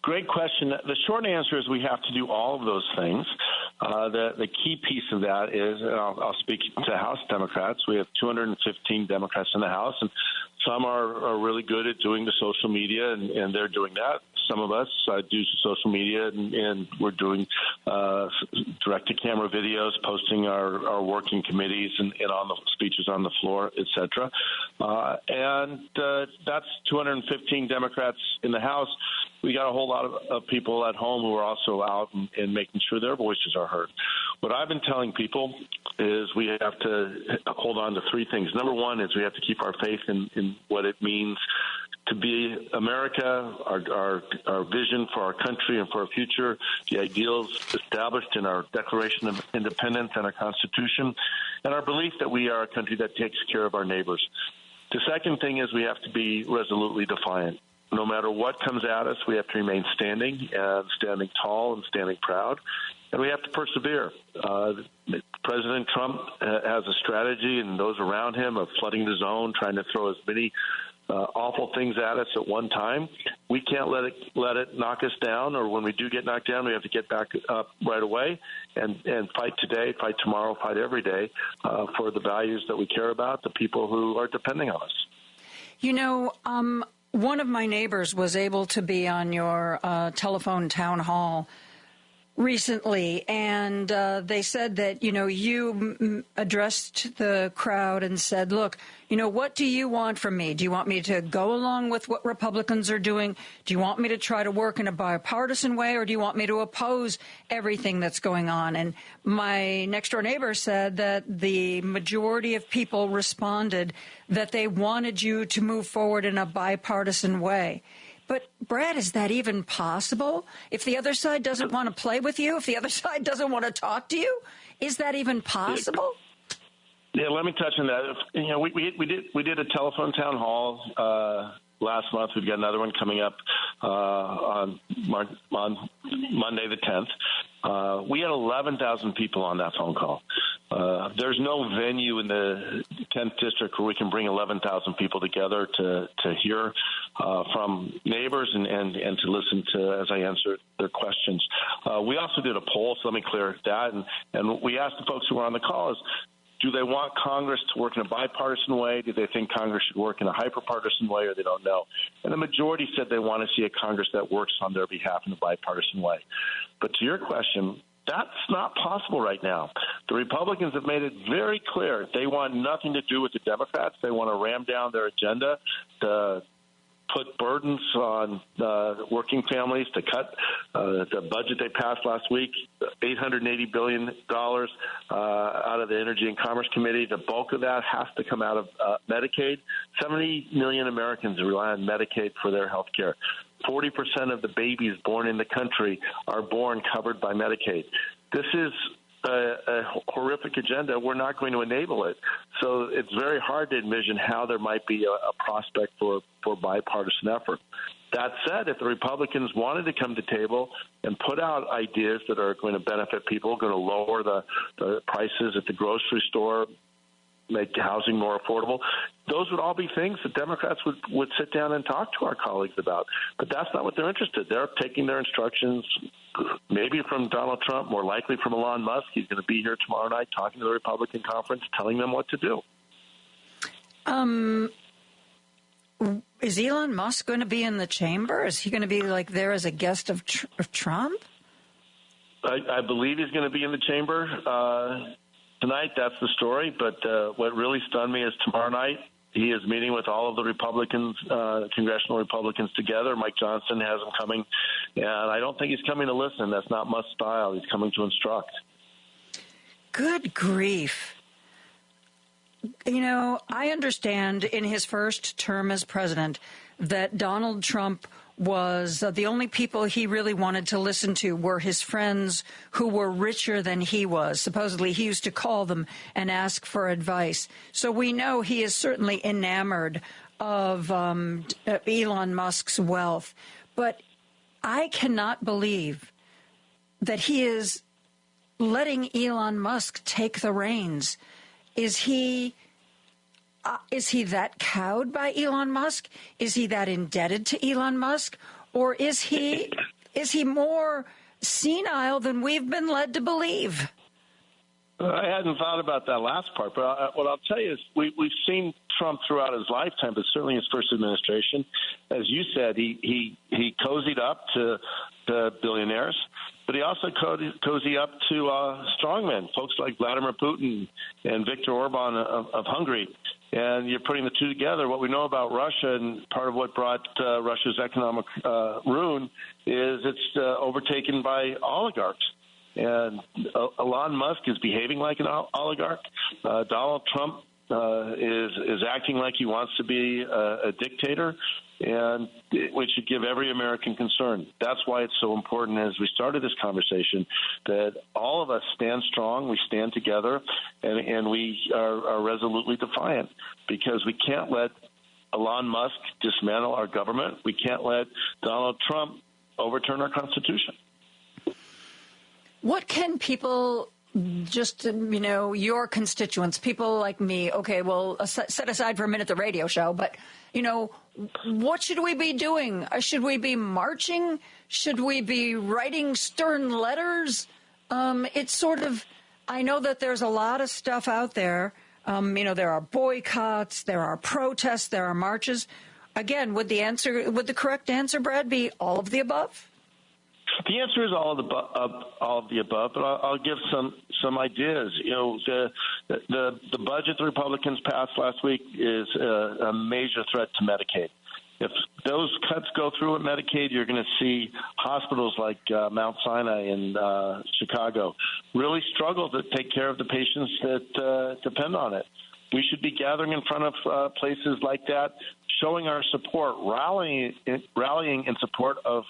Great question. The short answer is we have to do all of those things. The key piece of that is, and I'll speak to House Democrats. We have 215 Democrats in the House, and some are really good at doing the social media, and they're doing that. Some of us do social media, and we're doing direct-to-camera videos, posting our working committees and on the speeches on the floor, et cetera. And that's 215 Democrats in the House. We got a whole lot of people at home who are also out and making sure their voices are heard. What I've been telling people is we have to hold on to three things. Number one is we have to keep our faith in what it means to be America, our vision for our country and for our future, the ideals established in our Declaration of Independence and our Constitution, and our belief that we are a country that takes care of our neighbors. The second thing is we have to be resolutely defiant. No matter what comes at us, we have to remain standing tall and standing proud, and we have to persevere. President Trump has a strategy, and those around him, of flooding the zone, trying to throw as many awful things at us at one time. We can't let it knock us down, or when we do get knocked down, we have to get back up right away and fight today, fight tomorrow, fight every day for the values that we care about, the people who are depending on us. You know, one of my neighbors was able to be on your telephone town hall recently, and they said that, you addressed the crowd and said, look, what do you want from me? Do you want me to go along with what Republicans are doing? Do you want me to try to work in a bipartisan way, or do you want me to oppose everything that's going on? And my next-door neighbor said that the majority of people responded that they wanted you to move forward in a bipartisan way. But, Brad, is that even possible? If the other side doesn't want to play with you, if the other side doesn't want to talk to you, is that even possible? Yeah, let me touch on that. We did a telephone town hall last month. We've got another one coming up on Monday the 10th. We had 11,000 people on that phone call. There's no venue in the 10th district where we can bring 11,000 people together to hear from neighbors and to listen to as I answer their questions. We also did a poll, so let me clear that. And we asked the folks who were on the call is, do they want Congress to work in a bipartisan way? Do they think Congress should work in a hyperpartisan way, or they don't know? And the majority said they want to see a Congress that works on their behalf in a bipartisan way. But to your question, that's not possible right now. The Republicans have made it very clear they want nothing to do with the Democrats. They want to ram down their agenda to put burdens on working families, to cut the budget they passed last week, $880 billion out of the Energy and Commerce Committee. The bulk of that has to come out of Medicaid. 70 million Americans rely on Medicaid for their health care. 40% of the babies born in the country are born covered by Medicaid. This is a horrific agenda. We're not going to enable it. So it's very hard to envision how there might be a prospect for bipartisan effort. That said, if the Republicans wanted to come to the table and put out ideas that are going to benefit people, going to lower the prices at the grocery store, make housing more affordable, those would all be things that Democrats would sit down and talk to our colleagues about. But that's not what they're interested. They're taking their instructions maybe from Donald Trump, more likely from Elon Musk. He's going to be here tomorrow night talking to the Republican conference, telling them what to do. Is Elon Musk going to be in the chamber? Is he going to be there as a guest of Trump? I believe he's going to be in the chamber tonight. That's the story. But what really stunned me is tomorrow night he is meeting with all of the Republicans, congressional Republicans together. Mike Johnson has him coming, and I don't think he's coming to listen. That's not Musk's style. He's coming to instruct. Good grief. I understand in his first term as president that Donald Trump was the only people he really wanted to listen to were his friends who were richer than he was. Supposedly, he used to call them and ask for advice. So we know he is certainly enamored of Elon Musk's wealth. But I cannot believe that he is letting Elon Musk take the reins. Is he is he that cowed by Elon Musk? Is he that indebted to Elon Musk? Or is he more senile than we've been led to believe? I hadn't thought about that last part, but what I'll tell you is we've seen Trump throughout his lifetime, but certainly his first administration. As you said, he cozied up to billionaires, but he also cozied up to strongmen, folks like Vladimir Putin and Viktor Orban of Hungary. And you're putting the two together. What we know about Russia, and part of what brought Russia's economic ruin, is it's overtaken by oligarchs. And Elon Musk is behaving like an oligarch. Donald Trump is acting like he wants to be a dictator, and we should give every American concern. That's why it's so important, as we started this conversation, that all of us stand strong, we stand together, and we are resolutely defiant, because we can't let Elon Musk dismantle our government. We can't let Donald Trump overturn our Constitution. What can people, just, your constituents, people like me, okay, well, set aside for a minute the radio show, but, what should we be doing? Should we be marching? Should we be writing stern letters? It's sort of, I know that there's a lot of stuff out there. There are boycotts, there are protests, there are marches. Again, would the correct answer, Brad, be all of the above? The answer is all of the above, but I'll give some ideas. The budget the Republicans passed last week is a major threat to Medicaid. If those cuts go through at Medicaid, you're going to see hospitals like Mount Sinai in Chicago really struggle to take care of the patients that depend on it. We should be gathering in front of places like that, showing our support, rallying in support of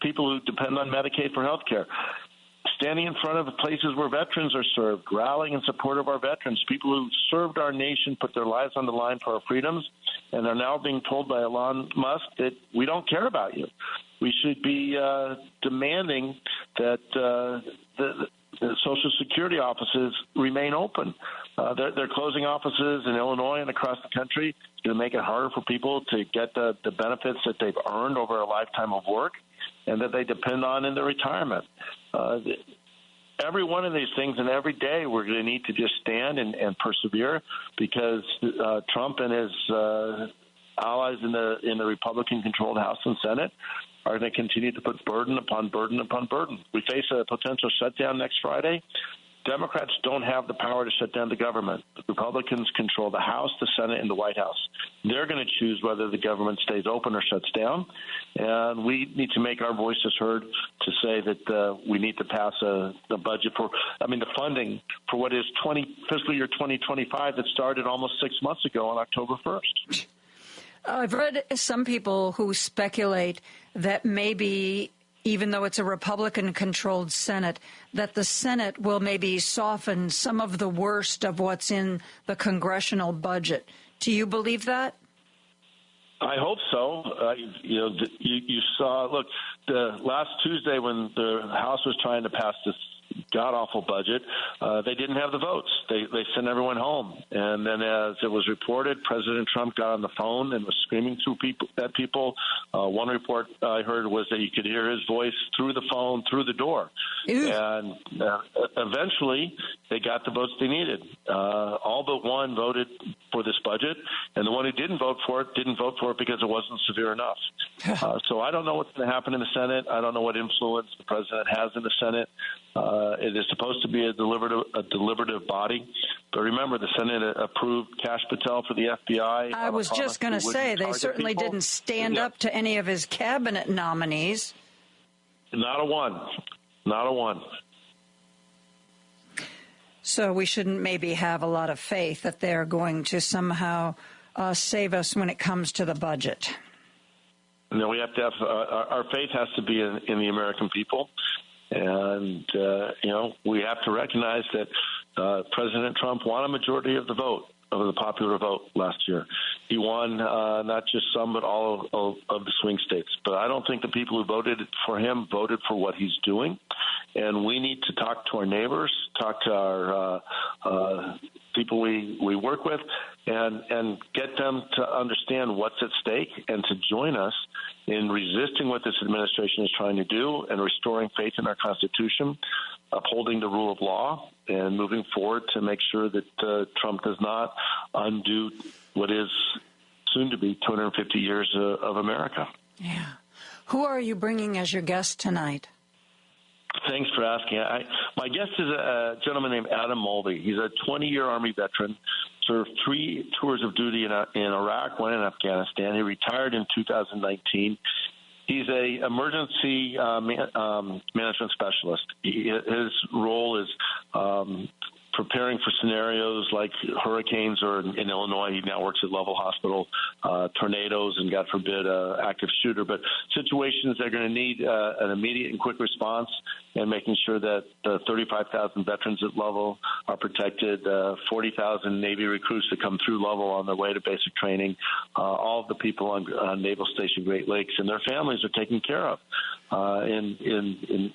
people who depend on Medicaid for health care, standing in front of the places where veterans are served, rallying in support of our veterans, people who served our nation, put their lives on the line for our freedoms, and are now being told by Elon Musk that we don't care about you. We should be demanding that the Social Security offices remain open. They're closing offices in Illinois and across the country. It's going to make it harder for people to get the benefits that they've earned over a lifetime of work and that they depend on in their retirement. Every one of these things, and every day we're going to need to just stand and persevere, because Trump and his allies in the Republican-controlled House and Senate are going to continue to put burden upon burden upon burden. We face a potential shutdown next Friday. Democrats don't have the power to shut down the government. The Republicans control the House, the Senate, and the White House. They're going to choose whether the government stays open or shuts down. And we need to make our voices heard to say that we need to pass the budget the funding for what is fiscal year 2025 that started almost 6 months ago on October 1st. I've read some people who speculate that maybe, even though it's a Republican-controlled Senate, that the Senate will maybe soften some of the worst of what's in the congressional budget. Do you believe that? I hope so. You saw, look, the last Tuesday when the House was trying to pass this god-awful budget, they didn't have the votes. They sent everyone home. And then as it was reported, President Trump got on the phone and was screaming at people. One report I heard was that you could hear his voice through the phone, through the door. Ew. And eventually they got the votes they needed. All but one voted for this budget, and the one who didn't vote for it because it wasn't severe enough. So I don't know what's going to happen in the Senate. I don't know what influence the president has in the Senate. It is supposed to be a deliberative body. But remember, the Senate approved Kash Patel for the FBI. I was just going to say, they certainly didn't stand up to any of his cabinet nominees. Not a one. Not a one. So we shouldn't maybe have a lot of faith that they're going to somehow save us when it comes to the budget. No, we have to have our faith has to be in the American people. And, we have to recognize that President Trump won a majority of the vote, of the popular vote last year. He won not just some, but all of the swing states. But I don't think the people who voted for him voted for what he's doing. And we need to talk to our neighbors, talk to our people we work with, and get them to understand what's at stake and to join us in resisting what this administration is trying to do and restoring faith in our Constitution, upholding the rule of law, and moving forward to make sure that Trump does not undo what is soon to be 250 years of America. Yeah. Who are you bringing as your guest tonight? Thanks for asking. My guest is a gentleman named Adam Mulvey. He's a 20-year Army veteran, served 3 tours of duty in Iraq, 1 in Afghanistan. He retired in 2019. He's a emergency management specialist. His role is preparing for scenarios like hurricanes, or in Illinois, he now works at Level Hospital, tornadoes, and God forbid, active shooter. But situations that are going to need an immediate and quick response, and making sure that the 35,000 veterans at Level are protected, 40,000 Navy recruits that come through Level on their way to basic training, all of the people on Naval Station Great Lakes and their families are taken care of in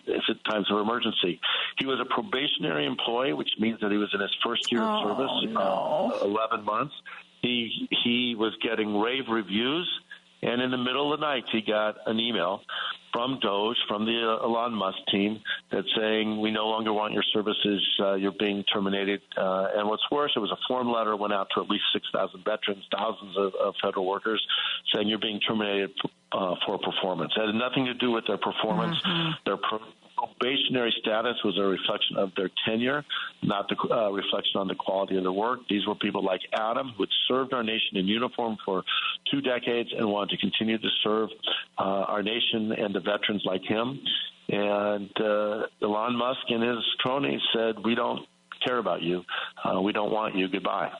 times of emergency. He was a probationary employee, which means that he was in his first year of service, 11 months. He was getting rave reviews, and in the middle of the night, he got an email from DOGE, from the Elon Musk team, that's saying, we no longer want your services, you're being terminated. And what's worse, it was a form letter went out to at least 6,000 veterans, thousands of federal workers, saying you're being terminated for performance. It had nothing to do with their performance. Their probationary status was a reflection of their tenure, not the reflection on the quality of their work. These were people like Adam, who had served our nation in uniform for 2 decades and wanted to continue to serve our nation and the veterans like him. And Elon Musk and his cronies said, we don't care about you. We don't want you. Goodbye.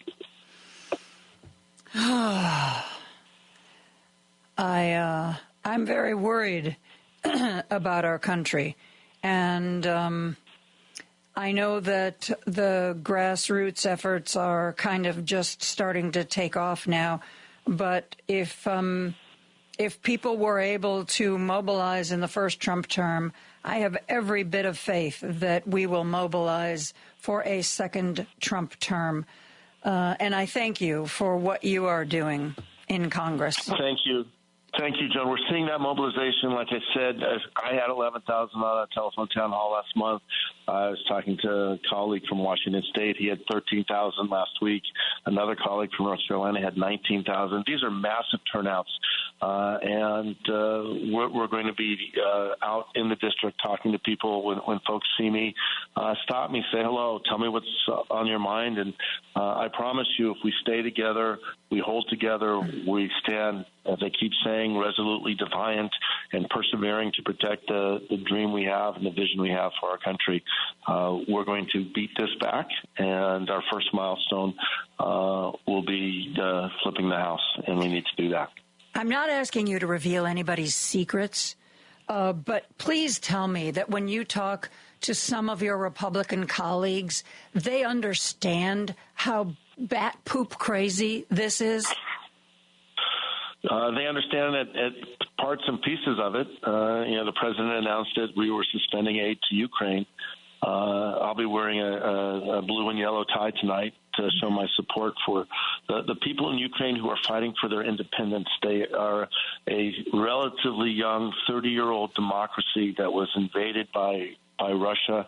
I'm very worried about our country. And I know that the grassroots efforts are kind of just starting to take off now. But if people were able to mobilize in the first Trump term, I have every bit of faith that we will mobilize for a second Trump term. And I thank you for what you are doing in Congress. Thank you. Thank you, Joan. We're seeing that mobilization. Like I said, I had 11,000 on a telephone town hall last month. I was talking to a colleague from Washington State. He had 13,000 last week. Another colleague from North Carolina had 19,000. These are massive turnouts. And we're going to be out in the district talking to people when folks see me. Stop me, say hello, tell me what's on your mind. And I promise you, if we stay together, we hold together, we stand, as I keep saying, resolutely defiant and persevering to protect the dream we have and the vision we have for our country. We're going to beat this back, and our first milestone will be flipping the House, and we need to do that. I'm not asking you to reveal anybody's secrets, but please tell me that when you talk to some of your Republican colleagues, they understand how bat poop crazy this is? They understand that parts and pieces of it. The president announced it. We were suspending aid to Ukraine. I'll be wearing a blue and yellow tie tonight to show my support for the people in Ukraine who are fighting for their independence. They are a relatively young 30-year-old democracy that was invaded by Russia,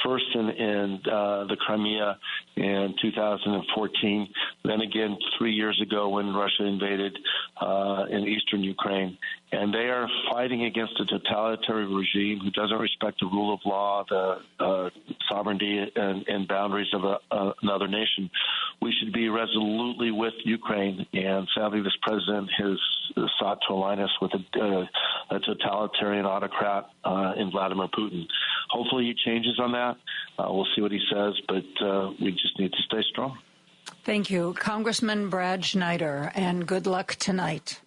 first in the Crimea in 2014, then again 3 years ago when Russia invaded in eastern Ukraine. And they are fighting against a totalitarian regime who doesn't respect the rule of law, the sovereignty and boundaries of another nation. We should be resolutely with Ukraine, and sadly this president has sought to align us with a totalitarian autocrat in Vladimir Putin. Hopefully he changes on that. We'll see what he says, but we just need to stay strong. Thank you, Congressman Brad Schneider, and good luck tonight.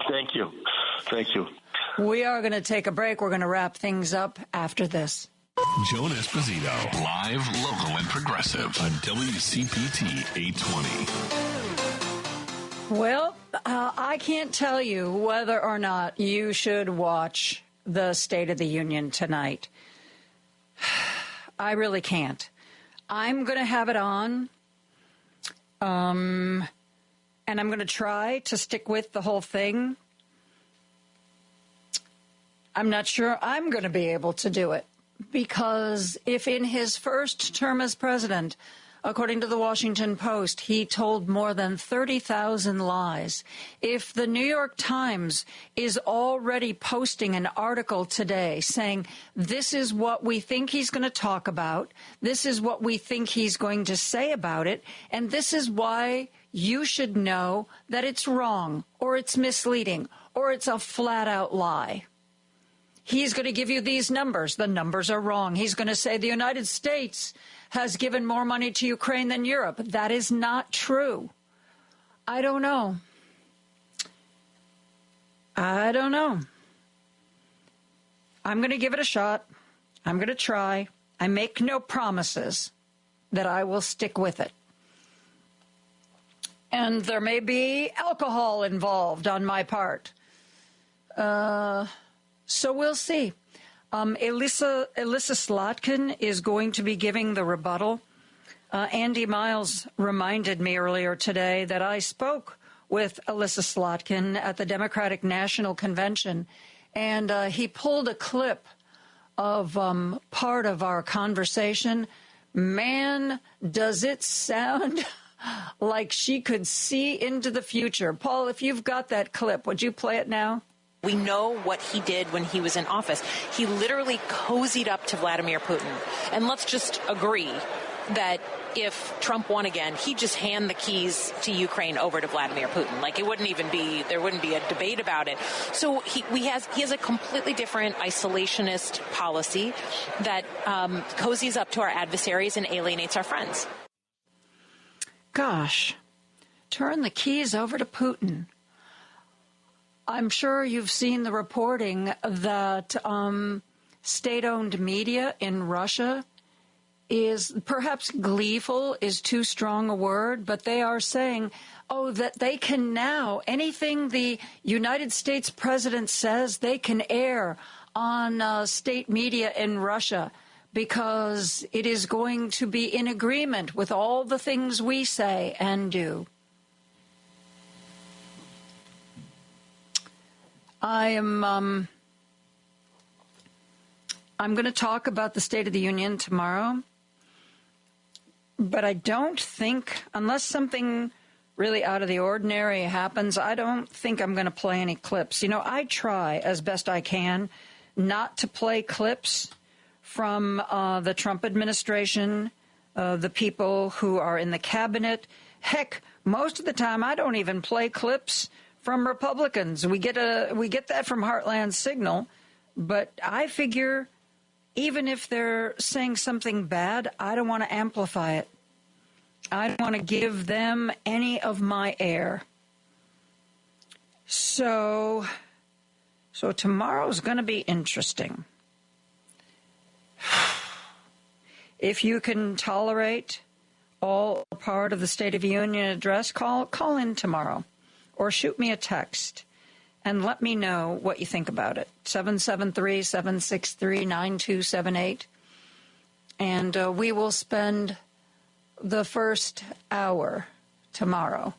Thank you. Thank you. We are going to take a break. We're going to wrap things up after this. Joan Esposito, live, local, and progressive on WCPT 820. Well, I can't tell you whether or not you should watch the State of the Union tonight. I really can't. I'm going to have it on. And I'm going to try to stick with the whole thing. I'm not sure I'm going to be able to do it, because if in his first term as president, according to the Washington Post, he told more than 30,000 lies, if the New York Times is already posting an article today saying this is what we think he's going to talk about, this is what we think he's going to say about it, and this is why you should know that it's wrong or it's misleading or it's a flat-out lie. He's going to give you these numbers. The numbers are wrong. He's going to say the United States has given more money to Ukraine than Europe. That is not true. I don't know. I'm going to give it a shot. I'm going to try. I make no promises that I will stick with it. And there may be alcohol involved on my part. So we'll see. Elissa Slotkin is going to be giving the rebuttal. Andy Miles reminded me earlier today that I spoke with Elissa Slotkin at the Democratic National Convention, and he pulled a clip of part of our conversation. Man, does it sound like she could see into the future. Paul, if you've got that clip, would you play it now? We know what he did when he was in office. He literally cozied up to Vladimir Putin. And let's just agree that if Trump won again, he'd just hand the keys to Ukraine over to Vladimir Putin. Like, there wouldn't be a debate about it. So he has a completely different isolationist policy that cozies up to our adversaries and alienates our friends. Gosh, turn the keys over to Putin. I'm sure you've seen the reporting that state-owned media in Russia is, perhaps gleeful is too strong a word, but they are saying, that they can now, anything the United States president says, they can air on state media in Russia because it is going to be in agreement with all the things we say and do. I'm going to talk about the State of the Union tomorrow, but I don't think, unless something really out of the ordinary happens, I don't think I'm going to play any clips. You know, I try as best I can not to play clips from the Trump administration, the people who are in the cabinet. Heck, most of the time I don't even play clips from Republicans. We get that from Heartland Signal, but I figure even if they're saying something bad, I don't want to amplify it. I don't want to give them any of my air. So tomorrow's going to be interesting. If you can tolerate all part of the State of the Union address, call in tomorrow. Or shoot me a text and let me know what you think about it. 773-763-9278. And we will spend the first hour tomorrow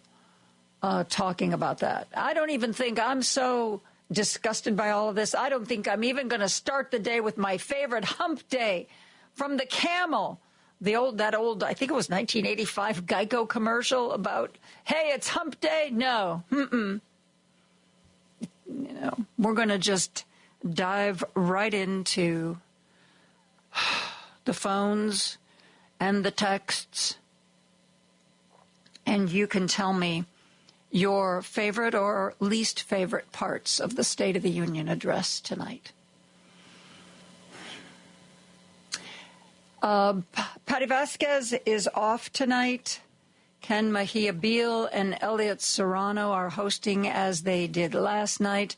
talking about that. I don't even think I'm so disgusted by all of this. I don't think I'm even going to start the day with my favorite hump day from the camel. That old, I think it was 1985 Geico commercial about, hey, it's hump day. No, we're going to just dive right into the phones and the texts. And you can tell me your favorite or least favorite parts of the State of the Union address tonight. Patty Vasquez is off tonight. Ken Mejia Beal and Elliot Serrano are hosting as they did last night.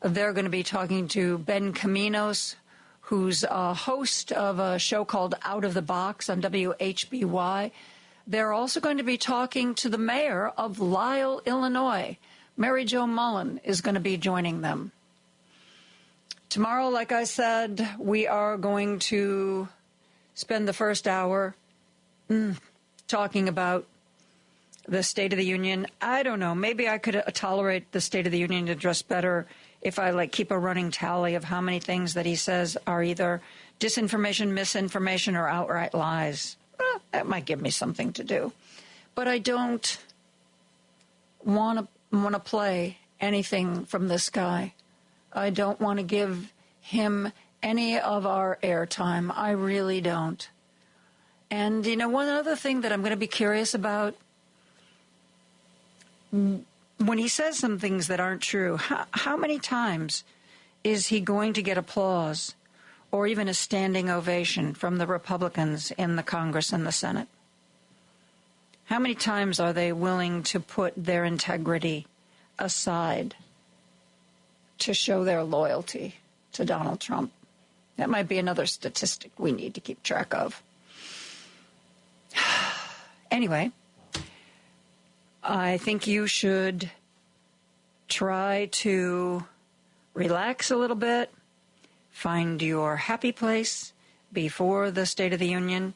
They're going to be talking to Ben Caminos, who's a host of a show called Out of the Box on WHBY. They're also going to be talking to the mayor of Lisle, Illinois. Mary Jo Mullen is going to be joining them. Tomorrow, like I said, we are going to spend the first hour talking about the State of the Union. I don't know. Maybe I could tolerate the State of the Union address better if I keep a running tally of how many things that he says are either disinformation, misinformation, or outright lies. Well, that might give me something to do. But I don't want to play anything from this guy. I don't want to give him any of our airtime. I really don't. And, one other thing that I'm going to be curious about, when he says some things that aren't true, how many times is he going to get applause or even a standing ovation from the Republicans in the Congress and the Senate? How many times are they willing to put their integrity aside to show their loyalty to Donald Trump? That might be another statistic we need to keep track of. Anyway, I think you should try to relax a little bit, find your happy place before the State of the Union.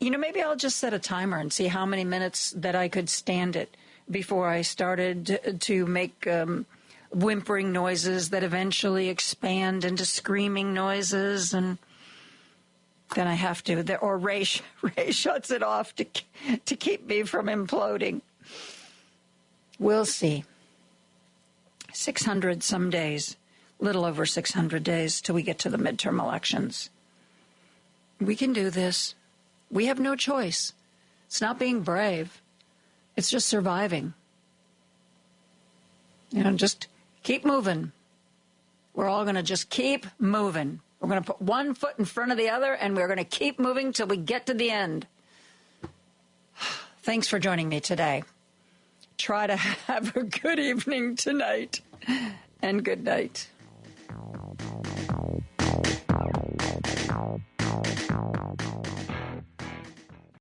Maybe I'll just set a timer and see how many minutes that I could stand it before I started to make whimpering noises that eventually expand into screaming noises, and then I have to, or Ray shuts it off to keep me from imploding. We'll see. 600 some days, little over 600 days till we get to the midterm elections. We can do this. We have no choice. It's not being brave. It's just surviving. Just keep moving. We're all going to just keep moving. We're going to put one foot in front of the other, and we're going to keep moving till we get to the end. Thanks for joining me today. Try to have a good evening tonight, and good night.